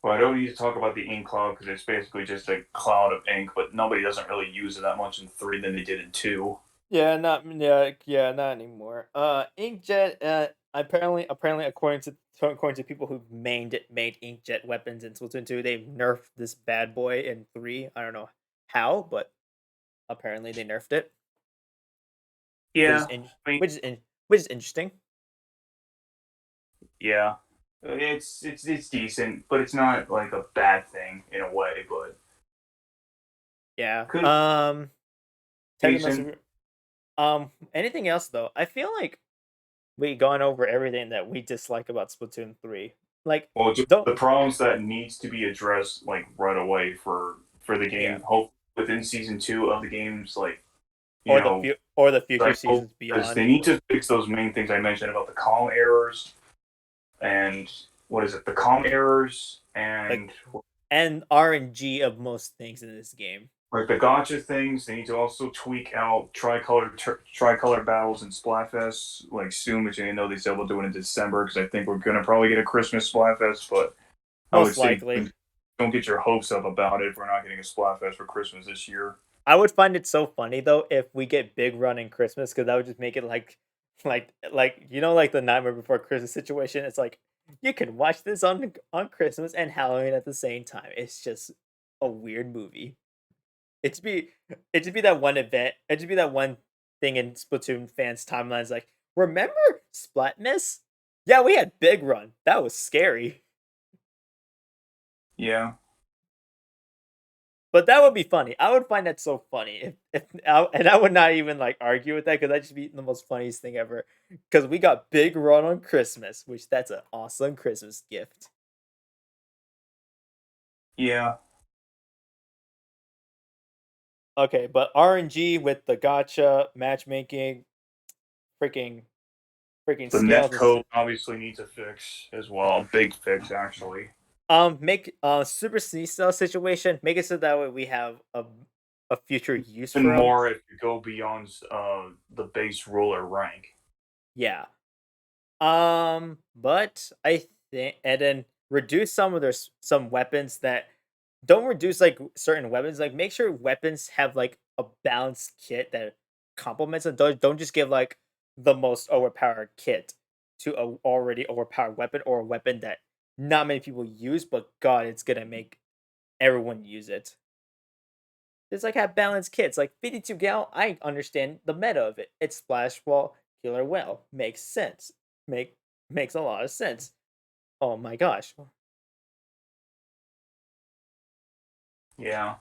Well, I don't need to talk about the ink cloud because it's basically just a cloud of ink, but nobody doesn't really use it that much in three than they did in two. Not anymore. Inkjet. Apparently, according to people who made inkjet weapons in Splatoon 2, they've nerfed this bad boy in 3. I don't know how, but apparently they nerfed it, which is Yeah, I mean, which is interesting. yeah, it's decent, but it's not like a bad thing in a way, but Yeah. could Tell be me most decent. anything else though? I feel like we gone over everything that we dislike about Splatoon 3. Like, Well, just don't the problems that needs to be addressed like right away for the yeah, game. Hope within season two of the games, like you know, or the future cycle seasons because they beyond. need to fix those main things I mentioned about the comm errors and what is it? The comm errors Like and and RNG of most things in this game. like the gotcha things. They need to also tweak out tricolor battles and Splatfest like soon, which I know they said we'll do it in December because I think we're gonna probably get a Christmas Splatfest. But I would Most say likely. don't get your hopes up about it if we're not getting a Splatfest for Christmas this year. I would find it so funny though if we get Big Run in Christmas because that would just make it like you know like the Nightmare Before Christmas situation. It's like you can watch this on Christmas and Halloween at the same time. It's just a weird movie. It would be it would be that one event. It would be that one thing in Splatoon fans' timelines. Like, remember Splatmas? Yeah, we had Big Run. That was scary. Yeah, But that would be funny. I would find that so funny and I would not even like argue with that because that'd just be the most funniest thing ever. Because we got Big Run on Christmas, which that's an awesome Christmas gift. yeah. Okay, but RNG with the gotcha matchmaking, freaking The scales net and code obviously needs a fix as well. Big fix actually. make super sneeze cell situation. Make it so that way we have a future use And for them. more if you go beyond the base ruler rank. Yeah. But I think, and then reduce some of their some weapons that don't reduce like certain weapons. Like make sure weapons have like a balanced kit that complements it. Don't just give like the most overpowered kit to a already overpowered weapon or a weapon that not many people use, but God, it's gonna make everyone use it. Just like have balanced kits. Like 52 gal, I understand the meta of it. It's splash wall, killer whale. Makes sense. Make makes a lot of sense. Oh my gosh. Yeah.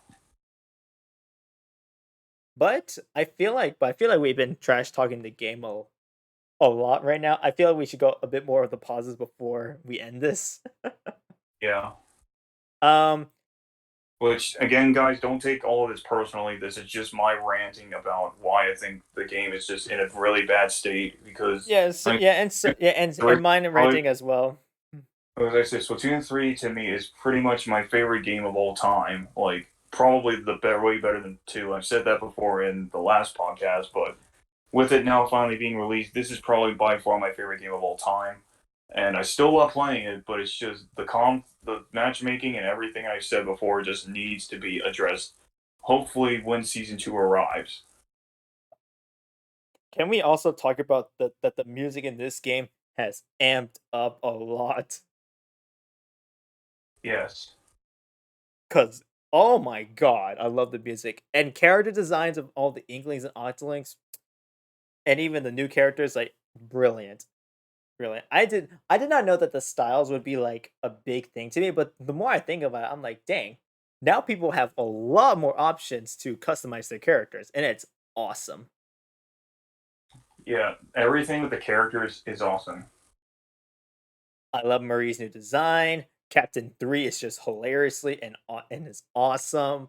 But I feel like we've been trash talking the game a lot right now. I feel like we should go a bit more of the pauses before we end this. Yeah. Um Which again, guys, don't take all of this personally. This is just my ranting about why I think the game is just in a really bad state. Because yeah, so, I mean, yeah, and mine and probably, rating as well. as I said, Splatoon 3 to me is pretty much my favorite game of all time. Like probably the better, way better than 2. I've said that before in the last podcast, but with it now finally being released, this is probably by far my favorite game of all time. And I still love playing it, but it's just the matchmaking and everything I said before just needs to be addressed. Hopefully, when season 2 arrives. Can we also talk about that the music in this game has amped up a lot? Yes. Cause oh my god, I love the music. And character designs of all the Inklings and Octolings, and even the new characters, like brilliant. Brilliant. I did not know that the styles would be like a big thing to me, but the more I think about it, I'm like, dang, now people have a lot more options to customize their characters, and it's awesome. Yeah. Everything with the characters is awesome. I love Marie's new design. Captain 3 is just hilariously and is awesome.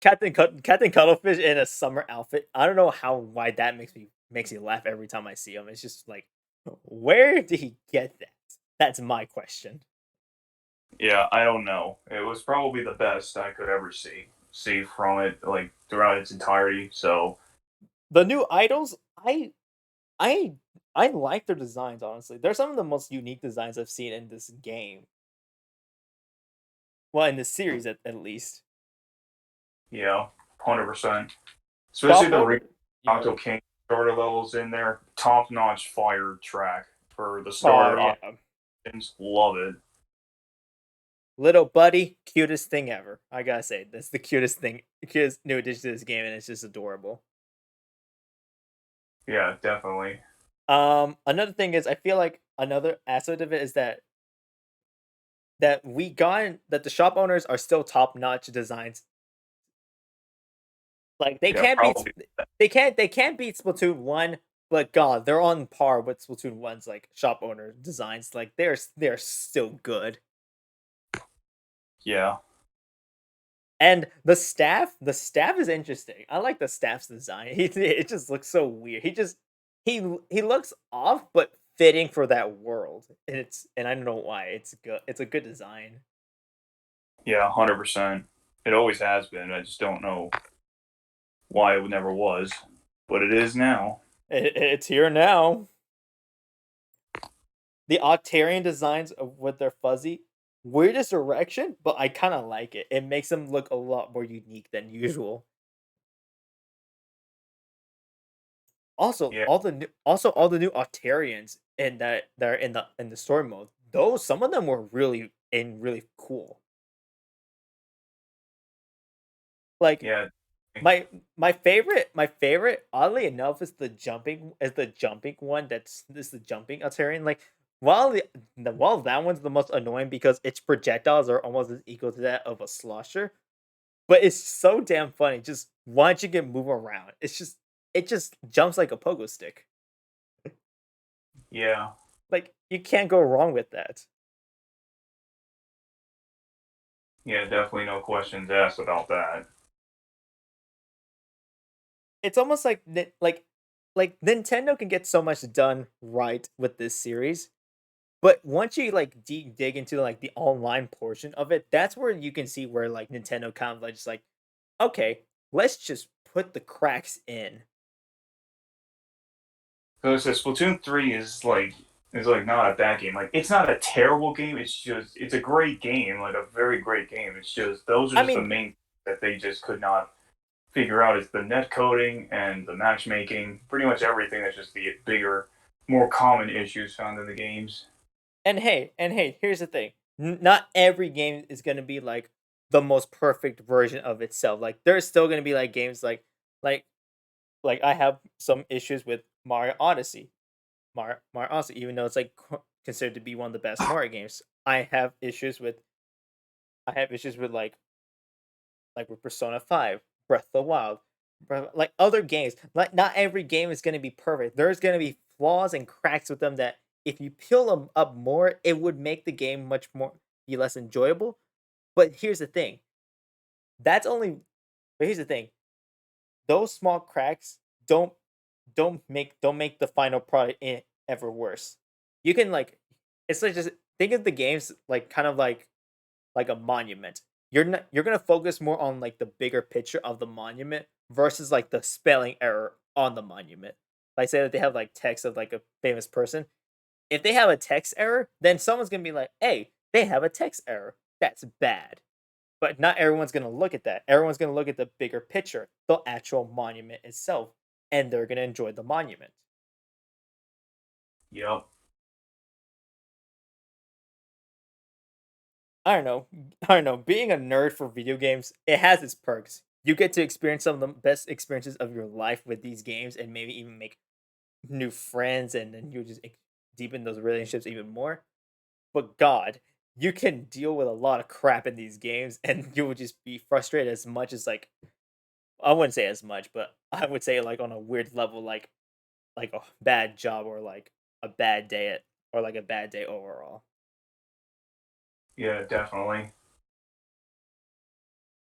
Captain Cuttlefish in a summer outfit. I don't know how why that makes me laugh every time I see him. It's just like, where did he get that? That's my question. Yeah, I don't know. It was probably the best I could ever see from it, like throughout its entirety. So The new idols, I I like their designs, honestly. They're some of the most unique designs I've seen in this game. Well, in this series at least. yeah, 100%. Especially Shop the order, yeah. Octo King starter levels in there, top notch fire track for the Oh starter yeah. options. Love it. Little buddy, cutest thing ever. I gotta say, that's the cutest thing, cutest new addition to this game, and it's just adorable. Yeah, definitely. Another thing is, I feel like another aspect of it is that we got that the shop owners are still top notch designs. Like Yeah, probably. they can't beat Splatoon 1, but God, they're on par with Splatoon 1's like shop owner designs. Like they're still good. Yeah, And the staff is interesting. I like the staff's design. It just looks so weird. He looks off, but fitting for that world. And I don't know why. It's good. It's a good design. yeah, 100%. It always has been. I just don't know why it never was, but it is now. It's here now. The Octarian designs of with their fuzzy weirdest direction, but I kind of like it. It makes them look a lot more unique than usual. Yeah, Also all the new Octarians in that are in the story mode. Those some of them were really cool. Like yeah, my favorite oddly enough is the jumping one that's this the jumping Octarian. Like while that one's the most annoying because its projectiles are almost as equal to that of a slosher, but it's so damn funny. Just once you can move around, it just jumps like a pogo stick. yeah, Like you can't go wrong with that. yeah. Definitely no questions asked about that. It's almost like like Nintendo can get so much done right with this series, but once you like dig into like the online portion of it, that's where you can see where like Nintendo kind of like just like okay, let's just put the cracks in. So I said Splatoon 3 is like not a bad game. Like it's not a terrible game. It's just it's a great game, like a very great game. It's just those are I just the mean, main that they just could not figure out is the net coding and the matchmaking. Pretty much everything that's just the bigger, more common issues found in the games. and hey, here's the thing. Not every game is going to be like the most perfect version of itself. Like there's still going to be like games like like I have some issues with Mario Odyssey. Mario Odyssey, even though it's like considered to be one of the best Mario games, I have issues with like with Persona 5, Breath of the Wild, like other games. Like not every game is going to be perfect. There's going to be flaws and cracks with them that if you peel them up more, it would make the game much more be less enjoyable. But here's the thing. That's only but here's the thing. Those small cracks don't don't make the final product ever worse. You can like it's like just think of the games like kind of like a monument. You're gonna focus more on like the bigger picture of the monument versus like the spelling error on the monument. Like say that they have like text of like a famous person. If they have a text error, then someone's gonna be like, "Hey, they have a text error. That's bad." But not everyone's gonna look at that. Everyone's gonna look at the bigger picture, the actual monument itself, and they're gonna enjoy the monument. Yep. I don't know. I don't know. Being a nerd for video games, it has its perks. You get to experience some of the best experiences of your life with these games, and maybe even make new friends, and then you just deepen those relationships even more. But God, you can deal with a lot of crap in these games, and you would just be frustrated as much as like I wouldn't say as much, but I would say like on a weird level, like a bad job or like a bad day at or like a bad day overall. Yeah, definitely.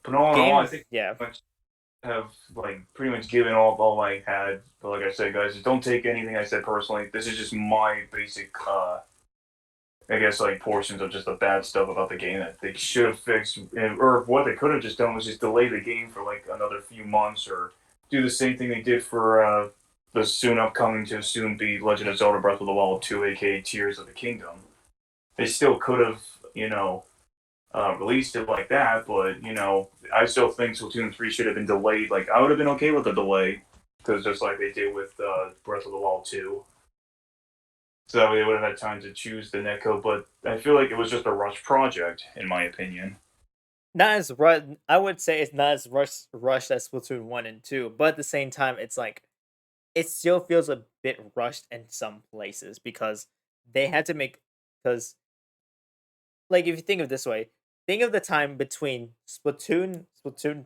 But all in all, I Games, think yeah. I have like pretty much given all I had. But like I said, guys, don't take anything I said personally. This is just my basic I guess like portions of just the bad stuff about the game that they should have fixed, or what they could have just done was just delay the game for like another few months, or do the same thing they did for the soon upcoming to soon be Legend of Zelda Breath of the Wild 2, aka Tears of the Kingdom. They still could have, released it like that, but I still think Splatoon 3 should have been delayed. Like I would have been okay with the delay, because just like they did with Breath of the Wild 2. So that way they would have had time to choose the netcode, but I feel like it was just a rush project, in my opinion. Not as I would say it's not as rushed as Splatoon 1 and 2, but at the same time it's like it still feels a bit rushed in some places because they had to make because like if you think of it this way, think of the time between Splatoon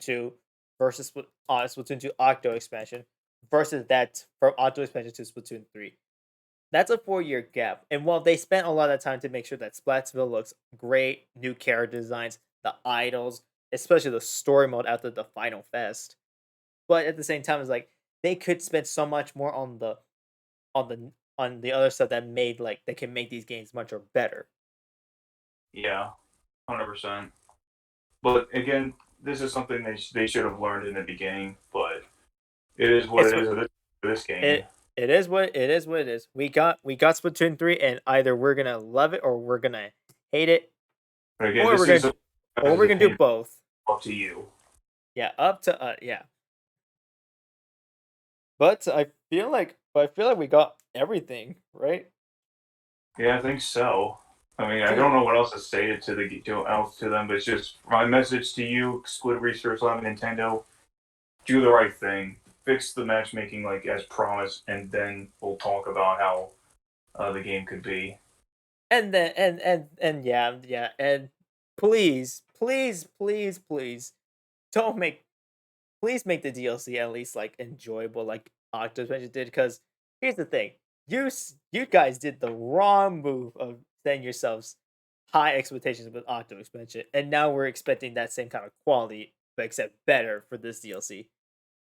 2 versus Splatoon 2 Octo expansion versus that from Octo expansion to Splatoon 3. That's a 4-year gap. And while they spent a lot of time to make sure that Splatsville looks great, new character designs, the idols, especially the story mode after the final fest. But at the same time, it's like they could spend so much more on the on the other stuff that made like that can make these games much or better. Yeah, 100%. But again, this is something they should have learned in the beginning, but it is what It's it is with this game. it is what it is what it is. We got Splatoon 3 and either we're going to love it or we're going to hate it But again, or this is a we're guy's going to do opinion, both. up to you. Yeah, up to yeah. But I feel like we got everything, right? Yeah, I think so. I mean, I Dude, don't know what else to say to them, but it's just my message to you, Squid Research Lab, Nintendo: do the right thing, fix the matchmaking like as promised, and then we'll talk about how the game could be. and then and yeah, yeah, and please don't make please make the DLC at least like enjoyable like Octopath did because here's the thing. You guys did the wrong move of setting yourselves high expectations with Octo expansion, and now we're expecting that same kind of quality, but except better for this DLC.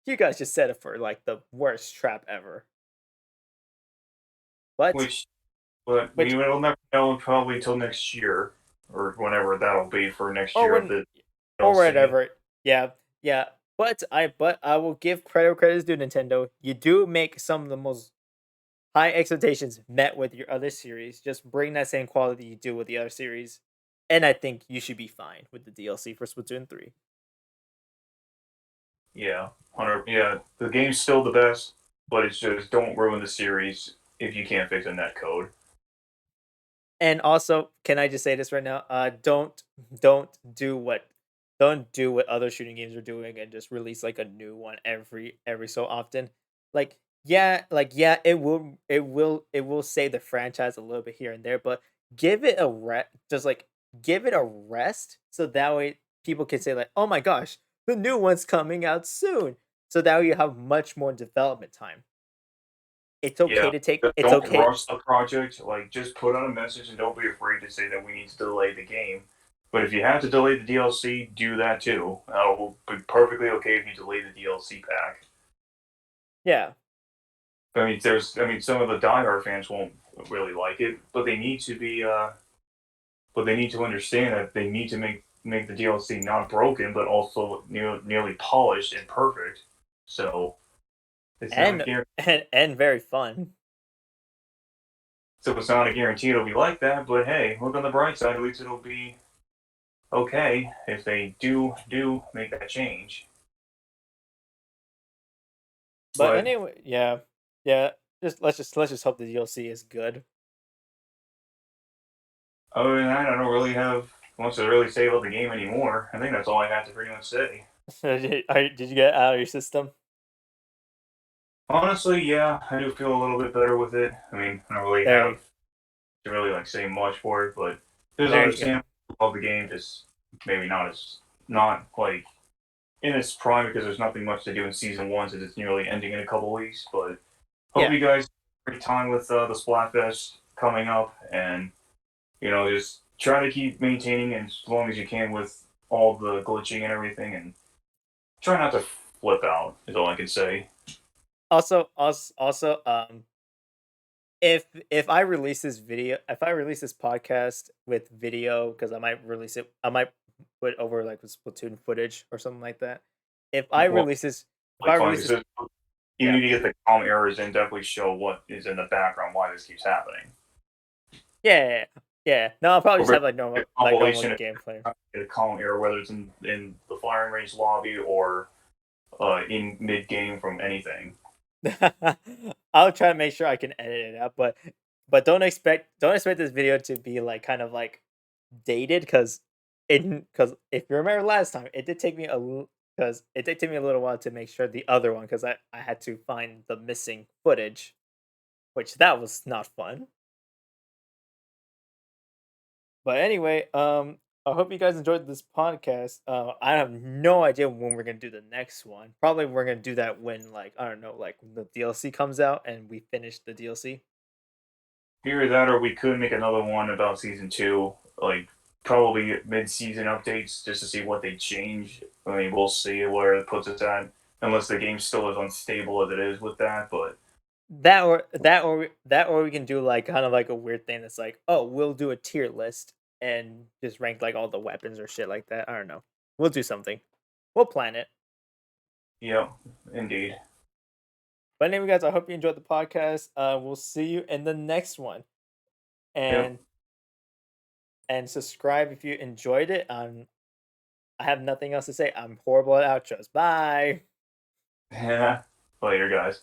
You guys just set it for like the worst trap ever. But Which, but we which will never know probably till next year or whenever that'll be for next or year of when the or DLC. whatever. Yeah, yeah. But I will give credit where credit is due, Nintendo. You do make some of the most high expectations met with your other series. Just bring that same quality you do with the other series, and I think you should be fine with the DLC for Splatoon 3. Yeah, 100. Yeah, the game's still the best, but it's just don't ruin the series if you can't fix a net code. And also, can I just say this right now? Don't do what don't do what other shooting games are doing and just release like a new one every so often. Like, it will save the franchise a little bit here and there, but give it a just like give it a rest so that way people can say like, "Oh my gosh, the new one's coming out soon." So that way you have much more development time. It's okay Yeah, to take just it's don't okay. rush the project. Like, just put out a message and don't be afraid to say that we need to delay the game. But if you have to delay the DLC, do that too. I will be perfectly okay if you delay the DLC pack. Yeah. I mean, some of the diehard fans won't really like it, but they need to be, but they need to understand that they need to make the DLC not broken, but also nearly polished and perfect. So it's not a and guarantee. and very fun. So it's not a guarantee it'll be like that. But hey, look on the bright side. At least it'll be okay if they do make that change. But But anyway, yeah, yeah. Let's just hope the DLC is good. other than that, I don't really have much to really say about the game anymore. I think that's all I have to pretty much say. Did you get it out of your system? Honestly, yeah, I do feel a little bit better with it. I mean, I don't really There, have to really like say much for it, but just there you go. understand of the game, just maybe not like in its prime because there's nothing much to do in season one since it's nearly ending in a couple weeks. But hope Yeah. you guys have a great time with the Splatfest coming up, and just try to keep maintaining as long as you can with all the glitching and everything, and try not to flip out. Is all I can say. Also, if I release this podcast with video, because I might put over like with Splatoon footage or something like that. If I Well, release this, if I like fun release this, because you yeah, need to get the calm errors and definitely show what is in the background, why this keeps happening. yeah. No, I'll probably just Or have like a normal compilation of gameplay. a calm error, whether it's in the firing range lobby or in mid game from anything. I'll try to make sure I can edit it out, but don't expect this video to be like kind of like dated because if you remember last time, it did take me a little while to make sure the other one because I had to find the missing footage, which that was not fun. But anyway, I hope you guys enjoyed this podcast. I have no idea when we're gonna do the next one. Probably we're gonna do that when like I don't know, like the DLC comes out and we finish the DLC. Either that, or we could make another one about season two, like probably mid-season updates, just to see what they change. I mean, we'll see where it puts us at, unless the game still as unstable as it is with that. But That or we can do like kind of like a weird thing that's like, oh, we'll do a tier list and just rank like all the weapons or shit like that. I don't know. We'll do something. We'll plan it. yeah, indeed. But anyway, guys, I hope you enjoyed the podcast. We'll see you in the next one. Yep. And subscribe if you enjoyed it. I have nothing else to say. I'm horrible at outros. Bye. Yeah. Later, guys.